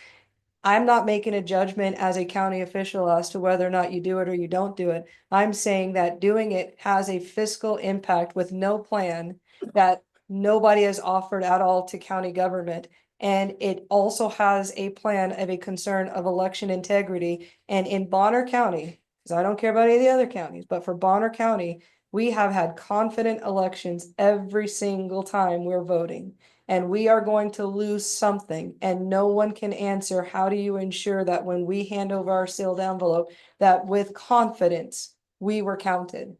I'm not making a judgment as a county official as to whether or not you do it or you don't do it. I'm saying that doing it has a fiscal impact with no plan that nobody has offered at all to county government. And it also has a plan of a concern of election integrity. And in Bonner County, because I don't care about any of the other counties, but for Bonner County, we have had confident elections every single time we're voting. And we are going to lose something, and no one can answer, how do you ensure that when we hand over our sealed envelope, that with confidence, we were counted?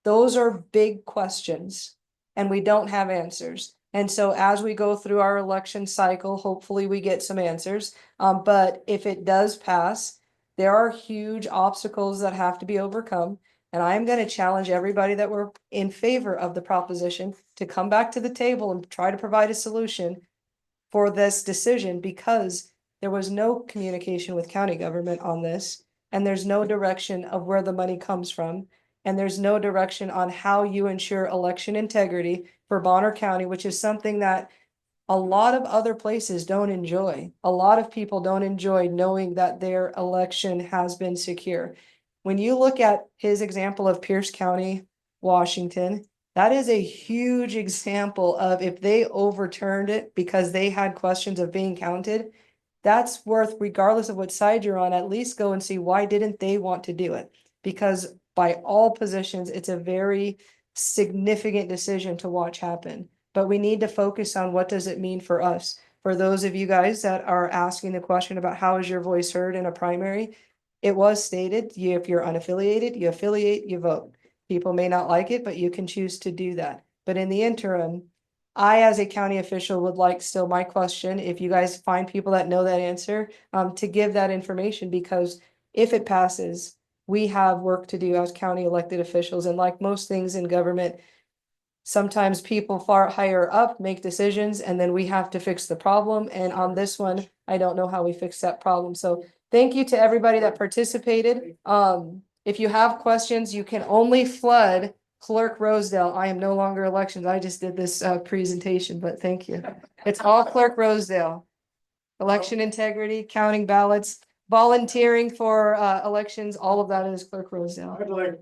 Those are big questions, and we don't have answers. And so as we go through our election cycle, hopefully we get some answers. But if it does pass, there are huge obstacles that have to be overcome. And I'm going to challenge everybody that were in favor of the proposition to come back to the table and try to provide a solution for this decision, because there was no communication with county government on this, and there's no direction of where the money comes from, and there's no direction on how you ensure election integrity for Bonner County, which is something that a lot of other places don't enjoy. A lot of people don't enjoy knowing that their election has been secure. When you look at his example of Pierce County, Washington, that is a huge example of if they overturned it because they had questions of being counted, that's worth, regardless of what side you're on, at least go and see why didn't they want to do it? Because by all positions, it's a very significant decision to watch happen. But we need to focus on what does it mean for us. For those of you guys that are asking the question about how is your voice heard in a primary, it was stated, if you're unaffiliated, you affiliate, you vote. People may not like it, but you can choose to do that. But in the interim, I, as a county official, would like still my question, if you guys find people that know that answer, to give that information, because if it passes, we have work to do as county elected officials. And like most things in government, sometimes people far higher up make decisions and then we have to fix the problem. And on this one, I don't know how we fix that problem. So thank you to everybody that participated. If you have questions, you can only flood Clerk Rosedale. I am no longer elections. I just did this presentation, but thank you. It's all Clerk Rosedale. Election integrity, counting ballots, volunteering for elections, all of that is Clerk Rosedale. I'd like,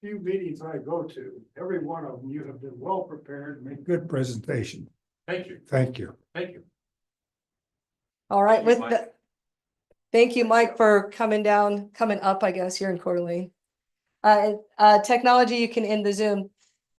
few meetings I go to, every one of them, you have been well prepared, made good presentation. Thank you, Thank you. thank you. All right, Thank you, with Mike. the, thank you, Mike, for coming up, I guess, here in Coeur d'Alene. Technology, you can end the Zoom.